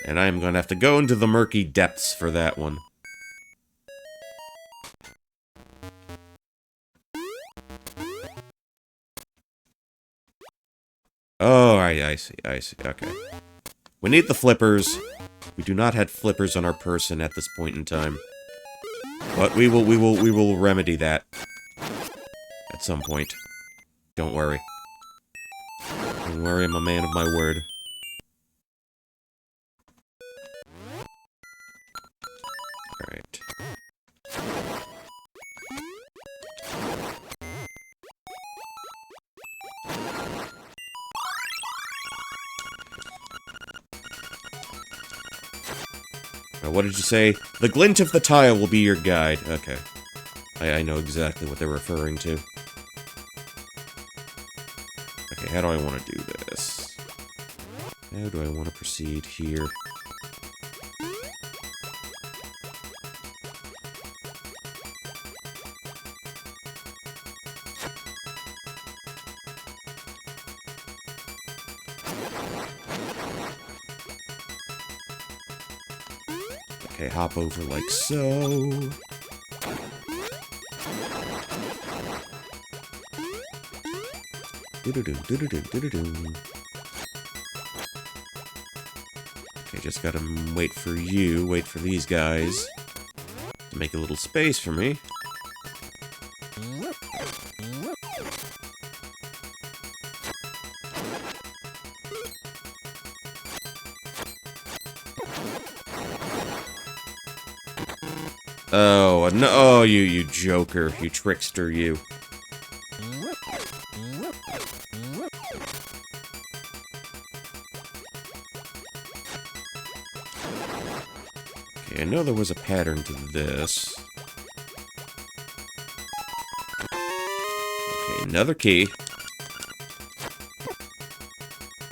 And I am going to have to go into the murky depths for that one. Oh, I see, okay. We need the flippers. We do not have flippers on our person at this point in time. But we will remedy that. At some point. Don't worry. Don't worry, I'm a man of my word. Alright. What did you say? The glint of the tile will be your guide. Okay. I know exactly what they're referring to. Okay, how do I want to do this? How do I want to proceed here? Okay, hop over like so. Okay, just gotta wait for you, wait for these guys to make a little space for me. Oh, no, oh, you joker, you trickster, you. Okay, I know there was a pattern to this. Okay, another key.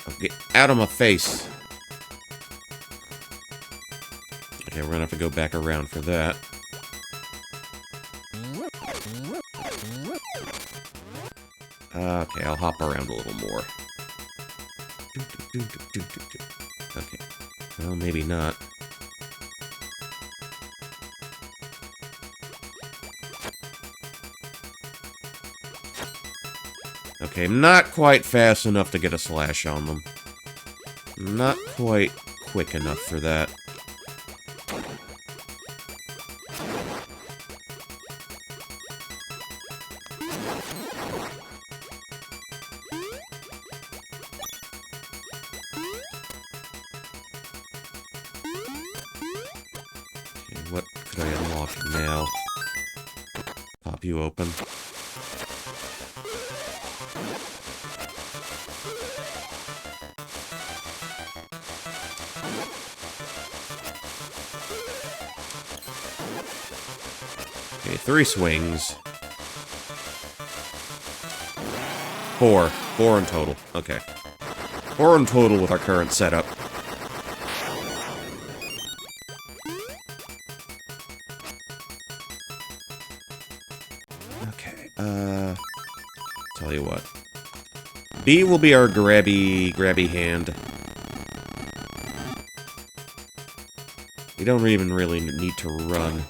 Oh, get out of my face. Okay, we're gonna have to go back around for that. Okay, I'll hop around a little more. Okay. Well, maybe not. Okay, not quite fast enough to get a slash on them. Not quite quick enough for that. What could I unlock now? Pop you open. Okay, 3 swings. 4. 4 in total. Okay. 4 in total with our current setup. Okay, tell you what. B will be our grabby hand. We don't even really need to run.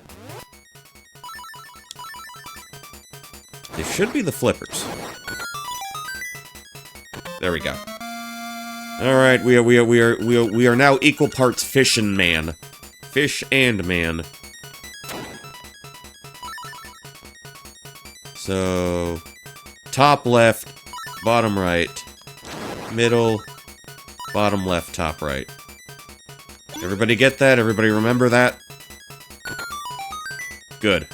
They should be the flippers. There we go. Alright, we are now equal parts fish and man. Fish and man. So, top left, bottom right, middle, bottom left, top right. Everybody get that? Everybody remember that? Good.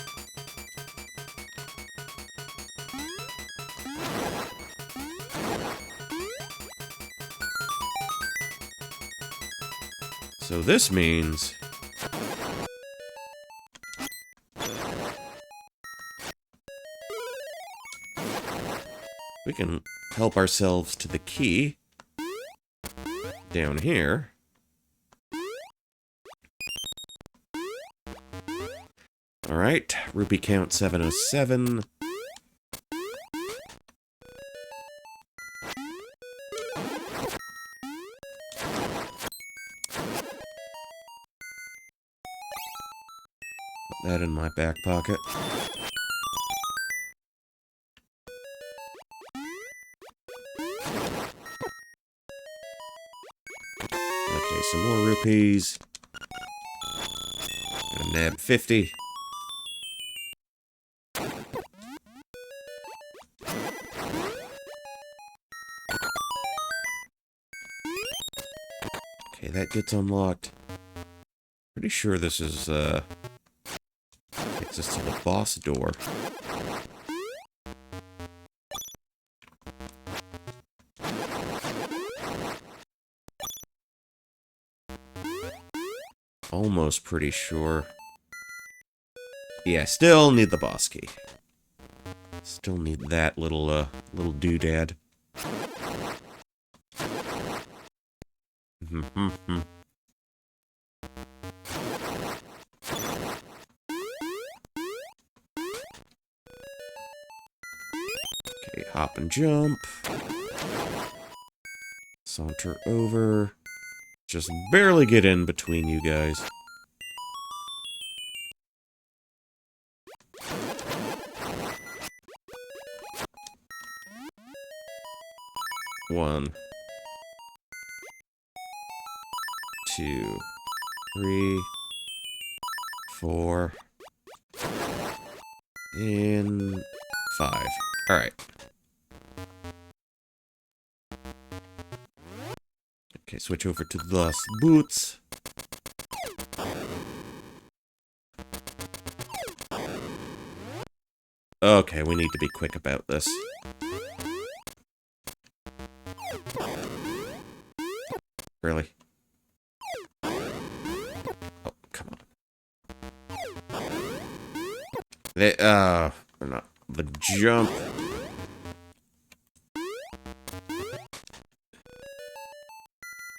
So this means... we can help ourselves to the key down here. Alright, rupee count 707. that in my back pocket. Okay, some more rupees. Gonna nab 50. Okay, that gets unlocked. Pretty sure this is, takes us to the boss door. Almost pretty sure. Yeah, still need the boss key. Still need that little doodad. Okay, hop and jump. Saunter over. Just barely get in between you guys. One. 2, 3, 4, and 5. Alright. Okay, switch over to the boots. Okay, we need to be quick about this. Really? Oh, come on. Not the jump.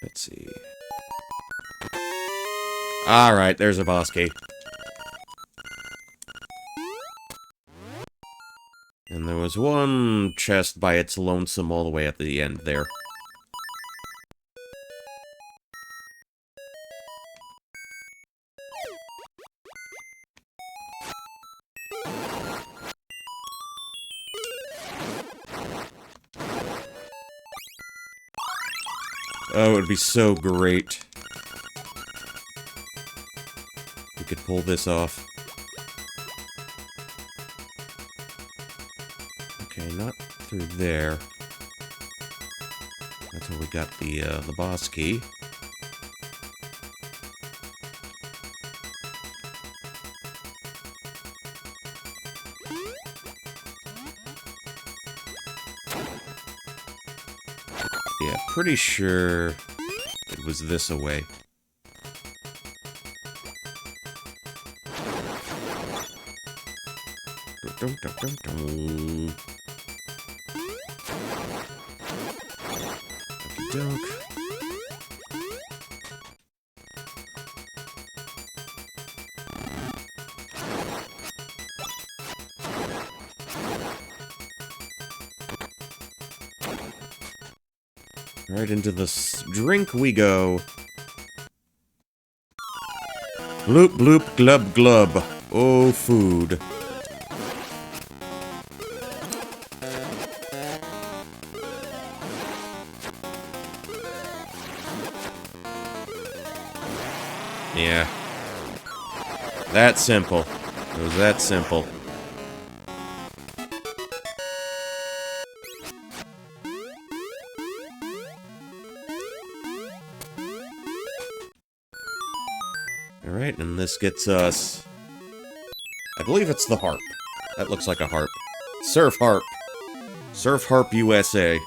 Let's see. Alright, there's a boss key. And there was one chest by its lonesome all the way at the end there. Oh, it would be so great. We could pull this off. Okay, not through there. Until we got the boss key. Yeah, pretty sure it was this away. Dun, dun, dun, dun. Okey-doke. Right into the drink we go. Bloop, bloop, glub, glub. Oh, food. Yeah. That simple. It was that simple. Alright, and this gets us... I believe it's the harp. That looks like a harp. Surf harp. Surf harp USA.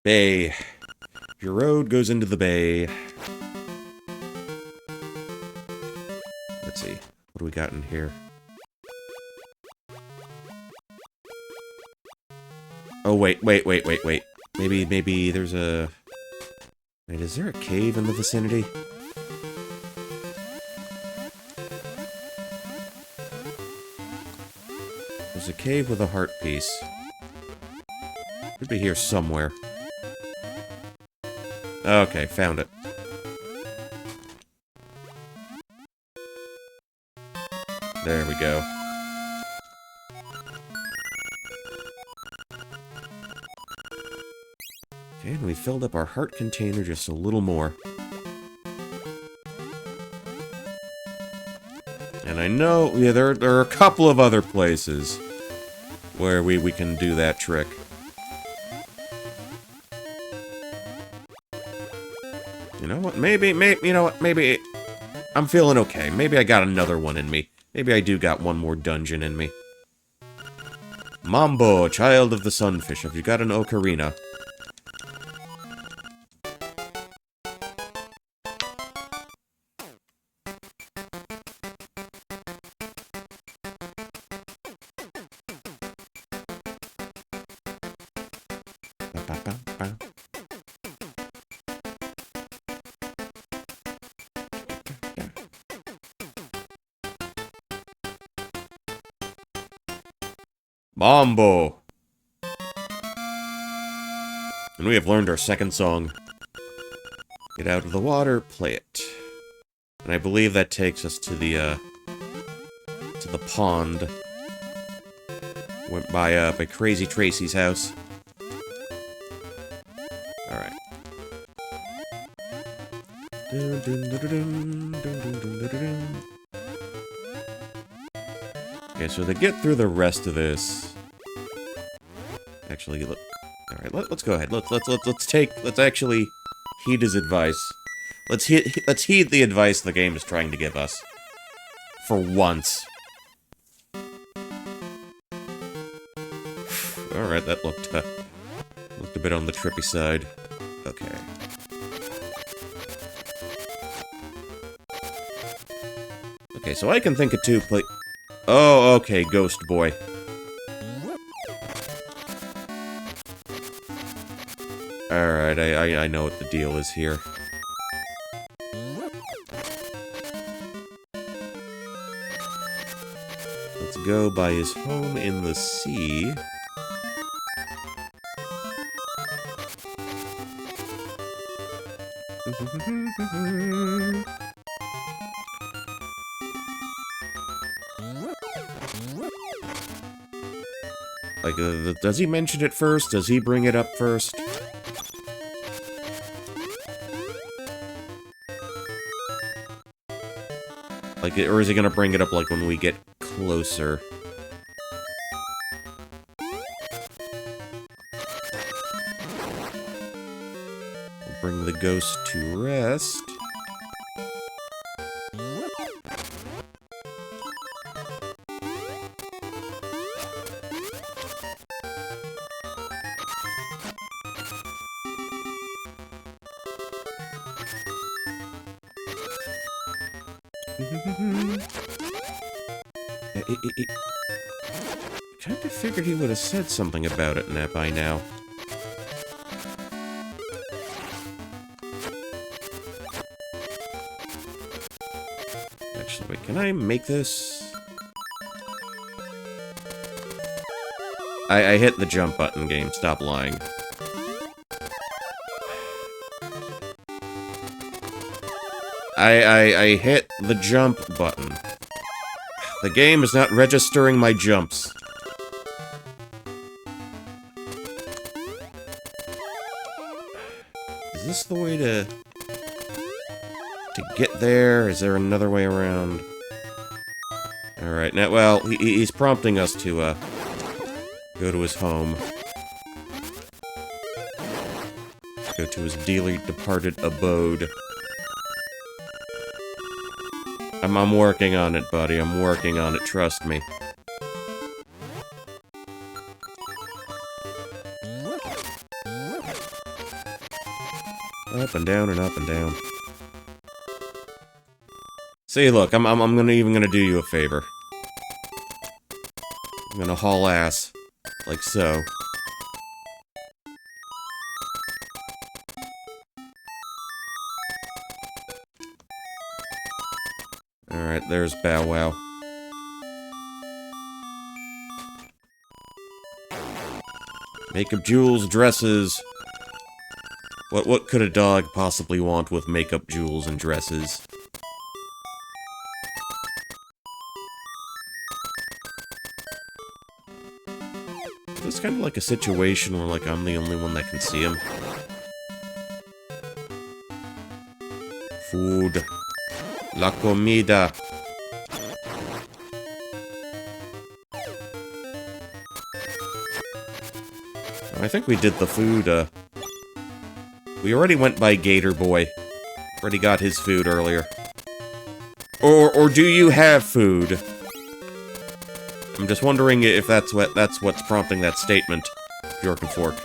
Bay. Your road goes into the bay. Let's see. What do we got in here? Oh, wait. Maybe there's a... Wait, is there a cave in the vicinity? There's a cave with a heart piece. Should be here somewhere. Okay, found it. There we go. Okay, and we filled up our heart container just a little more. And I know, yeah, there are a couple of other places where we can do that trick. You know what? Maybe, you know what? Maybe I'm feeling okay. Maybe I got another one in me. Maybe I do got one more dungeon in me. Mambo, child of the sunfish. Have you got an ocarina? Mambo! And we have learned our second song. Get out of the water, play it. And I believe that takes us to the pond. Went by Crazy Tracy's house. Alright. Okay, so to get through the rest of this... Actually, look... Alright, let's go ahead. Let's actually heed his advice. Let's heed the advice the game is trying to give us. For once. Alright, that looked a bit on the trippy side. Okay. Okay, so I can think of two Oh, okay, Ghost Boy. Alright, I know what the deal is here. Let's go by his home in the sea. Like, does he mention it first? Does he bring it up first? Like, or is he gonna bring it up, like, when we get closer? We'll bring the ghost to rest. Kind of figured he would have said something about it by now. Actually, wait, can I make this? I hit the jump button, game. Stop lying. I hit the jump button. The game is not registering my jumps. Is this the way to get there? Is there another way around? Alright, now, well, he's prompting us to, go to his home. Go to his dearly departed abode. I'm working on it, buddy. I'm working on it, trust me. Up and down and up and down. See, look, I'm even gonna do you a favor. I'm gonna haul ass. Like so. Alright, there's Bow Wow. Makeup, jewels, dresses. What could a dog possibly want with makeup, jewels, and dresses? It's kind of like a situation where, like, I'm the only one that can see him. Food. La comida. I think we did the food, we already went by Gator Boy. Already got his food earlier. Or do you have food? I'm just wondering if that's what's prompting that statement, York and Fork.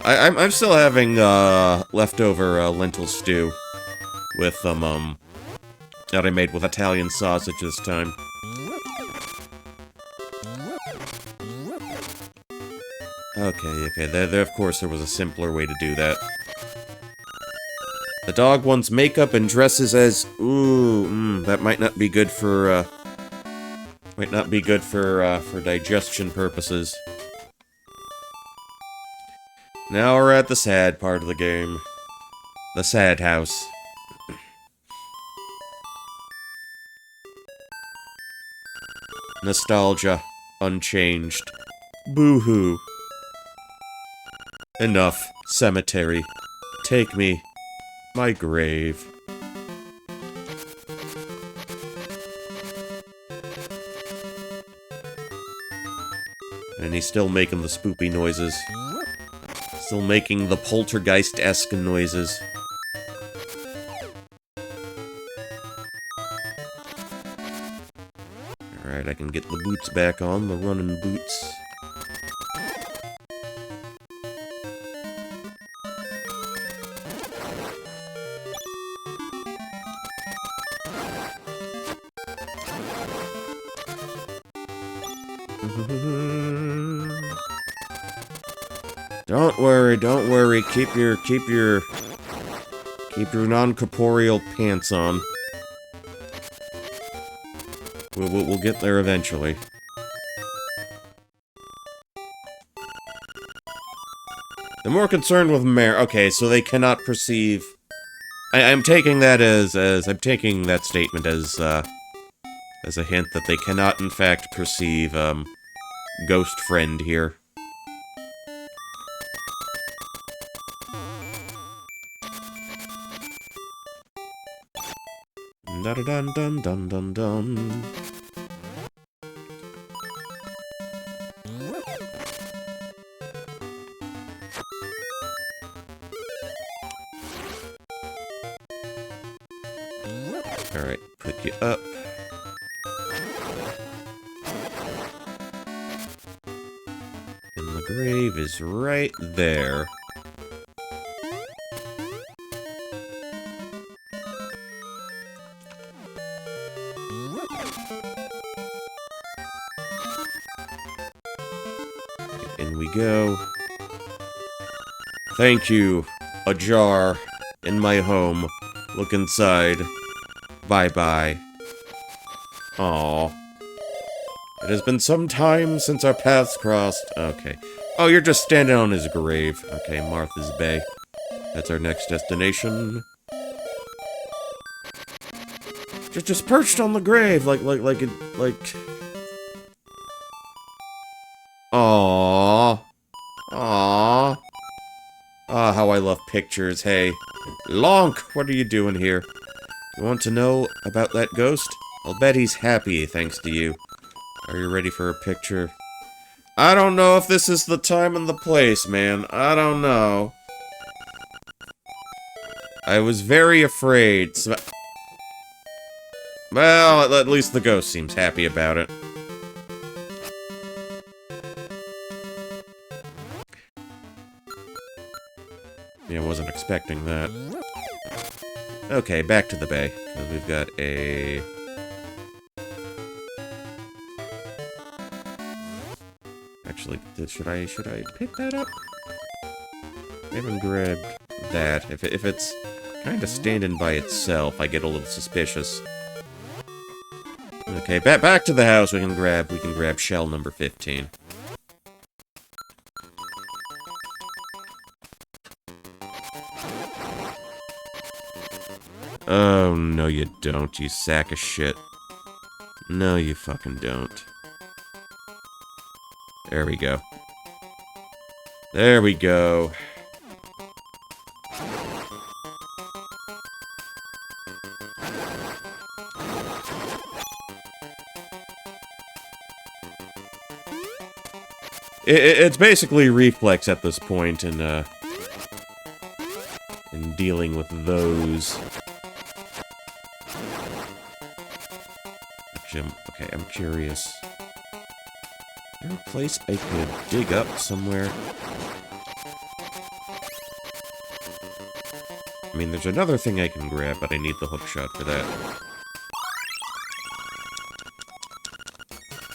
I'm still having, leftover, lentil stew. With, that I made with Italian sausage this time. Okay, there, of course, there was a simpler way to do that. The dog wants makeup and dresses as... Ooh, that might not be good for, for digestion purposes. Now we're at the sad part of the game. The sad house. Nostalgia. Unchanged. Boo-hoo. Enough. Cemetery. Take me. My grave. And he's still making the spoopy noises. Still making the poltergeist-esque noises. Alright, I can get the boots back on, the running boots. Don't worry, keep your non-corporeal pants on. We'll get there eventually. They're more concerned with Mare. Okay, so they cannot perceive... I'm taking that I'm taking that statement as a hint that they cannot, in fact, perceive, Ghost Friend here. Dun-dun-dun-dun-dun-dun. Alright, put you up. And the grave is right there. In we go. Thank you. A jar. In my home. Look inside. Bye-bye. Aww. It has been some time since our paths crossed. Okay. Oh, you're just standing on his grave. Okay, Martha's Bay. That's our next destination. Just perched on the grave, like... Aww. Aww. Ah, how I love pictures, hey. Lonk, what are you doing here? You want to know about that ghost? I'll bet he's happy, thanks to you. Are you ready for a picture? I don't know if this is the time and the place, man. I don't know. I was very afraid. Well, at least the ghost seems happy about it. Yeah, I wasn't expecting that. Okay, back to the bay. We've got a... Actually, should I pick that up? I haven't grabbed that. If it's kind of standing by itself, I get a little suspicious. Okay, back to the house. We can grab shell number 15. Oh, no you don't, you sack of shit. No, you fucking don't. There we go. There we go. It's basically reflex at this point in dealing with those. Actually, okay, I'm curious. Is there a place I could dig up somewhere? I mean, there's another thing I can grab, but I need the hookshot for that.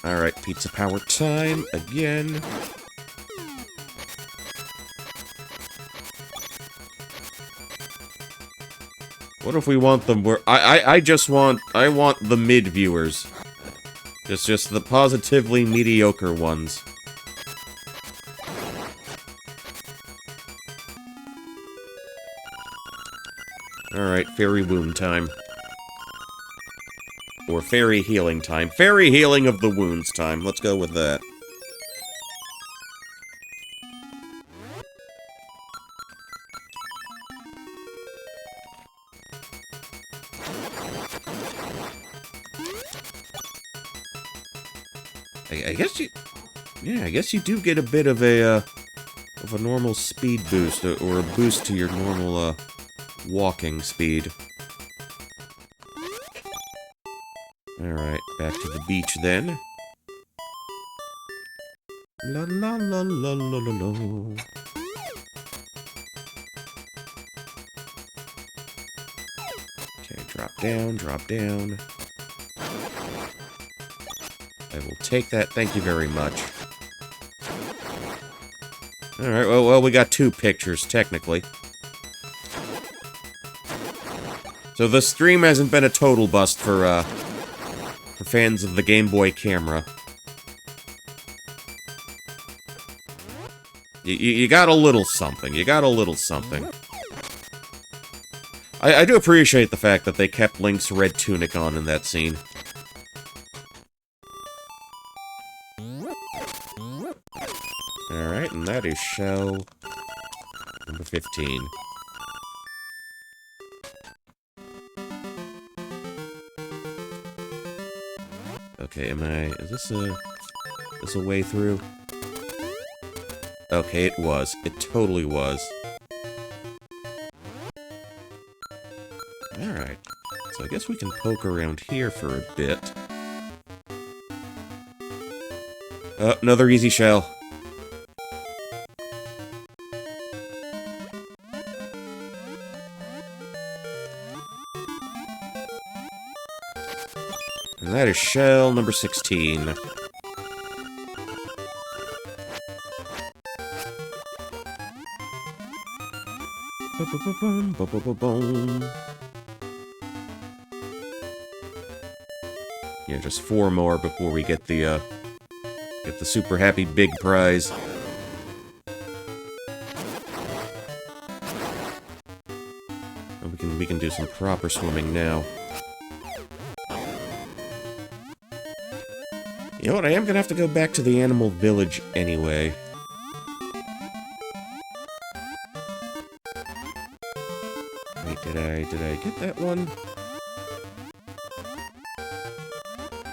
Alright, pizza power time again. What if we want them where I want the mid viewers. Just the positively mediocre ones. Alright, fairy wound time. Or fairy healing time. Fairy healing of the wounds time. Let's go with that. I guess you... Yeah, I guess you do get a bit of a normal speed boost, or a boost to your normal, walking speed. Alright, back to the beach then. La la la la la la la. Okay, drop down, drop down. I will take that, thank you very much. Alright, well, we got 2 pictures, technically. So the stream hasn't been a total bust for fans of the Game Boy camera. You got a little something. You got a little something. I do appreciate the fact that they kept Link's red tunic on in that scene. Alright, and that is shell number 15. Okay, is this a way through? Okay, it was. It totally was. Alright. So I guess we can poke around here for a bit. Another easy shell. And that is shell number 16. Yeah, just 4 more before we get the super happy big prize. And we can do some proper swimming now. You know what, I am gonna have to go back to the animal village anyway. Wait, did I get that one?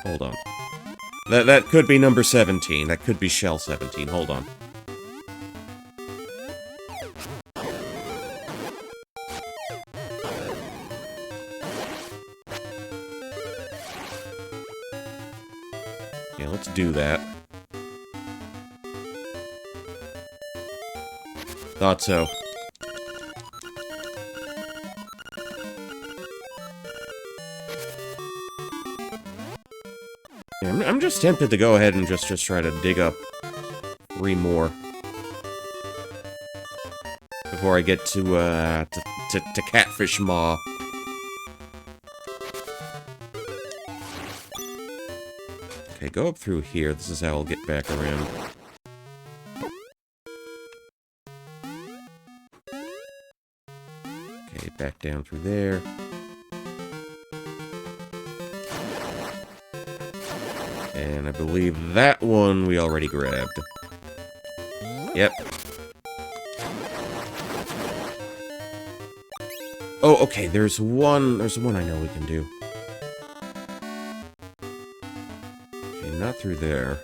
Hold on. That could be number 17. That could be shell 17. Hold on. Yeah, let's do that. Thought so. Yeah, I'm just tempted to go ahead and just try to dig up 3 more before I get to Catfish Maw. Okay, go up through here. This is how I'll get back around. Okay, back down through there. believe that one we already grabbed. Yep. Oh, okay, there's one I know we can do. Okay, not through there.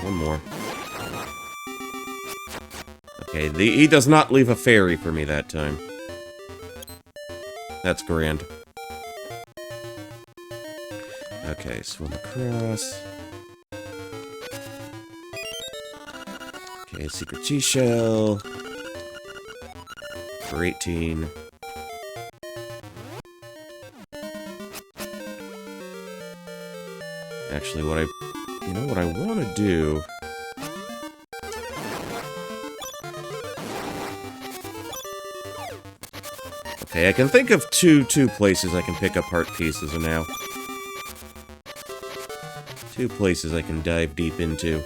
One more. Okay, he does not leave a fairy for me that time. That's grand. Okay, swim across. Okay, secret G-shell. For 18. Actually, you know what I want to do? Okay, I can think of two places I can pick up heart pieces now. Two places I can dive deep into.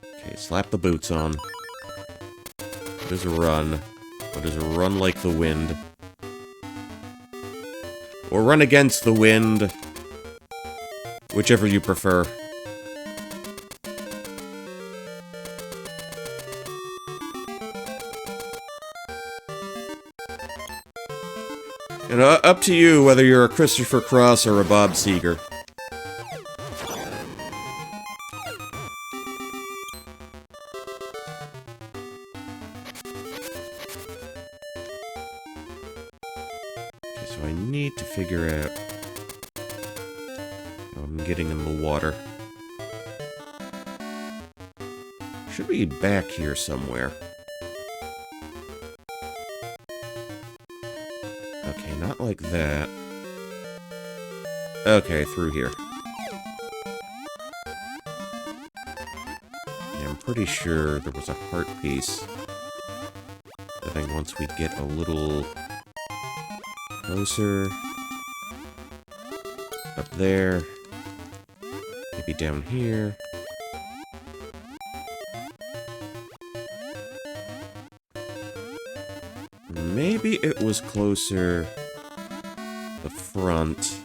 Okay, slap the boots on. What is a run? What is a run like the wind? Or run against the wind. Whichever you prefer. And up to you whether you're a Christopher Cross or a Bob Seger. Okay, so I need to figure out how I'm getting in the water. Should be back here somewhere. Okay, not like that. Okay, through here. Yeah, I'm pretty sure there was a heart piece. I think once we get a little closer. Up there. Maybe down here. Maybe it was closer the front.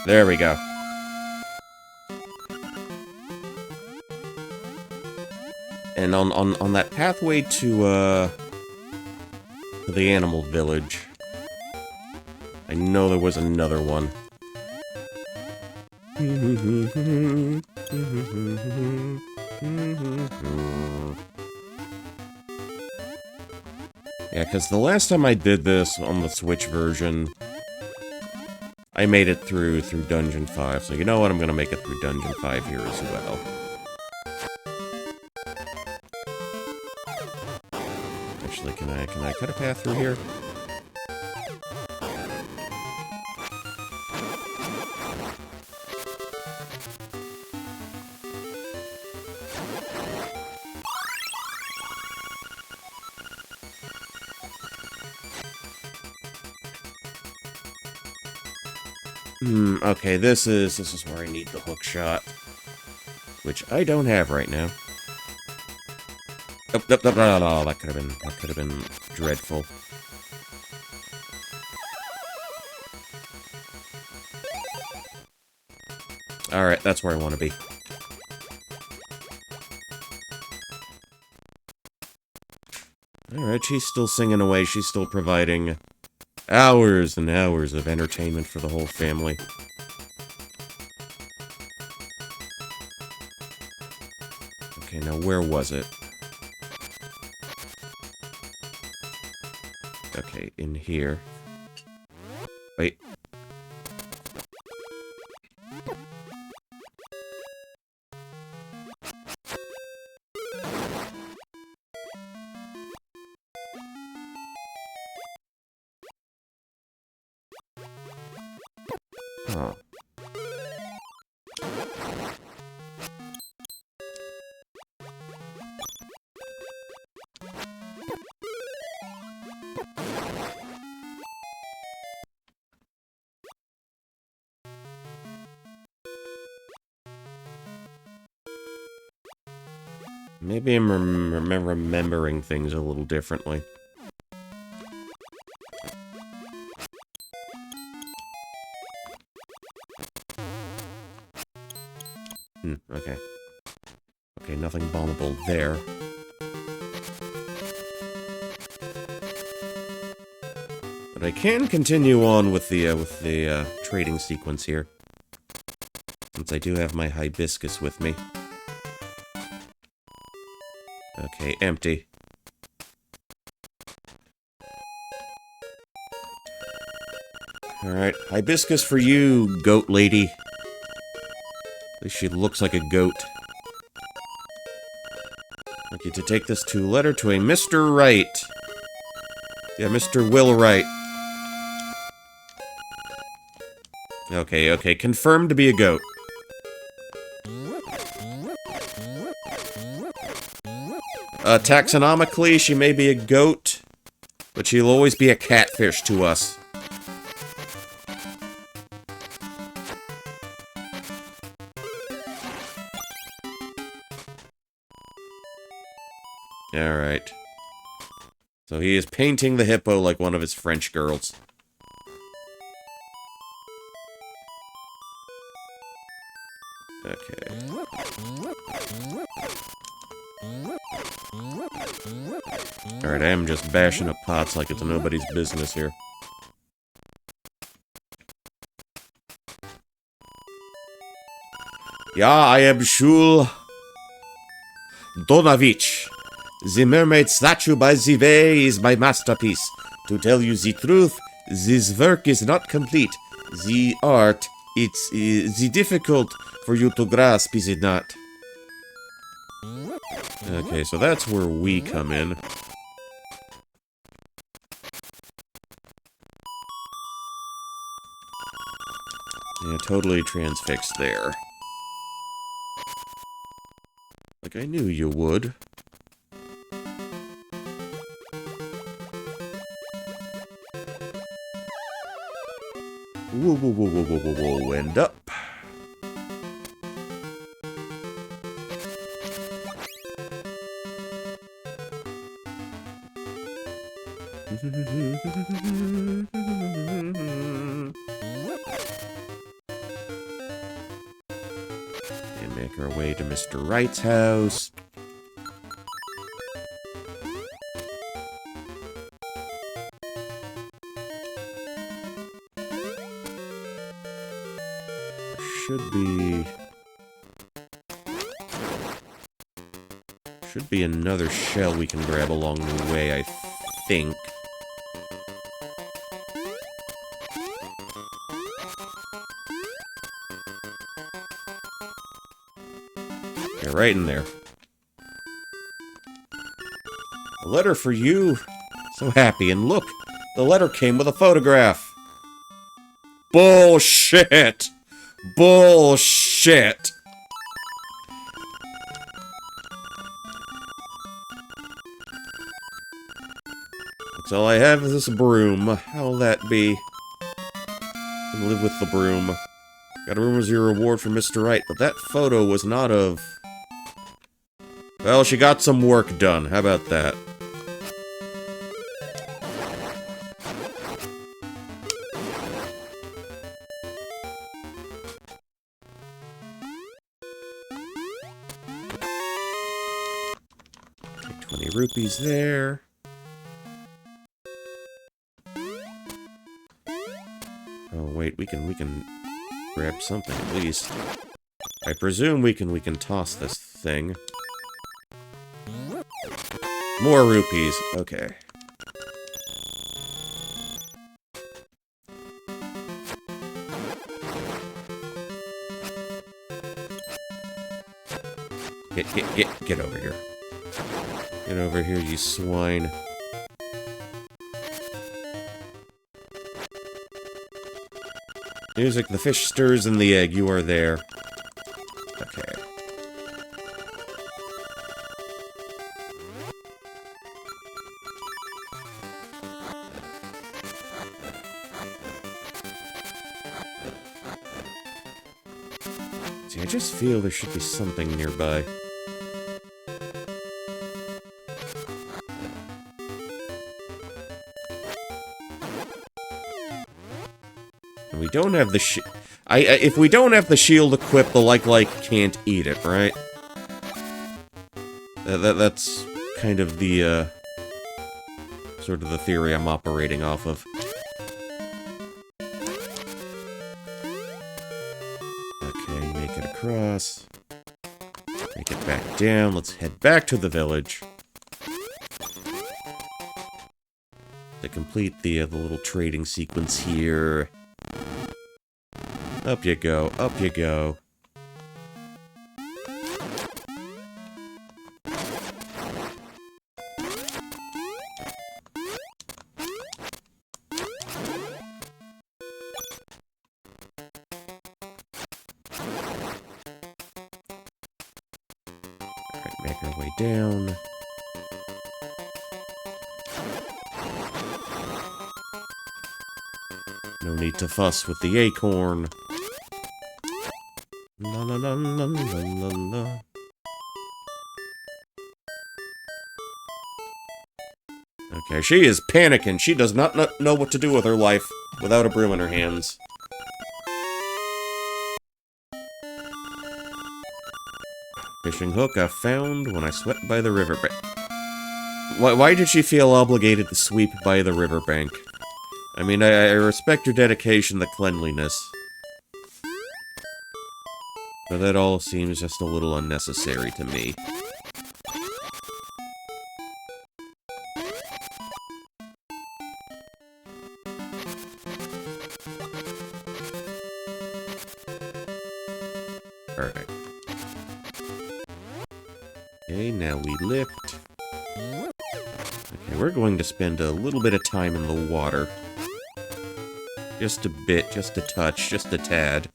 There we go. And on that pathway to the animal village, I know there was another one. Yeah, because the last time I did this on the Switch version, I made it through Dungeon 5, so you know what? I'm gonna make it through Dungeon 5 here as well. Actually, can I cut a path through here? Okay, this is where I need the hook shot. Which I don't have right now. Oh, no, that could have been dreadful. Alright, that's where I want to be. Alright, she's still singing away, she's still providing hours and hours of entertainment for the whole family. Okay, now where was it? Okay, in here. Wait. Huh. Maybe I'm remembering things a little differently. Okay. Okay, nothing bombable there. But I can continue on with the trading sequence here. Since I do have my hibiscus with me. Okay, empty. Alright, hibiscus for you, goat lady. At least she looks like a goat. I'd like you to take this letter to a Mr. Wright. Yeah, Mr. Will Wright. Okay, okay, confirmed to be a goat. Taxonomically, she may be a goat, but she'll always be a catfish to us. Alright. So he is painting the hippo like one of his French girls. Okay. Alright, I am just bashing up pots like it's nobody's business here. Yeah, I am Shul Donavich. The mermaid statue by the way is my masterpiece. To tell you the truth, this work is not complete. The art, it's the difficult for you to grasp, is it not? Okay, so that's where we come in. Yeah, totally transfixed there. Like I knew you would. Whoa, whoa, whoa, whoa, whoa, whoa, whoa, and up. And make our way to Mr. Wright's house. Should be another shell we can grab along the way, I think. Yeah, right in there. A letter for you. So happy, and look, the letter came with a photograph. Bullshit! Bullshit! That's all I have is this broom. How'll that be? Can live with the broom. Got a room as your reward for Mr. Wright, but that photo was not of... Well, she got some work done. How about that? Okay, 20 rupees there. Oh wait, we can grab something at least. I presume we can toss this thing. More rupees. Okay. Get over here. Get over here, you swine. Music, the fish stirs in the egg. You are there. Okay. See, I just feel there should be something nearby. And we don't have the if we don't have the shield equipped, the like can't eat it, right? That's kind of the, sort of the theory I'm operating off of. Okay, make it across. Make it back down. Let's head back to the village. To complete the little trading sequence here. Up you go, up you go. Alright, make our way down. No need to fuss with the acorn. La la la la la la la. Okay, she is panicking. She does not know what to do with her life without a broom in her hands. Fishing hook I found when I swept by the riverbank. Why did she feel obligated to sweep by the riverbank? I mean, I respect your dedication to cleanliness. But that all seems just a little unnecessary to me. Alright. Okay, now we lift. Okay, we're going to spend a little bit of time in the water. Just a bit, just a touch, just a tad.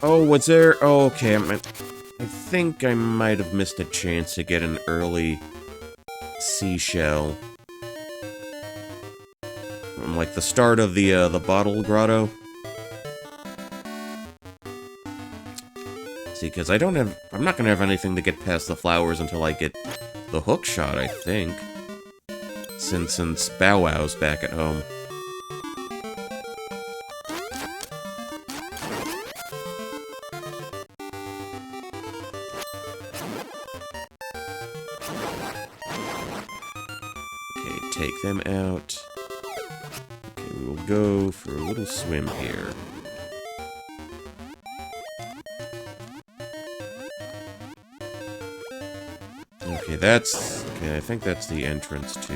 Oh, was there? Oh, okay. I think I might have missed a chance to get an early seashell. From, like, the start of the bottle grotto. See, because I'm not gonna have anything to get past the flowers until I get the hook shot, I think. Since Bow Wow's back at home. Okay, take them out. Okay, we will go for a little swim here. Okay, okay, I think that's the entrance to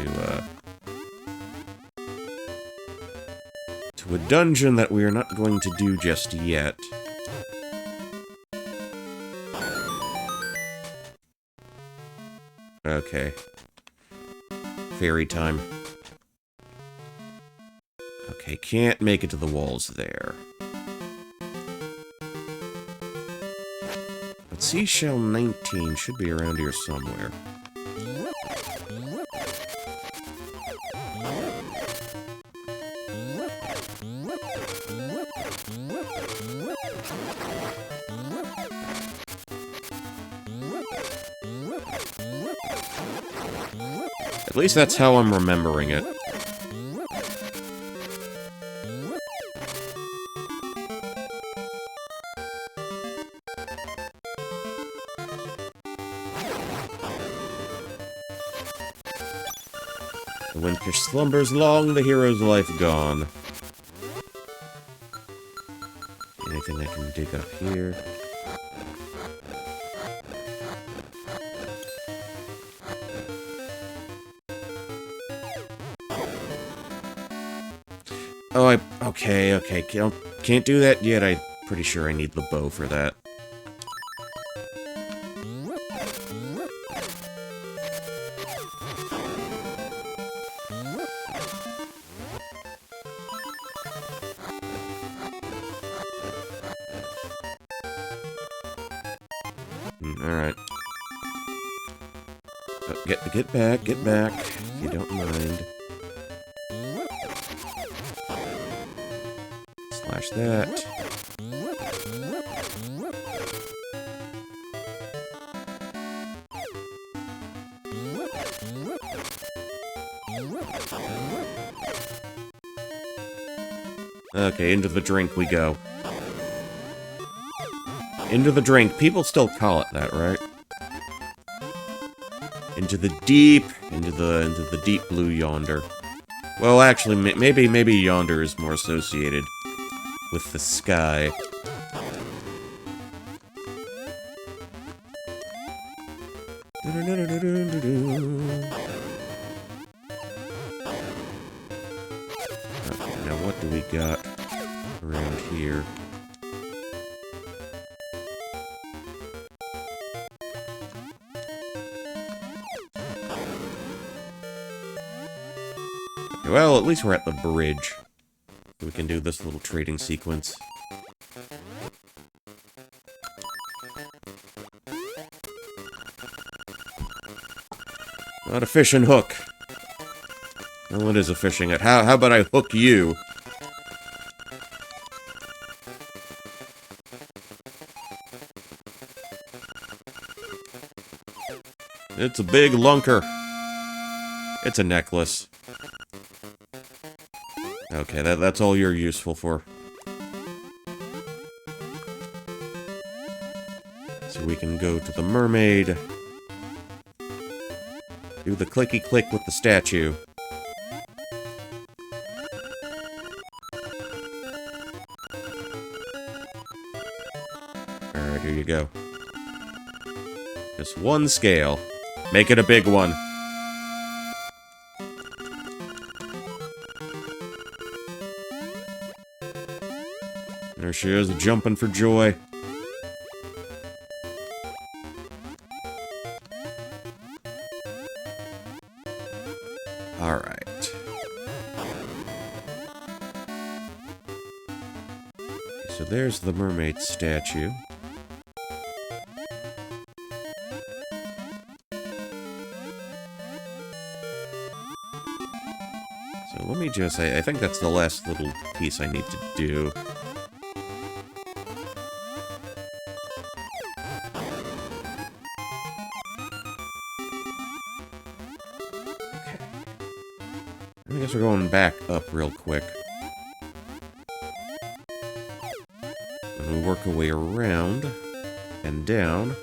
a dungeon that we are not going to do just yet. Okay. Fairy time. Okay, can't make it to the walls there. But Seashell 19 should be around here somewhere. At least that's how I'm remembering it. The winter slumbers long, the hero's life gone. Anything I can dig up here? Oh, okay. Can't do that yet. I'm pretty sure I need the bow for that. Alright. Get back, if you don't mind. Slash that. Okay, into the drink we go. Into the drink. People still call it that, right? Into the deep blue yonder. Well, actually, maybe yonder is more associated with the sky. Okay, now what do we got around here? Well, at least we're at the bridge. We can do this little trading sequence. Not a fishing hook. Well, it is a fishing hook. How about I hook you? It's a big lunker. It's a necklace. Okay, that's all you're useful for. So we can go to the mermaid. Do the clicky-click with the statue. Alright, here you go. Just one scale. Make it a big one. There she is, jumping for joy. Alright. So there's the mermaid statue. So let me just... I think that's the last little piece I need to do. I guess we're going back up real quick. And we work our way around and down.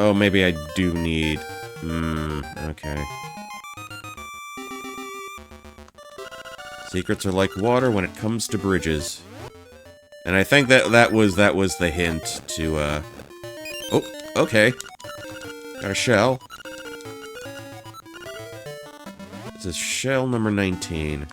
Oh, maybe I do need... okay. Secrets are like water when it comes to bridges. And I think that was the hint to, Oh, okay. Got a shell. This is shell number 19.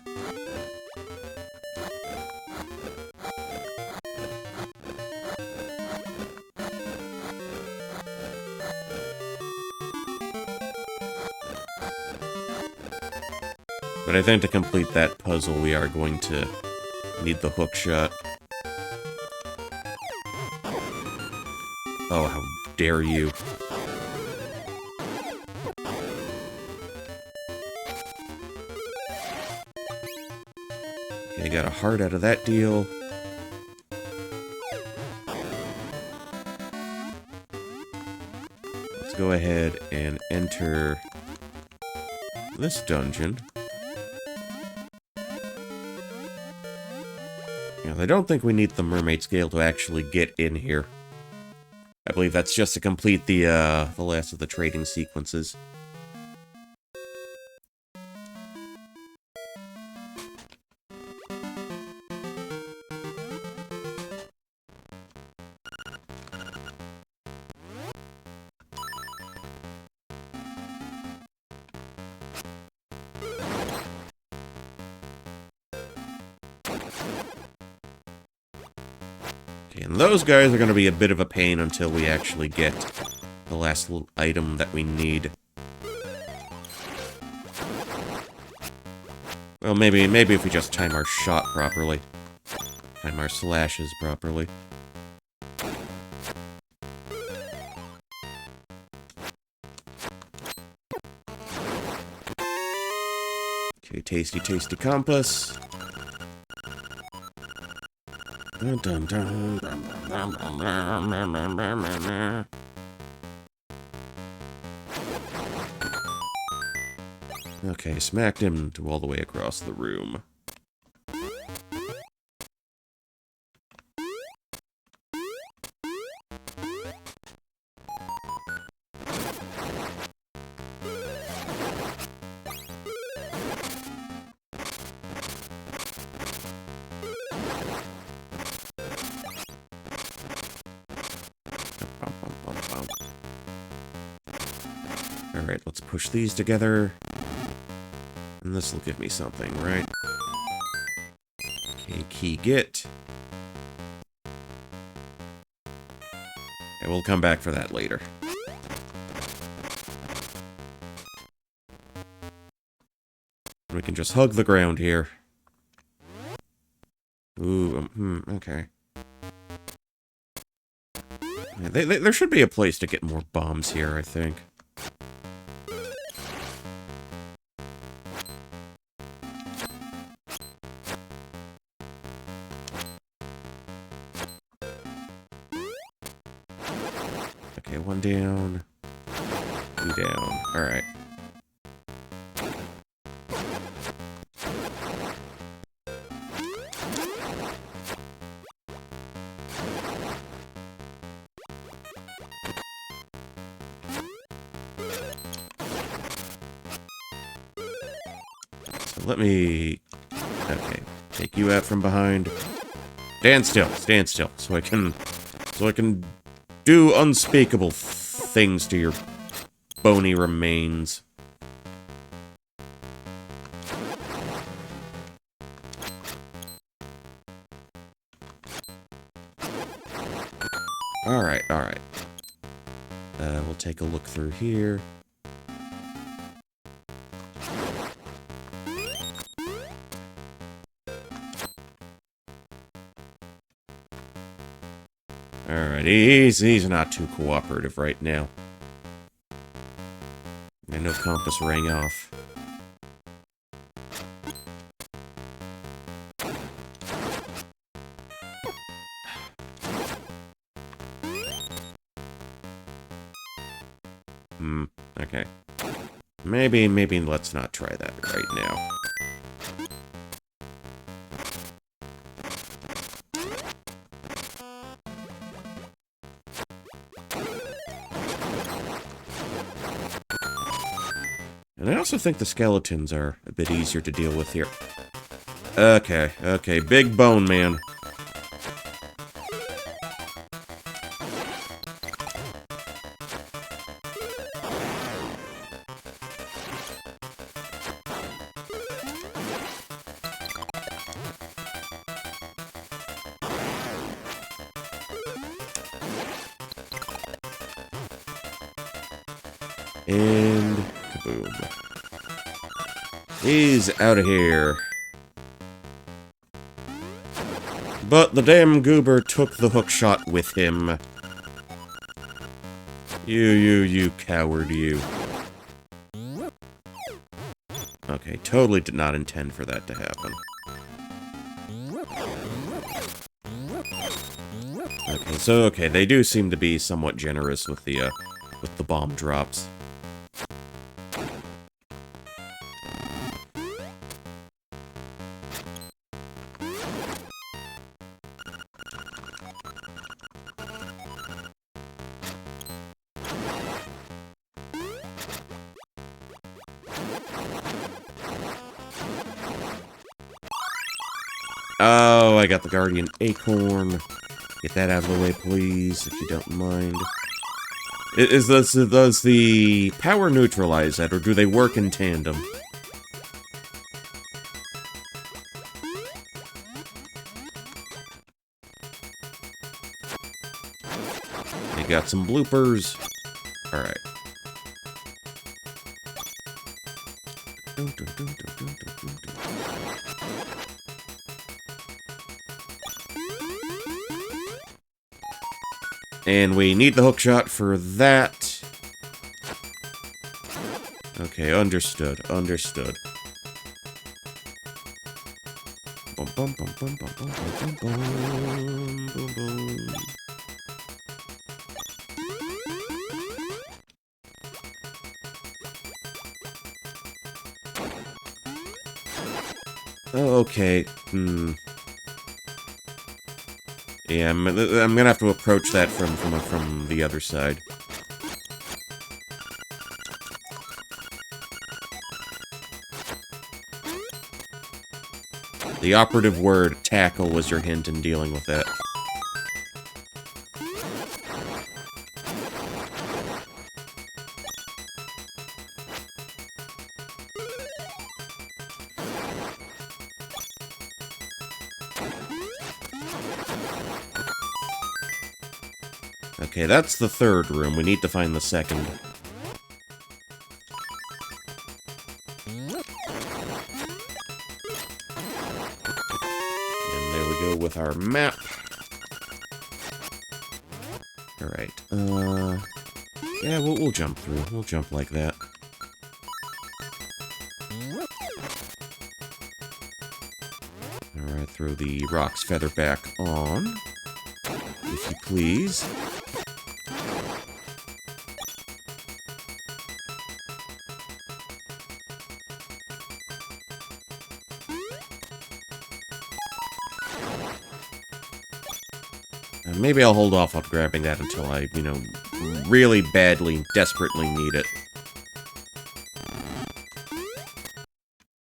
But I think to complete that puzzle, we are going to need the hook shot. Oh, how dare you. Okay, got a heart out of that deal. Let's go ahead and enter this dungeon. I don't think we need the mermaid scale to actually get in here. I believe that's just to complete the last of the trading sequences. Okay, and those guys are going to be a bit of a pain until we actually get the last little item that we need. Well, maybe if we just time our shot properly. Time our slashes properly. Okay, tasty, tasty compass. Dun, dun, dun, dun, dun, dun, dun, dun, dun, dun. Okay, smacked him to all the way across the room. Alright, let's push these together. And this will give me something, right? Okay, key get. And we'll come back for that later. We can just hug the ground here. Ooh, okay. Yeah, there should be a place to get more bombs here, I think. Okay, one down. Two down. Alright. So let me... Okay. Take you out from behind. Stand still. Stand still. So I can do unspeakable things to your bony remains. Alright, alright. We'll take a look through here. Alright, he's not too cooperative right now. I know compass rang off. Okay. Maybe let's not try that right now. And I also think the skeletons are a bit easier to deal with here. Okay, okay, big bone man. And kaboom. He's out of here. But the damn goober took the hook shot with him. You coward, you. Okay, totally did not intend for that to happen. Okay, they do seem to be somewhat generous with the bomb drops. Oh, I got the Guardian Acorn. Get that out of the way, please, if you don't mind. Does the power neutralize that, or do they work in tandem? We got some bloopers. Alright. And we need the hookshot for that. Okay, understood. Understood. Bum, bum, bum, bum, bum, bum, bum, bum, bum, bum. Oh, okay. Yeah, I'm gonna have to approach that from the other side. The operative word, tackle, was your hint in dealing with that. Okay, that's the third room. We need to find the second. And there we go with our map. Alright, yeah, we'll jump through. We'll jump like that. Alright, throw the rock's feather back on, if you please. Maybe I'll hold off on grabbing that until I, you know, really badly, desperately need it.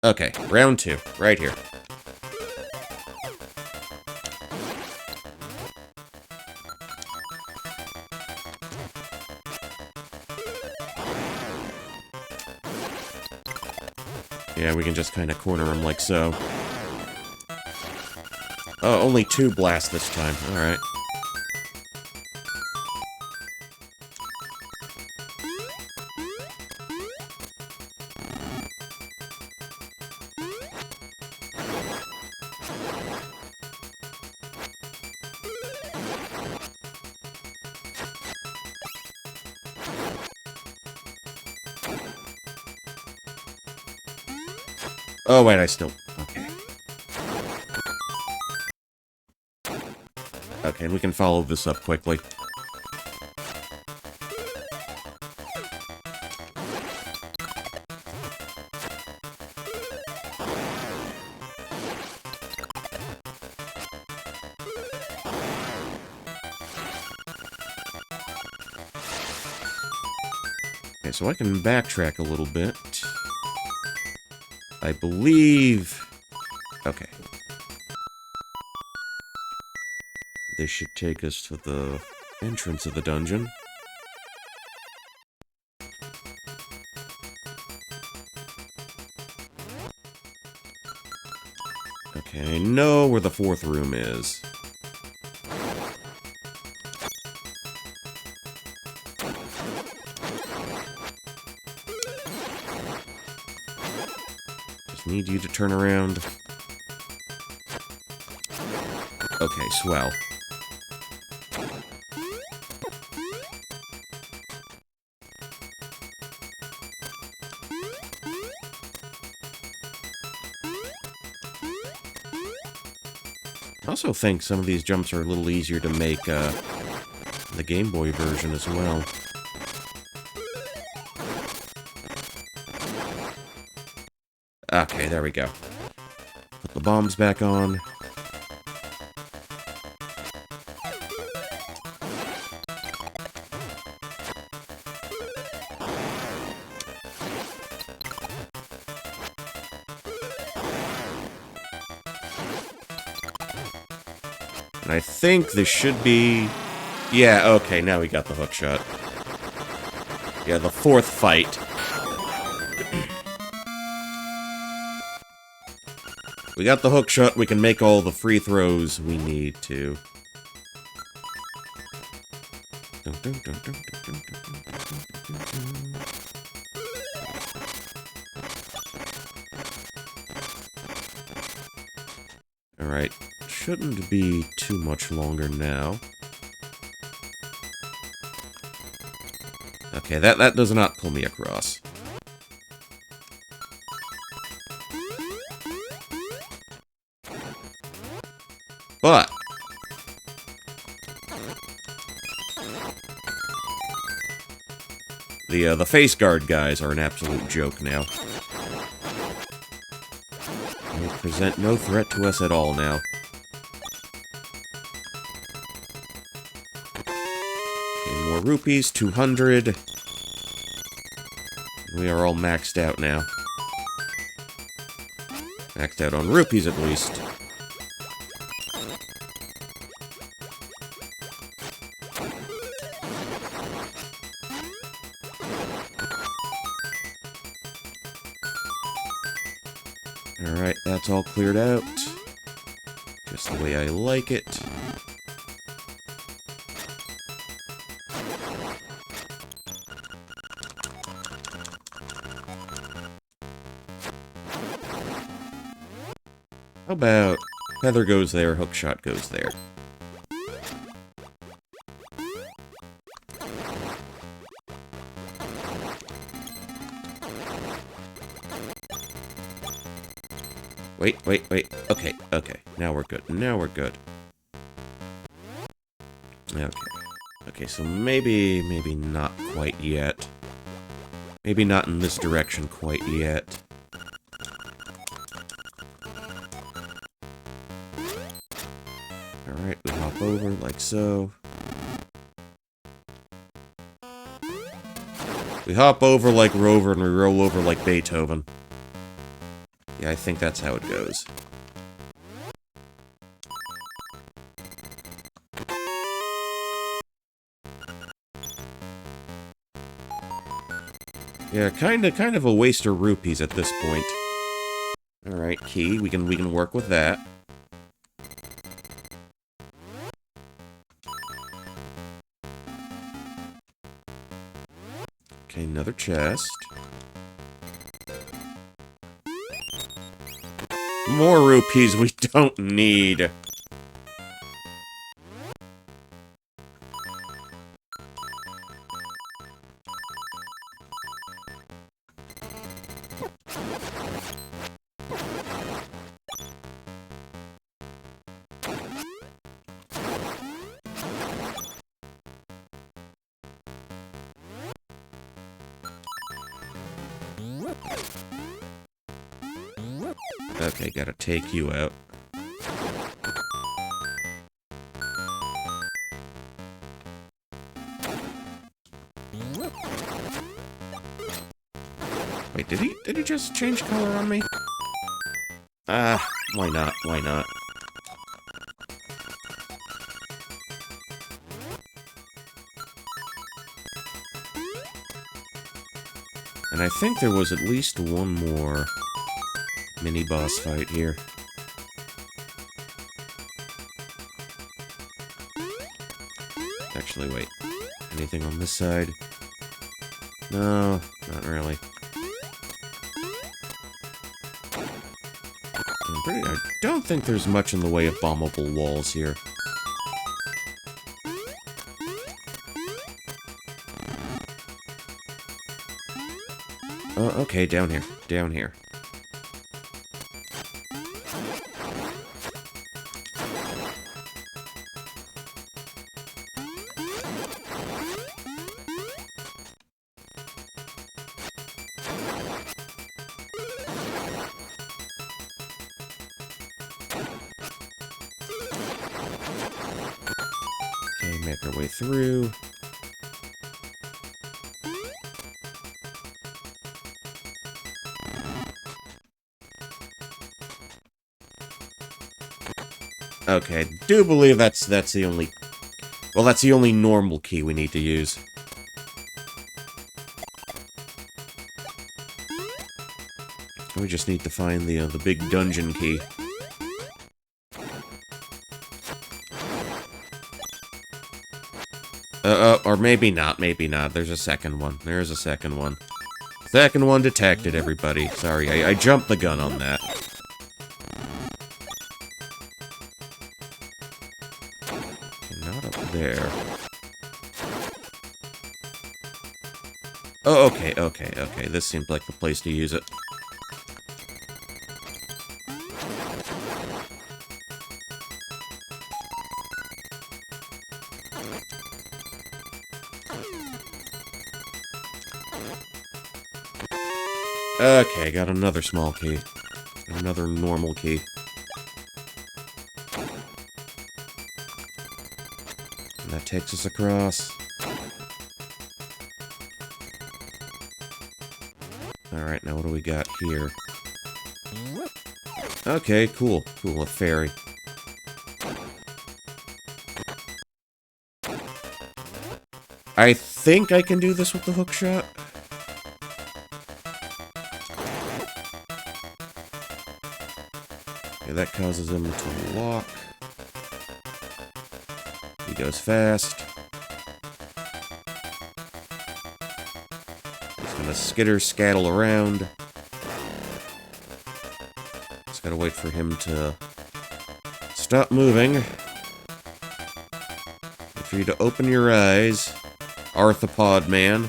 Okay, round 2, right here. Yeah, we can just kind of corner him like so. Oh, only 2 blasts this time. Alright. Oh, wait, I still... Okay. Okay, and we can follow this up quickly. Okay, so I can backtrack a little bit. I believe... Okay. This should take us to the entrance of the dungeon. Okay, I know where the 4th room is. Just need you to turn around. Okay, swell. I also think some of these jumps are a little easier to make the Game Boy version as well. Okay, there we go. Put the bombs back on. And I think this should be... Yeah, okay, now we got the hookshot. Yeah, the 4th fight. We got the hookshot, we can make all the free throws we need to. Alright, shouldn't be too much longer now. Okay, that does not pull me across. But the face guard guys are an absolute joke now. They present no threat to us at all now. Okay, more rupees, 200. We are all maxed out now. Maxed out on rupees, at least. Alright, that's all cleared out. Just the way I like it. How about feather goes there, hookshot goes there. Wait. Okay. Now we're good. Okay, so maybe not quite yet. Maybe not in this direction quite yet. Alright, we hop over like so. We hop over like Rover and we roll over like Beethoven. Yeah, I think that's how it goes. Yeah, kind of a waste of rupees at this point. Alright, key. We can work with that. Okay, another chest. More rupees we don't need. Okay, gotta take you out. Wait, did he just change color on me? Why not? And I think there was at least one more mini-boss fight here. Actually, wait. Anything on this side? No, not really. I don't think there's much in the way of bombable walls here. Oh, okay, down here. Okay, make our way through. Okay, I do believe that's the only... Well, that's the only normal key we need to use. We just need to find the big dungeon key. Or maybe not, maybe not. There's a second one. There's a second one. Second one detected, everybody. Sorry, I jumped the gun on that. Not up there. Oh, okay, okay, okay. This seemed like the place to use it. Okay, got another small key. Another normal key. And that takes us across. Alright, now what do we got here? Okay, cool. Cool, a fairy. I think I can do this with the hookshot. Okay, that causes him to walk. He goes fast. He's gonna skitter-scattle around. Just gotta wait for him to stop moving. Wait for you to open your eyes, Arthropod Man.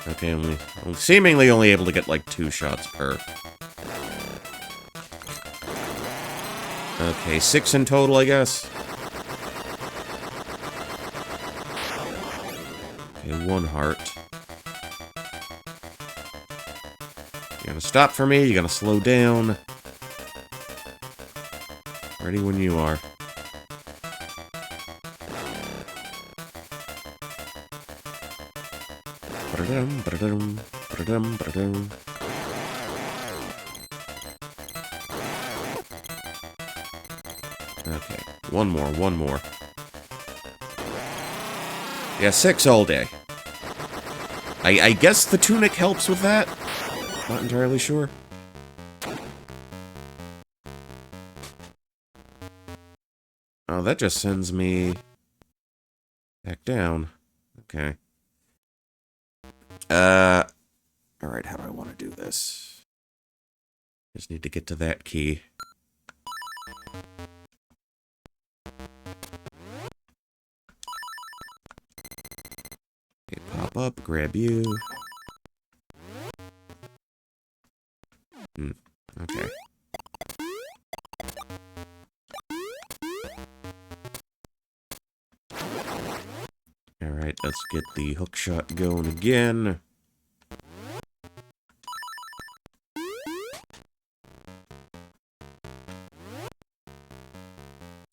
Okay, I'm seemingly only able to get like 2 shots per. Okay, 6 in total, I guess. Okay, 1 heart. You gotta stop for me, you gotta slow down. Ready when you are. Okay, one more. Yeah, 6 all day. I guess the tunic helps with that? Not entirely sure. Oh, that just sends me back down. Okay. Alright, how do I want to do this? Just need to get to that key. Okay, pop up, grab you. Okay. Alright, let's get the hookshot going again.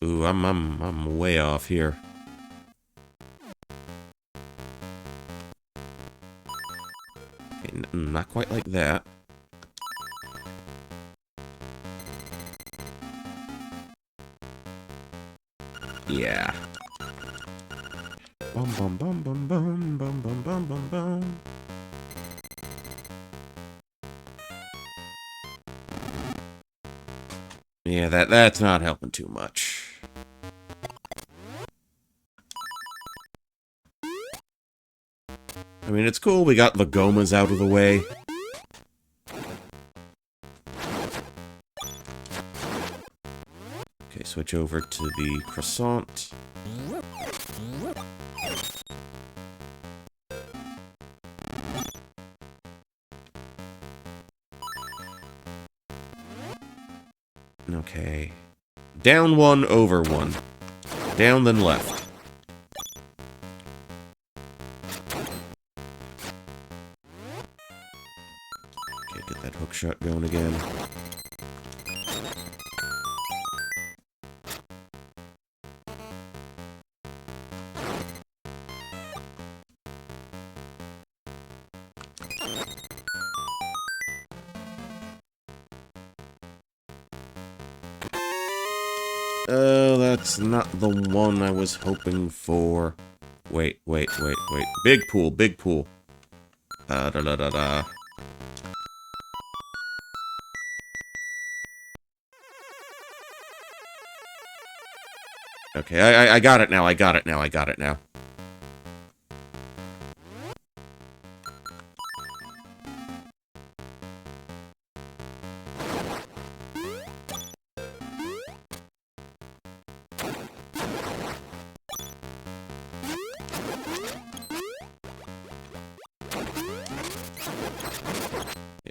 Ooh, I'm way off here. Okay, not quite like that. Yeah. Bum bum bum bum bum bum bum bum bum bum. Yeah, that's not helping too much. I mean, it's cool we got the Gomas out of the way. Okay, switch over to the croissant. Okay. Down 1, over 1. Down, then left. Okay, get that hookshot going again. Oh, that's not the one I was hoping for. Wait. Big pool, big pool. Da da da da. Okay, I got it now, I got it now, I got it now.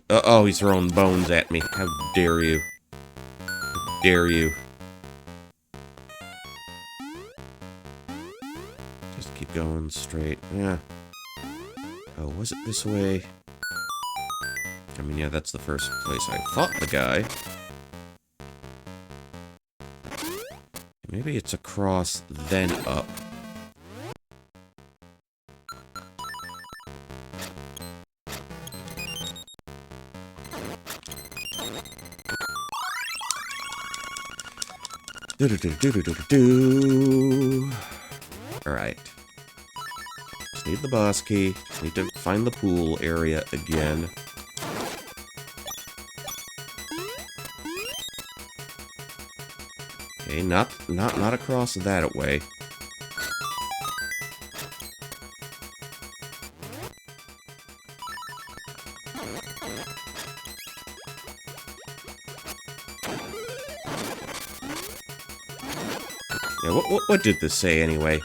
Oh, he's throwing bones at me. How dare you. How dare you. Just keep going straight. Yeah. Oh, was it this way? I mean, yeah, that's the first place I fought the guy. Maybe it's across, then up. Alright. Just need the boss key. Just need to find the pool area again. Okay, not across that way. Yeah, what did this say anyway?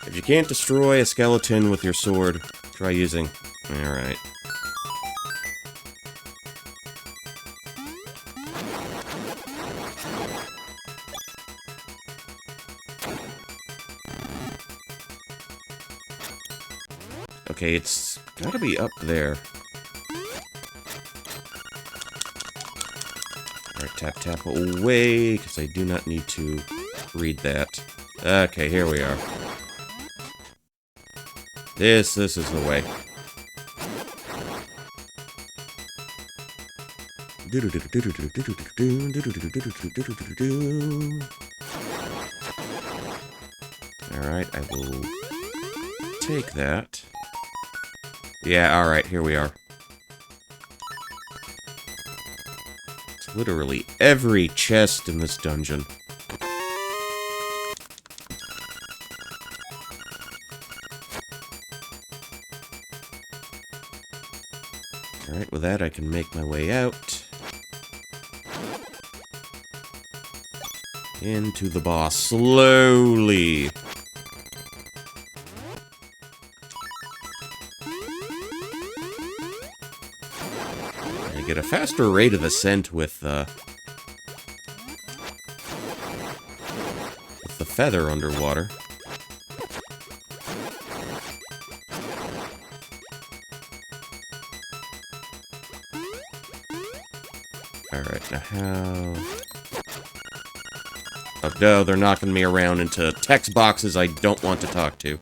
If you can't destroy a skeleton with your sword, try using... Alright. Okay, it's gotta be up there. Alright, tap away, because I do not need to read that. Okay, here we are. This is the way. Alright, I will take that. Yeah, alright, here we are. It's literally every chest in this dungeon. Alright, with that I can make my way out. Into the boss, slowly. I get a faster rate of ascent with the feather underwater. Alright, now how... Oh no, they're knocking me around into text boxes I don't want to talk to.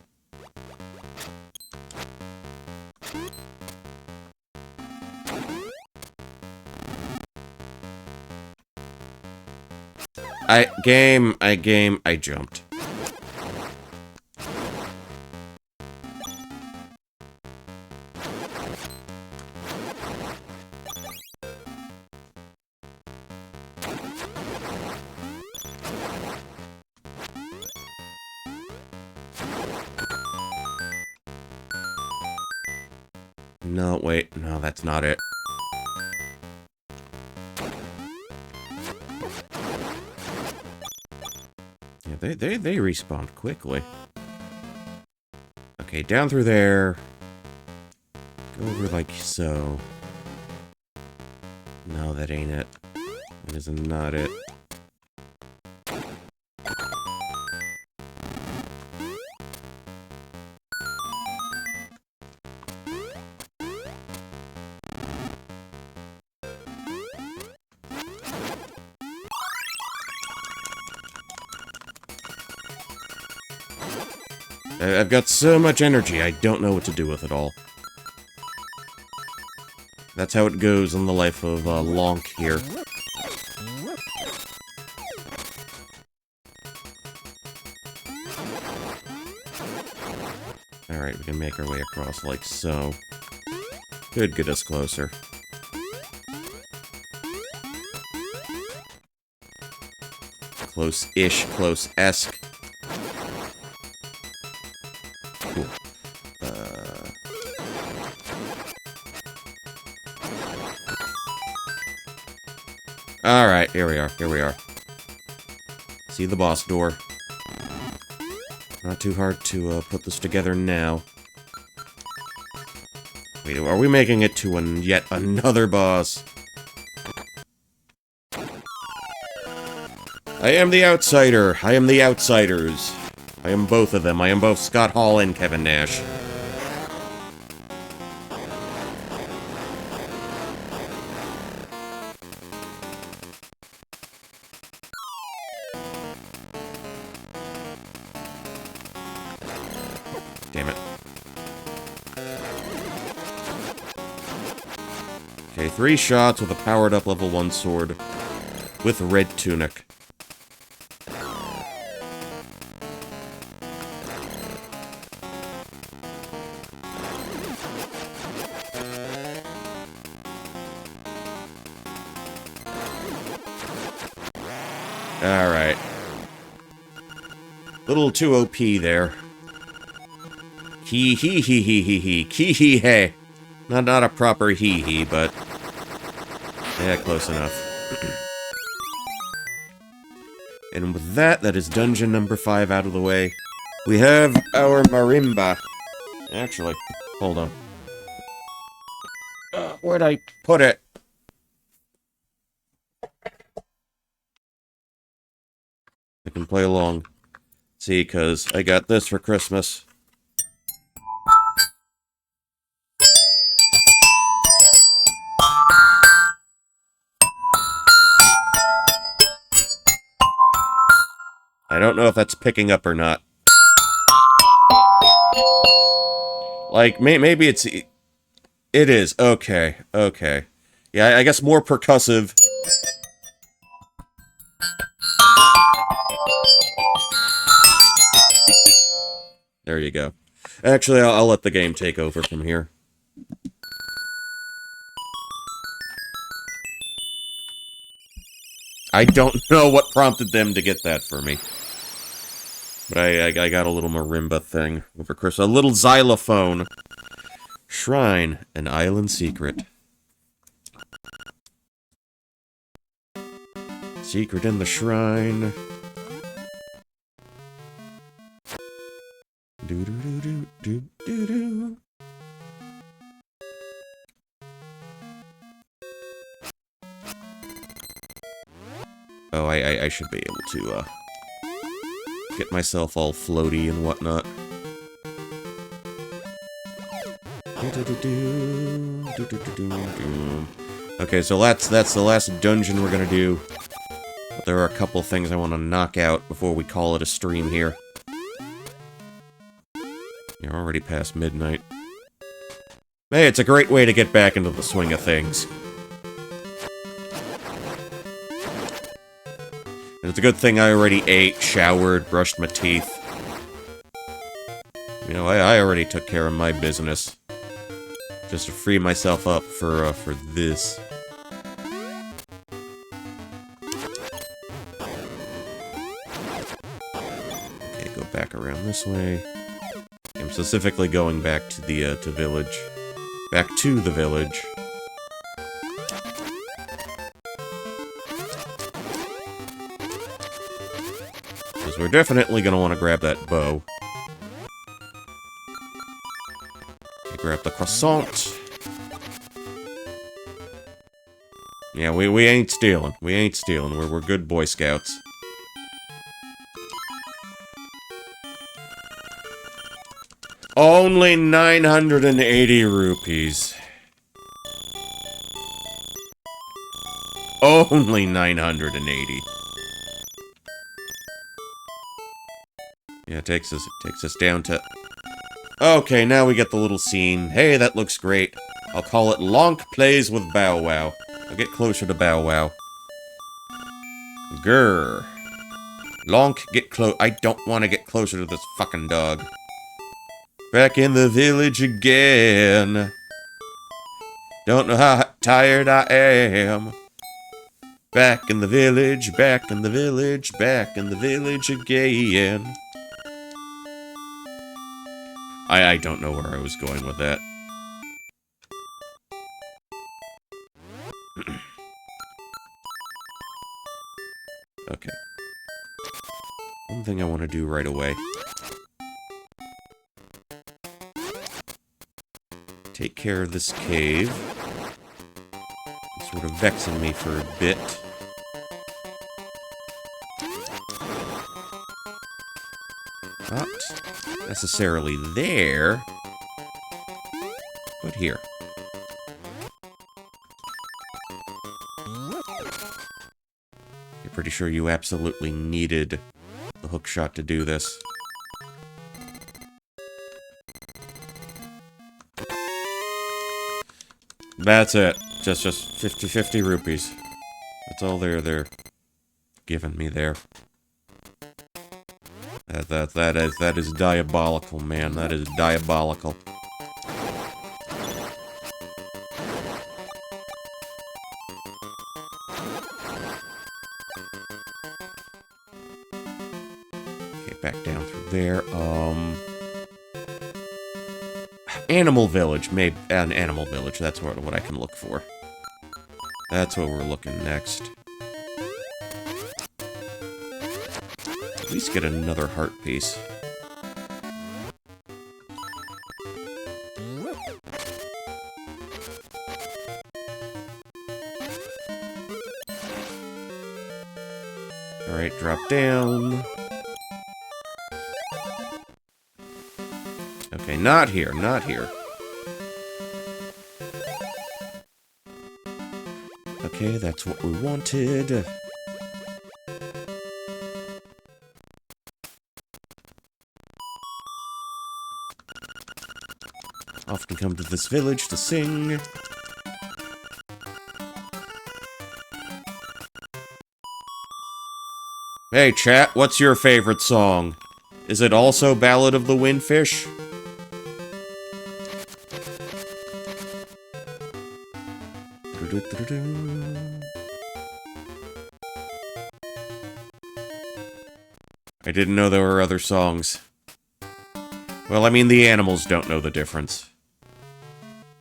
I jumped. No, wait, no, that's not it. Yeah, they respawned quickly. Okay, down through there. Go over like so. No, that ain't it. That is not it. I've got so much energy, I don't know what to do with it all. That's how it goes in the life of Lonk here. Alright, we can make our way across like so. Could get us closer. Close-ish, close-esque. Cool. Alright, here we are, here we are. See the boss door. Not too hard to put this together now. Wait, are we making it to yet another boss? I am the outsider. I am the outsiders. I am both of them. I am both Scott Hall and Kevin Nash. Damn it. Okay, 3 shots with a powered-up level 1 sword. With red tunic. Alright. Little too OP there. Hee-hee-hee-hee-hee-hee. Not a proper hee-hee, but... yeah, close enough. And with that, that is dungeon number 5 out of the way. We have our marimba. Actually, hold on. Where'd I put it? I can play along. See, because I got this for Christmas. I don't know if that's picking up or not. Like, maybe it's... it is. Okay, okay. Yeah, I guess more percussive. There you go. Actually, I'll let the game take over from here. I don't know what prompted them to get that for me. But I got a little marimba thing over Chris. A little xylophone. Shrine, an island secret. Secret in the shrine. Do-do-do-do-do-do-do. Oh, I should be able to, get myself all floaty and whatnot. Okay, so that's the last dungeon we're gonna do. But there are a couple things I want to knock out before we call it a stream here. You're already past midnight. Hey, it's a great way to get back into the swing of things. And it's a good thing I already ate, showered, brushed my teeth. You know, I already took care of my business. Just to free myself up for this. Okay, go back around this way. I'm specifically going back to the, village. Back to the village. Because we're definitely gonna want to grab that bow. Okay, grab the croissant. Yeah, we ain't stealing. We ain't stealing. We're good Boy Scouts. Only 980 rupees. Only 980. Yeah, it takes us down to... Okay, now we get the little scene. Hey, that looks great. I'll call it Lonk Plays with Bow Wow. I'll get closer to Bow Wow. Grr. Lonk, get close. I don't want to get closer to this fucking dog. Back in the village again. Don't know how tired I am. Back in the village, back in the village, back in the village again. I don't know where I was going with that. Okay. One thing I want to do right away. Take care of this cave. It's sort of vexing me for a bit. Not necessarily there, but here. You're pretty sure you absolutely needed the hook shot to do this. That's it. Just 50 rupees. That's all they're giving me there. That is diabolical, man. That is diabolical. Okay, back down through there. Animal Village. Maybe an Animal Village. That's what I can look for. That's what we're looking next. At least get another heart piece. Alright, drop down. Okay, not here, not here. Okay, that's what we wanted. Often come to this village to sing. Hey, chat, what's your favorite song? Is it also Ballad of the Windfish? I didn't know there were other songs. Well, I mean, the animals don't know the difference.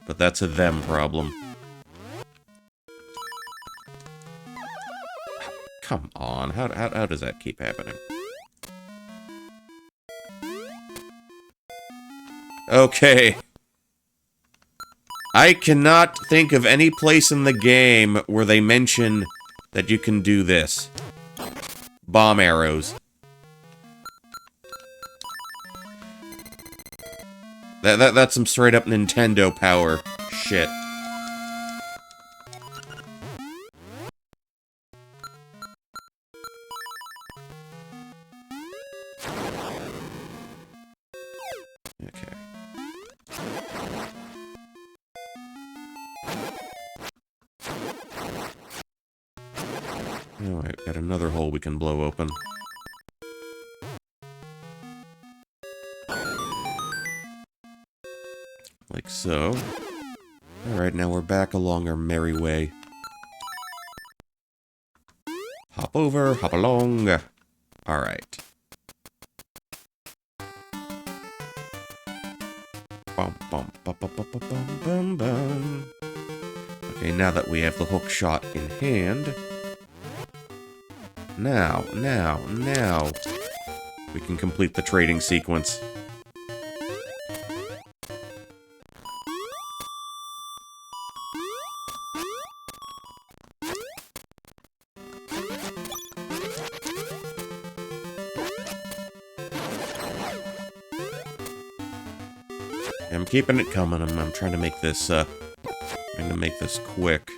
But that's a them problem. Come on, how does that keep happening? Okay. I cannot think of any place in the game where they mention that you can do this. Bomb arrows. That's some straight up Nintendo power shit. Okay. Alright, got another hole we can blow open. Like so. Alright, now we're back along our merry way. Hop over, hop along. Alright. Bum, bum, bum, bum, bum, bum, bum, bum. Okay, now that we have the hook shot in hand. Now, we can complete the trading sequence. I'm keeping it coming. I'm trying to make this, quick.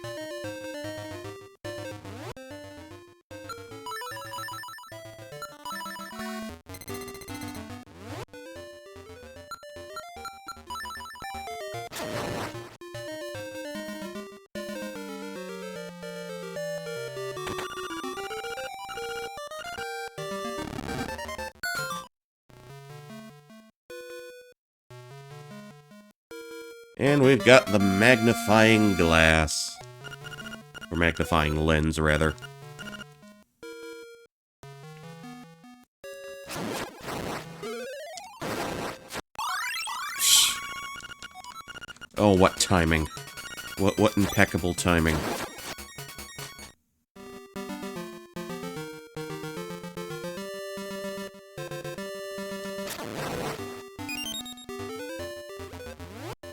And we've got the magnifying glass. Or magnifying lens, rather. Oh, what timing. What impeccable timing.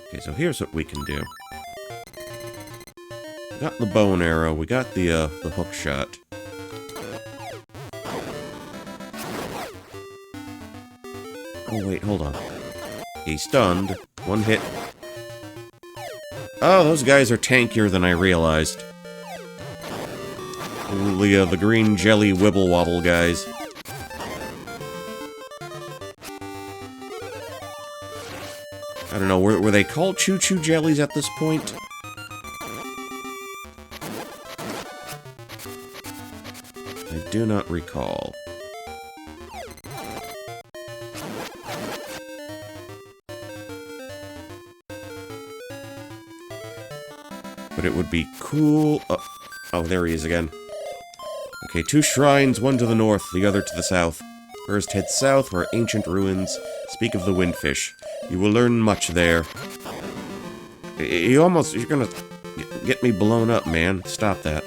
Okay, so here's what we can do. We got the bow and arrow, we got the hook shot. Oh wait, hold on. He's stunned. One hit. Oh, those guys are tankier than I realized. The green jelly wibble wobble guys. I don't know, were they called choo-choo jellies at this point? I do not recall. But it would be cool... Oh, there he is again. Okay, 2 shrines, one to the north, the other to the south. First, head south, where ancient ruins speak of the windfish. You will learn much there. You're gonna get me blown up, man. Stop that.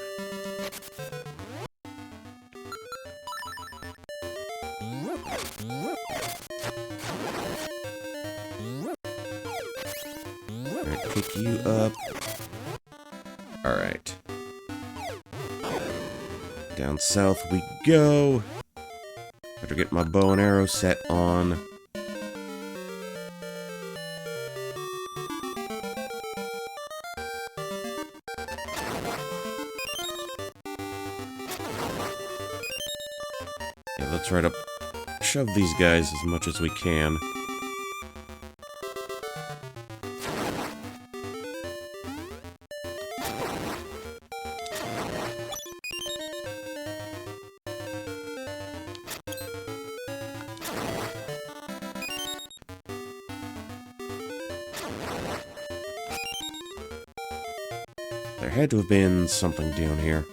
Alright, pick you up. Alright. Down south we go. Better get my bow and arrow set on. Yeah, let's try to shove these guys as much as we can. There had to have been something down here.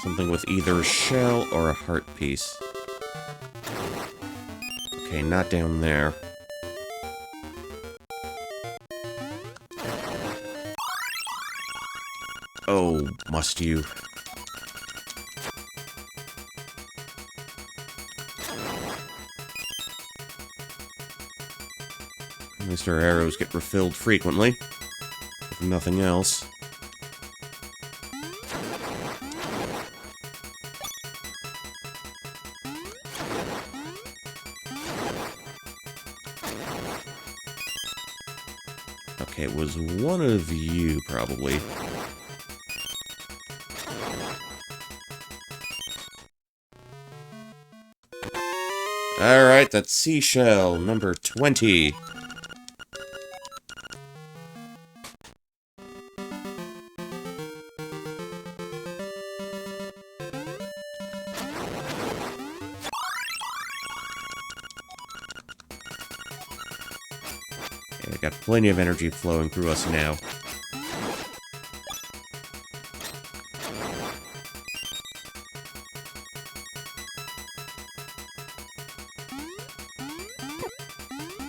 Something with either a shell or a heart piece. Okay, not down there. Oh, must you? At least our arrows get refilled frequently, if nothing else. Okay, it was one of you, probably. Alright, that's seashell, number 20. Okay, I got plenty of energy flowing through us now.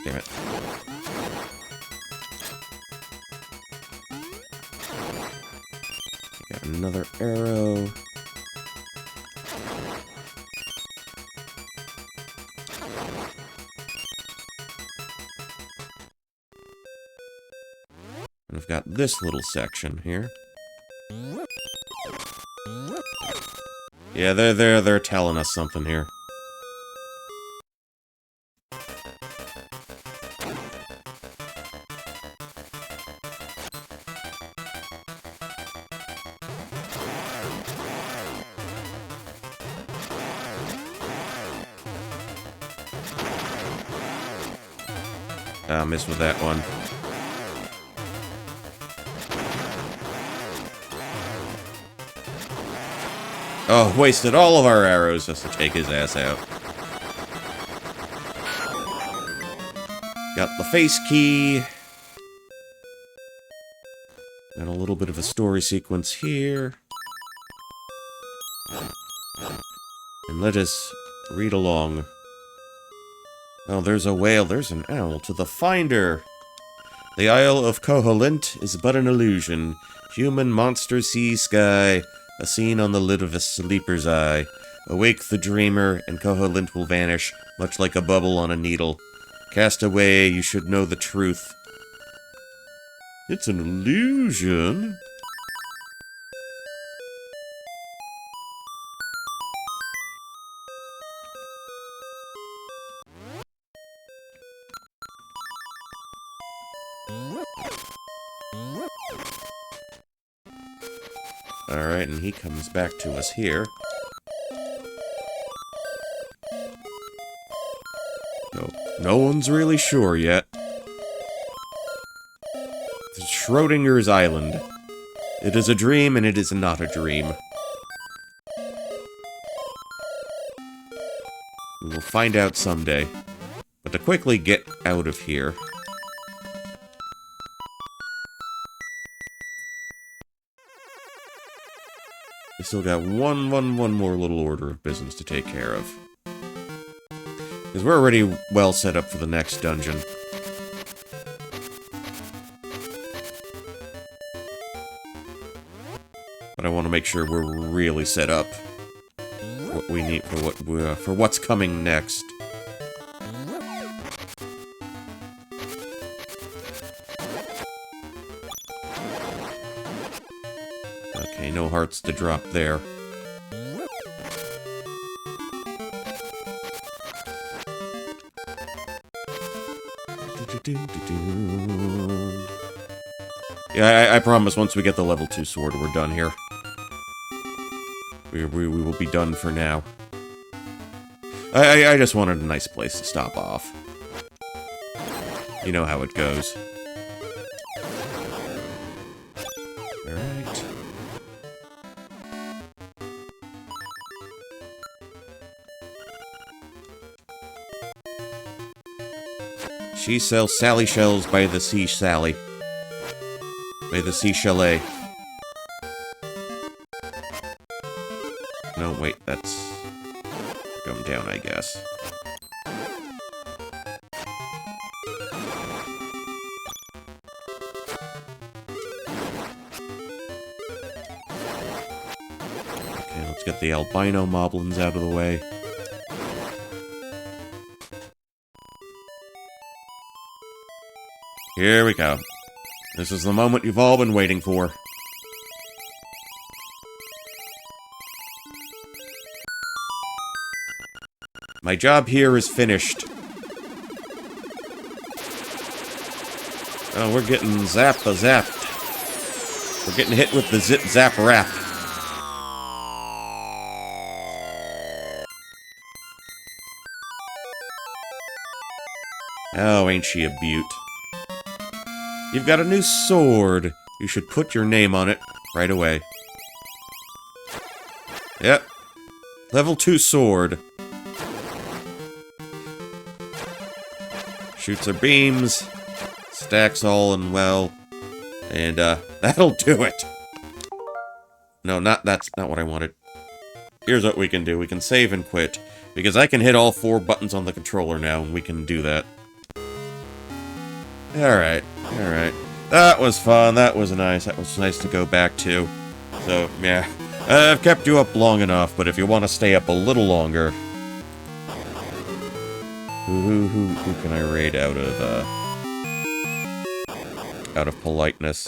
Damn it. Got another arrow. And I've got this little section here. Yeah, they're telling us something here. Missed with that one. Oh, wasted all of our arrows just to take his ass out. Got the face key. And a little bit of a story sequence here. And let us read along. Oh, there's a whale, there's an owl. To the finder! The Isle of Koholint is but an illusion. Human monster sea sky, a scene on the lid of a sleeper's eye. Awake the dreamer, and Koholint will vanish, much like a bubble on a needle. Cast away, you should know the truth. It's an illusion. Alright, and he comes back to us here. No one's really sure yet. It's Schrodinger's Island. It is a dream, and it is not a dream. We will find out someday. But to quickly get out of here... We still got one more little order of business to take care of. Because we're already well set up for the next dungeon. But I want to make sure we're really set up what we need for what's coming next. Okay, no hearts to drop there. Yeah, I promise once we get the level 2 sword, we're done here. We will be done for now. I just wanted a nice place to stop off. You know how it goes. Alright. She sells Sally shells by the sea, Sally. By the sea chalet. No, wait, that's... going down, I guess. Okay, let's get the albino moblins out of the way. Here we go. This is the moment you've all been waiting for. My job here is finished. Oh, we're getting zapped. We're getting hit with the zip-zap rap. Oh, ain't she a beaut. You've got a new sword. You should put your name on it right away. Yep. Level 2 sword. Shoots her beams. Stacks all and well. And, that'll do it. No, that's not what I wanted. Here's what we can do. We can save and quit. Because I can hit all 4 buttons on the controller now, and we can do that. Alright. That was fun. That was nice. That was nice to go back to. So, yeah. I've kept you up long enough, but if you want to stay up a little longer... Who can I raid out of politeness?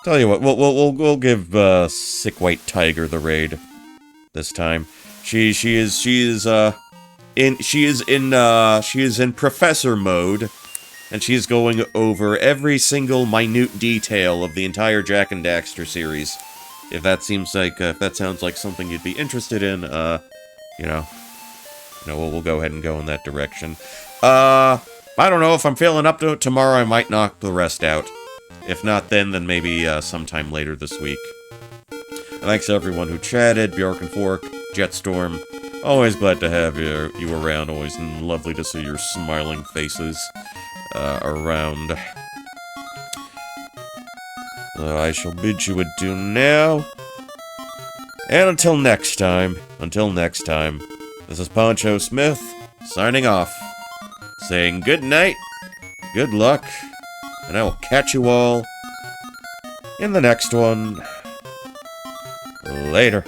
Tell you what, we'll give Sick White Tiger the raid this time. She is in professor mode, and she's going over every single minute detail of the entire Jak and Daxter series. If that sounds like something you'd be interested in, we'll go ahead and go in that direction. I don't know, if I'm feeling up to it tomorrow, I might knock the rest out. If not then maybe sometime later this week. thanks to everyone who chatted, Bjork and Fork, Jetstorm. Always glad to have you around. Always lovely to see your smiling faces around. I shall bid you adieu now. And until next time, this is Poncho Smith, signing off, saying good night, good luck, and I will catch you all in the next one. Later.